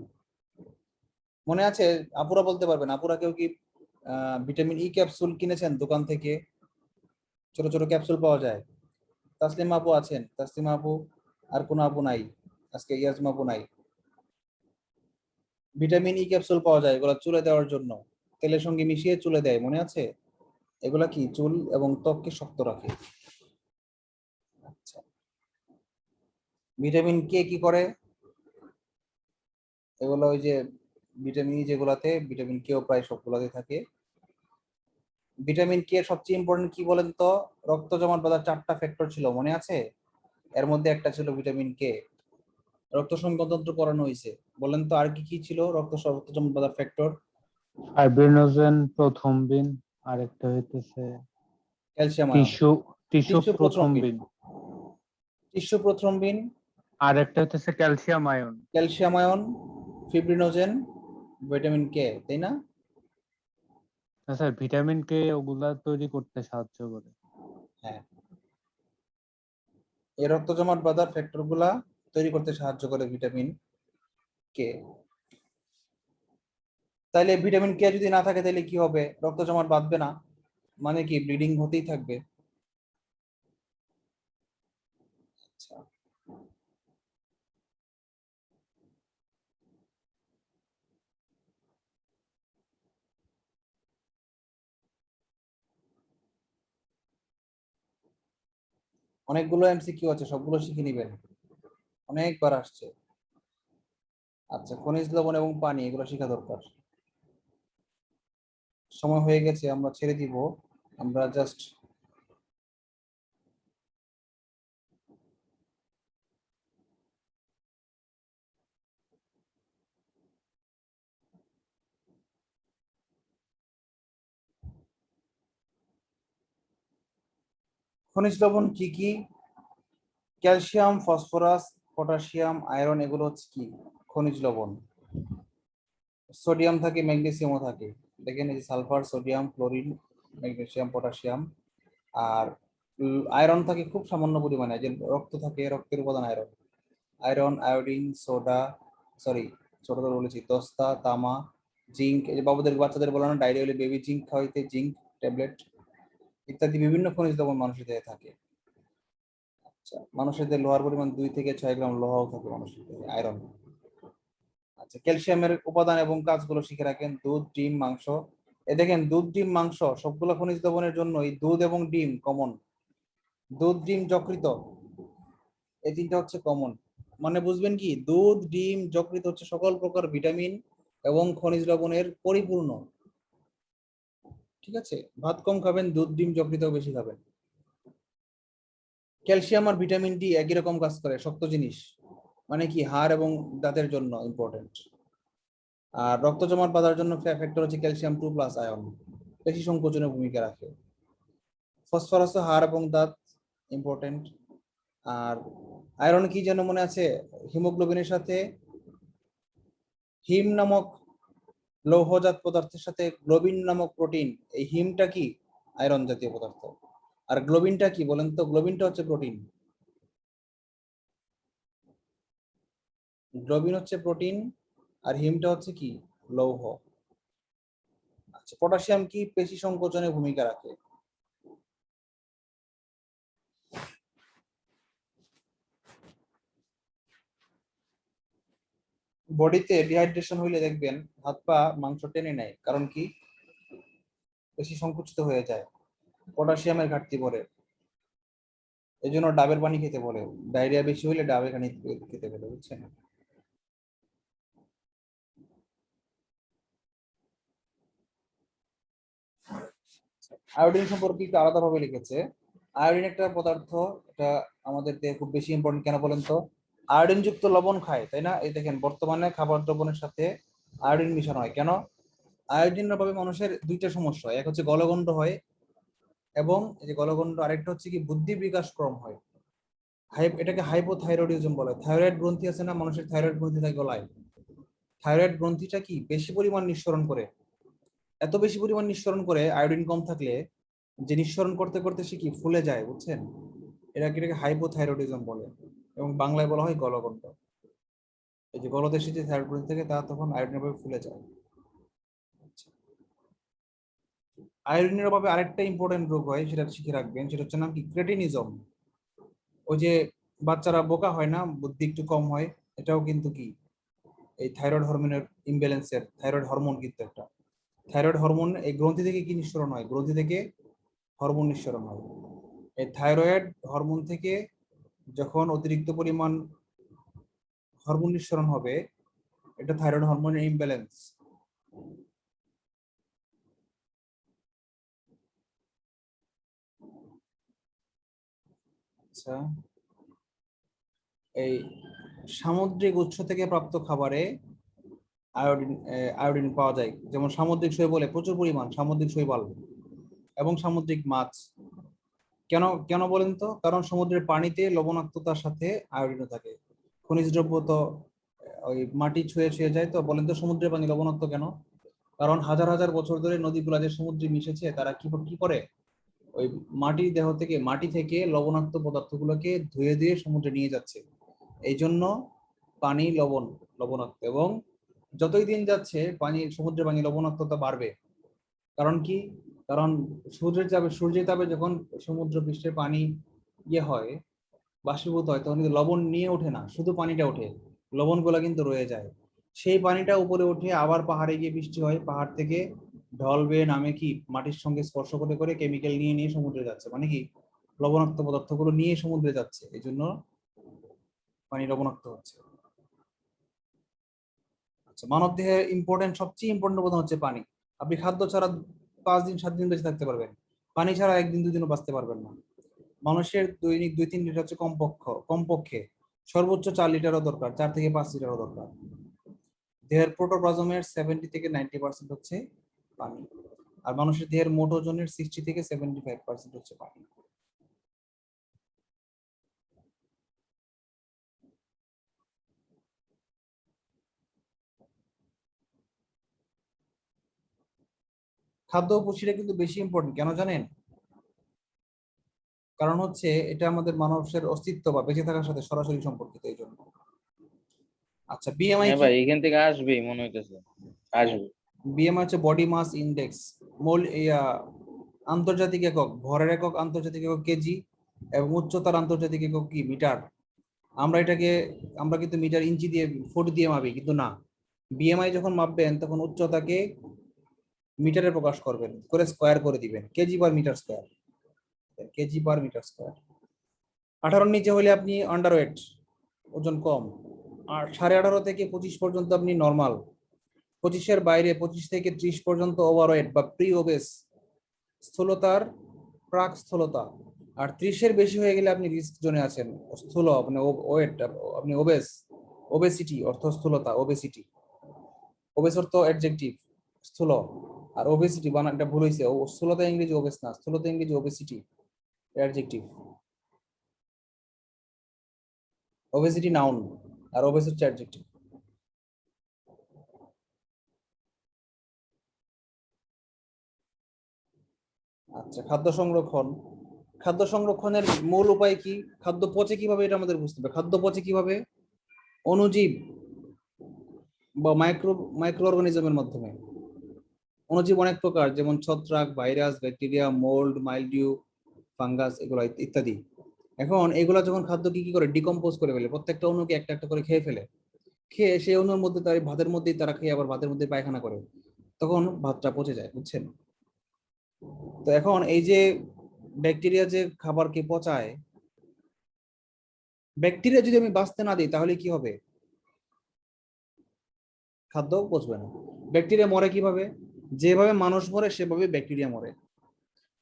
Speaker 1: মনে আছে? আপুরা বলতে পারবেন, আপুরা কেউ কি ভিটামিন ই ক্যাপসুল কিনেছেন দোকান থেকে? ছোট ছোট ক্যাপসুল পাওয়া যায়। তাসলিমা আপু আছেন? তাসলিমা আপু, আর কোনো আপু নাই আজকে? ইয়াজমা আপু নাই। ভিটামিন ই ক্যাপসুল পাওয়া যায়, এগুলো চুলে দেওয়ার জন্য, তেলের সঙ্গে মিশিয়ে চুলে দেয়, মনে আছে? এগুলা কি চুল এবং ত্বককে শক্ত রাখে। আচ্ছা, ভিটামিন কে কি করে? এগুলো ওই যে ভিটামিন ই যেগুলাতে, ভিটামিন কেও প্রায় সবগুলাতে থাকে। ভিটামিন কে সবচেয়ে ইম্পর্টেন্ট কি বলেন তো? রক্ত জমাট বাঁধার 4টা ফ্যাক্টর ছিল, মনে আছে? এর মধ্যে একটা ছিল ভিটামিন কে। রক্ত সংকটতন্ত্র করানো হয়েছে, বলেন তো আর কি কি ছিল রক্তজমাট বাঁধার ফ্যাক্টর?
Speaker 4: ফাইব্রিনোজেন, প্রথমবিন, আরেকটা হইতেছে
Speaker 1: calcium ion,
Speaker 4: tissue tissue
Speaker 1: tissue prothrombin,
Speaker 4: prothrombin,
Speaker 1: tissue prothrombin,
Speaker 4: আরেকটা হইতেছে calcium ion.
Speaker 1: Calcium ion, fibrinogen, vitamin K, তাই না?
Speaker 4: স্যার ভিটামিন কে ওগুলা তৈরি করতে সাহায্য করে।
Speaker 1: হ্যাঁ, এই রক্ত জমাট বাঁধার ফ্যাক্টর গুলা তৈরি করতে সাহায্য করে ভিটামিন কে। তাইলে ভিটামিন কে যদি না থাকে তাহলে কি হবে? রক্ত জমাট বাঁধবে না, মানে কি ব্লিডিং হতেই থাকবে। আচ্ছা, অনেকগুলো এমসিকিউ আছে, সবগুলো শিখে নিবেন, অনেকবার আসছে। আচ্ছা, খনিজ লবণ এবং পানি এগুলো শেখা দরকার। সময় হয়ে গেছে, আমরা ছেড়ে দিব। আমরা জাস্ট খনিজ লবণ কি কি? ক্যালসিয়াম, ফসফরাস, পটাশিয়াম, আয়রন, এগুলো হচ্ছে কি খনিজ লবণ। সোডিয়াম থাকে, ম্যাগনেসিয়ামও থাকে। দেখেন এই যে sulphur, sodium, chlorine, magnesium, potassium. আর আয়রন থাকে খুব সামান্য পরিমাণে, যে রক্ত থাকে, রক্তের উপাদান iron. Iron, iodine, soda, sorry ছোট তো বলেছি, দস্তা, তামা, জিঙ্ক, এই যে বাবুদের বাচ্চাদের বলানো ডায়রিয়া হলে বেবি জিঙ্ক খাওয়াইতে, জিঙ্ক ট্যাবলেট ইত্যাদি বিভিন্ন খনিজ লবণ মানুষের দেহে থাকে। আচ্ছা, মানুষের দেহে লোহার পরিমাণ 2 থেকে 6 গ্রাম লোহাও থাকে মানুষের দেহে, আয়রন। আচ্ছা, ক্যালসিয়ামের উপাদান এবং কাজগুলো শিখে রাখেন। দুধ, ডিম, মাংস। এ দেখেন দুধ, ডিম, মাংস সবগুলো খনিজ লবণের জন্য এই দুধ এবং ডিম কমন। দুধ, ডিম, যকৃৎ, এই তিনটা হচ্ছে কমন। মানে বুঝবেন কি, দুধ, ডিম, যকৃৎ হচ্ছে সকল প্রকার ভিটামিন এবং খনিজ লবণের পরিপূর্ণ। ঠিক আছে, ভাত কম খাবেন, দুধ, ডিম, যকৃৎও বেশি খাবেন। ক্যালসিয়াম আর ভিটামিন ডি একই রকম কাজ করে, শক্ত জিনিস, মানে কি হাড় এবং দাঁতের জন্য ইম্পর্টেন্ট। আর রক্ত জমাট বাঁধার জন্য ফ্যাক্টর হচ্ছে ক্যালসিয়াম 2+ আয়ন, পেশি সংকোচনের ভূমিকা রাখে। ফসফরাস হাড় এবং দাঁত, ইম্পর্টেন্ট। আর আয়রন কি যেন মনে আছে? হিমোগ্লোবিনের সাথে হিম নামক লৌহজাত পদার্থের সাথে গ্লোবিন নামক প্রোটিন, এই হিমটা কি আয়রন জাতীয় পদার্থ, আর গ্লোবিনটা কি বলেন তো? গ্লোবিনটা হচ্ছে প্রোটিন, গ্লোবিন হচ্ছে প্রোটিন, আর হিমটা হচ্ছে কি লৌহ। আচ্ছা, পটাশিয়াম কি পেশি সংকোচনে ভূমিকা রাখে। বডিতে ডিহাইড্রেশন হইলে দেখবেন হাত পা মাংস টেনে নেয়, কারণ কি পেশি সংকুচিত হয়ে যায়, পটাশিয়ামের ঘাটতি পড়ে। এই জন্য ডাবের পানি খেতে বলে, ডায়রিয়া বেশি হইলে ডাবের পানি খেতে বলে, বুঝছেন? আয়োডিন সম্পর্কে একটু আলাদাভাবে লিখেছে। আয়োডিন একটা পদার্থ, এটা আমাদের দেহে খুব বেশি ইম্পর্টেন্ট। কেন বলেন তো? আয়োডিন যুক্ত লবণ খায়, তাই না? এই দেখেন বর্তমানে খাবার দ্রবণের সাথে আয়োডিন মিশানো হয় কেন? আয়োডিনের অভাবে মানুষের দুইটা সমস্যা হয়, এক হচ্ছে গলগণ্ড হয়, এবং এই যে গলগণ্ড, আরেকটা হচ্ছে কি বুদ্ধি বিকাশ কম হয়। এটাকে হাইপোথাইরয়েডিজম বলে। থাইরয়েড গ্রন্থি আছে না, মানুষের থাইরয়েড গ্রন্থি থাকে গলায়। থাইরয়েড গ্রন্থিটা কি বেশি পরিমাণ নিঃসরণ করে, এত বেশি পরিমাণ নিঃসরণ করে আয়োডিন কম থাকলে, যে নিঃসরণ করতে করতে সে কি ফুলে যায়, বুঝছেন? এটাকে হাইপোথাইরয়েডিজম বলে, এবং বাংলায় বলা হয় গলগণ্ড। এই যে গলদেশে যে থাইরয়েড গ্রন্থি থাকে তা তখন আয়োডিনের অভাবে ফুলে যায়। আয়োডিনের অভাবে আরেকটা ইম্পর্টেন্ট রোগ হয়, সেটা শিখে রাখবেন, সেটা হচ্ছে নাম কি ক্রেটিনিজম। ওই যে বাচ্চারা বোকা হয় না, বুদ্ধি একটু কম হয়, এটাও কিন্তু কি এই থাইরয়েড হরমোনের ইমব্যালেন্সের, থাইরয়েড হরমোন কিন্তু একটা, থাইরয়েড হরমোন এই গ্রন্থি থেকে কি নিঃসরণ হয়? গ্রন্থি থেকে হরমোন নিঃসরণ হয়। এই থাইরয়েড হরমোন থেকে যখন অতিরিক্ত পরিমাণ হরমোন নিঃসরণ হবে, এটা থাইরয়েড হরমোনের ইমব্যালেন্স। আচ্ছা, এই সামুদ্রিক উৎস থেকে প্রাপ্ত খাবারে আয়োডিন পাওয়া যায়, যেমন সামুদ্রিক শৈবালে প্রচুর পরিমাণ সামুদ্রিক শৈবাল এবং সামুদ্রিক মাছ। কেন কেন বলেন তো? কারণ সমুদ্রের পানিতে লবণাক্ততার সাথে আয়োডিনও থাকে। খনিজ দ্রব্য তো ওই মাটি ছুঁয়ে ছুঁয়ে যায়, তো বলেন তো সমুদ্রের পানি লবণাক্ত কেন? কারণ হাজার হাজার বছর ধরে নদীগুলা যে সমুদ্রে মিশেছে, তারা কি কি করে ওই মাটি থেকে লবণাক্ত পদার্থগুলোকে ধুয়ে ধুয়ে সমুদ্রে নিয়ে যাচ্ছে। এই জন্য পানি লবণাক্ত, এবং যতই দিন যাচ্ছে সমুদ্রের পানি লবণাক্ততা বাড়বে। কারণ কি? কারণ সূর্যের তাপে যখন সমুদ্র পৃষ্ঠের পানি হয়, বাষ্পীভূত হয়, তখন কিন্তু লবণ নিয়ে ওঠে না, শুধু পানিটা ওঠে, লবণগুলো কিন্তু রয়ে যায়। সেই পানিটা উপরে উঠে আবার পাহাড়ে গিয়ে বৃষ্টি হয়, পাহাড় থেকে ঢল বেয়ে নামে কি মাটির সঙ্গে স্পর্শ করে করে কেমিক্যাল নিয়ে নিয়ে সমুদ্রে যাচ্ছে, মানে কি লবণাক্ত পদার্থগুলো নিয়ে সমুদ্রে যাচ্ছে, এই জন্য পানি লবণাক্ত হচ্ছে। আচ্ছা, মানব দেহের সবচেয়ে ইম্পর্টেন্ট উপাদান হচ্ছে পানি। আপনি খাদ্য ছাড়া 5 দিন 7 দিন বেঁচে থাকতে পারবেন, পানি ছাড়া 1 দিন 2 দিনও বাঁচতে পারবেন না। মানুষের দৈনিক 2-3 লিটার হচ্ছে কমপক্ষে, সর্বোচ্চ 4 লিটারও দরকার, 4 থেকে 5 লিটারও দরকার। দেহের প্রোটোপ্লাজমের 70 থেকে 90% হচ্ছে পানি, আর মানুষের দেহের মোট ওজনের 60 থেকে 75% হচ্ছে পানি। খাদ্য ও পুষ্টিটা কিন্তু বেশি ইম্পর্টেন্ট, কেন জানেন? কারণ হচ্ছে এটা আমাদের মানুষের অস্তিত্ব বা বেঁচে থাকার সাথে সরাসরি সম্পর্কিত, এই জন্য। আচ্ছা, বিএমআই
Speaker 5: হ্যাঁ
Speaker 1: কি?
Speaker 5: ভাই, এখান থেকে আসবেই মনে হইতেছে, আসবে।
Speaker 1: বিএমআই হচ্ছে বডি মাস ইন্ডেক্স, আন্তর্জাতিক একক, ভরের একক আন্তর্জাতিক একক কেজি, এবং উচ্চতার আন্তর্জাতিক একক কি মিটার। আমরা কিন্তু মিটার ইঞ্চি দিয়ে ফুট দিয়ে মাপি, কিন্তু না, বিএমআই যখন মাপবেন তখন উচ্চতাকে মিটারে প্রকাশ করবেন, করে স্কোয়ার করে দিবেন, KG per metre square, KG per metre square. 18 নিচে হলে আপনি আন্ডারওয়েট, ওজন কম, আর 18.5 থেকে 25 পর্যন্ত আপনি নর্মাল, 25-এর বাইরে 25 থেকে 30 পর্যন্ত ওভারওয়েট বা প্রি ওবেস, স্থূলতার প্রাক স্থূলতা, আর 30-এর বেশি হয়ে গেলে আপনি রিস্ক জোনে আছেন, স্থূল মানে ওয়েট, আপনি ওবেসিটি অর্থ স্থূলতা, ওবেস অর্থ অ্যাডজেক্টিভ, স্থূল, আর ওবেসিটি বানানটা ভুল হয়েছে, স্থূলতা ইংরেজি ওবেস না, স্থূলতা ইংরেজি ওবেসিটি অ্যাডজেক্টিভ, ওবেসিটি নাউন, আর ওবেস হচ্ছে অ্যাডজেক্টিভ। আচ্ছা, খাদ্য সংরক্ষণের মূল উপায় কি? খাদ্য পচে কিভাবে, এটা আমাদের বুঝতে হবে। খাদ্য পচে কিভাবে? অণুজীব বা মাইক্রো অর্গানিজমের মাধ্যমে। অণুজীব অনেক প্রকার, যেমন ছত্রাক, ভাইরাস, ব্যাকটেরিয়া, মোল্ড, মাইলডিউ, ফাঙ্গাস, এগুলো ইত্যাদি। এখন এগুলা যখন খাদ্য কি করে ডিকম্পোজ করে ফেলে, প্রত্যেকটা অণুকে একটা একটা করে খেয়ে ফেলে, খেয়ে সেই অণুর মধ্যে তার ভাতের মধ্যেই তারা খেয়ে আবার ভাতের মধ্যে পায়খানা করে, তখন ভাতটা পচে যায়, বুঝছেন? তো এখন এই যে ব্যাকটেরিয়া যে খাবারকে পচায়, ব্যাকটেরিয়া যদি আমি বাঁচতে না দিই তাহলে কি হবে? খাদ্য পচবে না। ব্যাকটেরিয়া মরে কিভাবে? যেভাবে মানুষ মরে সেভাবে ব্যাকটেরিয়া মরে।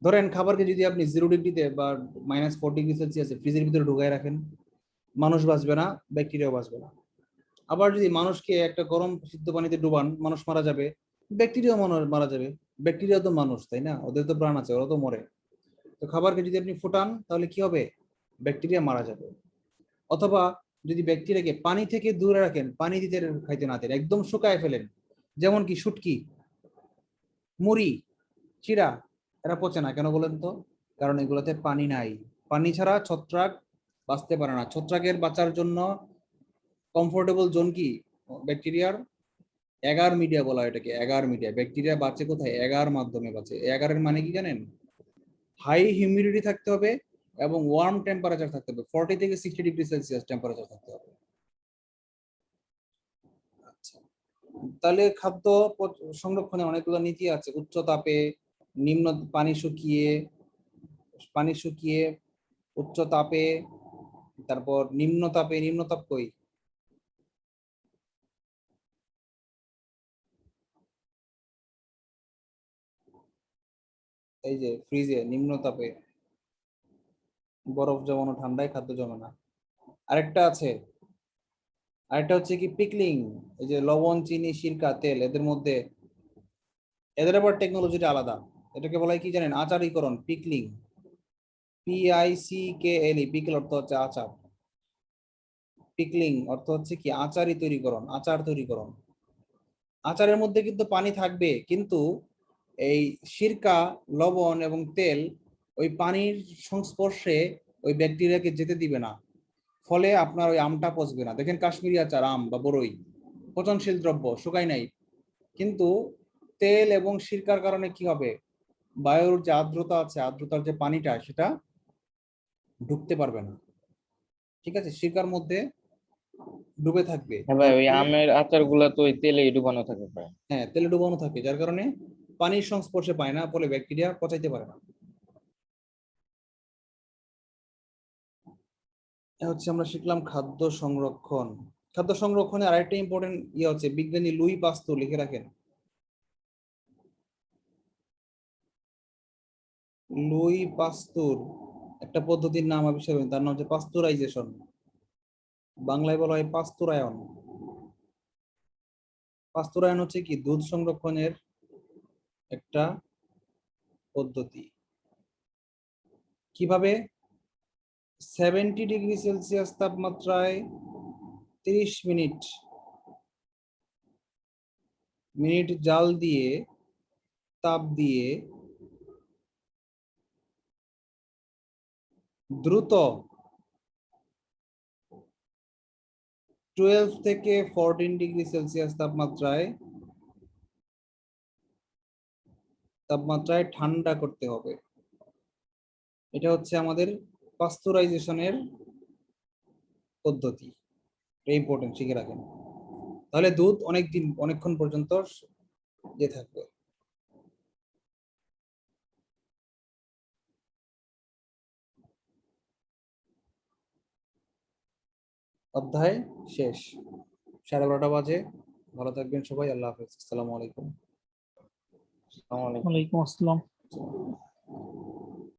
Speaker 1: ধরেন খাবারকে যদি আপনি 0 ডিগ্রিতে বা -4 ডিগ্রি সেলসিয়াসে ফ্রিজের ভিতরে ঢুকায় রাখেন, মানুষ বাঁচবে না, ব্যাকটেরিয়াও বাঁচবে না। আবার যদি মানুষকে একটা গরম সিদ্ধ পানিতে ডুবান, মানুষ মারা যাবে, ব্যাকটেরিয়াও মারা যাবে। ব্যাকটেরিয়া তো মানুষ, তাই না? ওদের তো প্রাণ আছে, ওরা তো মরে। তো খাবারকে যদি আপনি ফুটান তাহলে কি হবে? ব্যাকটেরিয়া মারা যাবে। অথবা যদি ব্যাকটেরিয়াকে পানি থেকে দূরে রাখেন, পানি দিতে খাইতে না দেন, একদম শুকায় ফেলেন, যেমন কি শুটকি, মুড়ি, চিড়া, এরা পচে না কেন বলেন তো? কারণ এগুলোতে পানি নাই। পানি ছাড়া ছত্রাক বাঁচতে পারে না। ছত্রাকের বাঁচার জন্য কমফোর্টেবল জোন কি ব্যাকটেরিয়ার? এগার মিডিয়া বলা হয় এটাকে, এগার মিডিয়া। ব্যাকটেরিয়া বাঁচে কোথায়? এগার মাধ্যমে বাঁচে। এগারের মানে কি জানেন? হাই হিউমিডিটি থাকতে হবে এবং ওয়ার্ম টেম্পারেচার থাকতে হবে, 40 থেকে 60 ডিগ্রি সেলসিয়াস টেম্পারেচার থাকতে হবে। আচ্ছা, তাহলে খাদ্য সংরক্ষণে অনেকগুলো নীতি আছে। উচ্চ তাপে, নিম্ন পানি শুকিয়ে, উচ্চ তাপে, তারপর নিম্ন তাপ কই? এই যে ফ্রিজে নিম্ন তাপে বরফ জমানো, ঠান্ডায় খাদ্য জমে না। আরেকটা আছে, আরেকটা হচ্ছে কি পিকলিং। এই যে লবণ, চিনি, সিরকা, তেল, এদের মধ্যে এদের আবার টেকনোলজিটা আলাদা। এটাকে বলা হয় কি জানেন? আচারীকরণ, পিকলিং। PICKLE, পিকল অর্থ হচ্ছে আচার, পিকলিং অর্থ হচ্ছে কি আচারই তৈরিকরণ, আচার তৈরিকরণ। আচারের মধ্যে কিন্তু পানি থাকবে, কিন্তু এই সিরকা, লবণ এবং তেল ওই পানির সংস্পর্শে ওই ব্যাকটেরিয়াকে যেতে দিবে না, ফলে আপনার ওই আমটা পচবে না। দেখেন কাশ্মীরি আচার, আম বা বড়ই পচনশীল দ্রব্য, শুকায় নাই, কিন্তু তেল এবং সিরকার কারণে কি হবে? বায়ুর যে আর্দ্রতা আছে, আর্দ্রতার যে পানিটা সেটা ঢুকতে পারবে না। ঠিক আছে, সিরকার মধ্যে ডুবে থাকবে,
Speaker 5: হ্যাঁ ভাই,
Speaker 1: যার
Speaker 5: ওই
Speaker 1: ফলে
Speaker 5: আমের আচার গুলা তো ওই তেলেই ডুবানো থাকে প্রায়।
Speaker 1: হ্যাঁ তেলে ডুবানো থাকে, যার কারণে পানির সংস্পর্শে পায় না, ফলে ব্যাকটেরিয়া পচাইতে পারে না। এ হচ্ছে আমরা শিখলাম খাদ্য সংরক্ষণ। খাদ্য সংরক্ষণে আরেকটা ইম্পর্টেন্ট ইয়ে হচ্ছে, বিজ্ঞানী লুই পাস্তুর, লিখে রাখেন, লুই পাস্তুর একটা পদ্ধতির নাম আবিষ্কার করেন, তার নাম হচ্ছে পাস্তুরাইজেশন, বাংলায় বলা হয় পাস্তুরায়ন। পাস্তুরায়ন হচ্ছে কি দুধ সংরক্ষণের একটা পদ্ধতি। কিভাবে? 70 ডিগ্রি সেলসিয়াস তাপমাত্রায় 30 মিনিট জাল দিয়ে, তাপ দিয়ে দ্রুত 12 থেকে 14 ডিগ্রি সেলসিয়াস তাপমাত্রায় ঠান্ডা করতে হবে। এটা হচ্ছে আমাদের পাস্তুরাইজেশনের পদ্ধতি। ইম্পর্টেন্ট, শিখে রাখেন, তাহলে দুধ অনেক দিন, অনেকক্ষণ পর্যন্ত যে থাকবে। অধ্যায় শেষ, 12:30 বাজে। ভালো থাকবেন সবাই, আল্লাহ হাফেজ, আসসালামু আলাইকুম।
Speaker 5: আসসালামু আলাইকুম।
Speaker 3: ওয়ালাইকুম আসসালাম।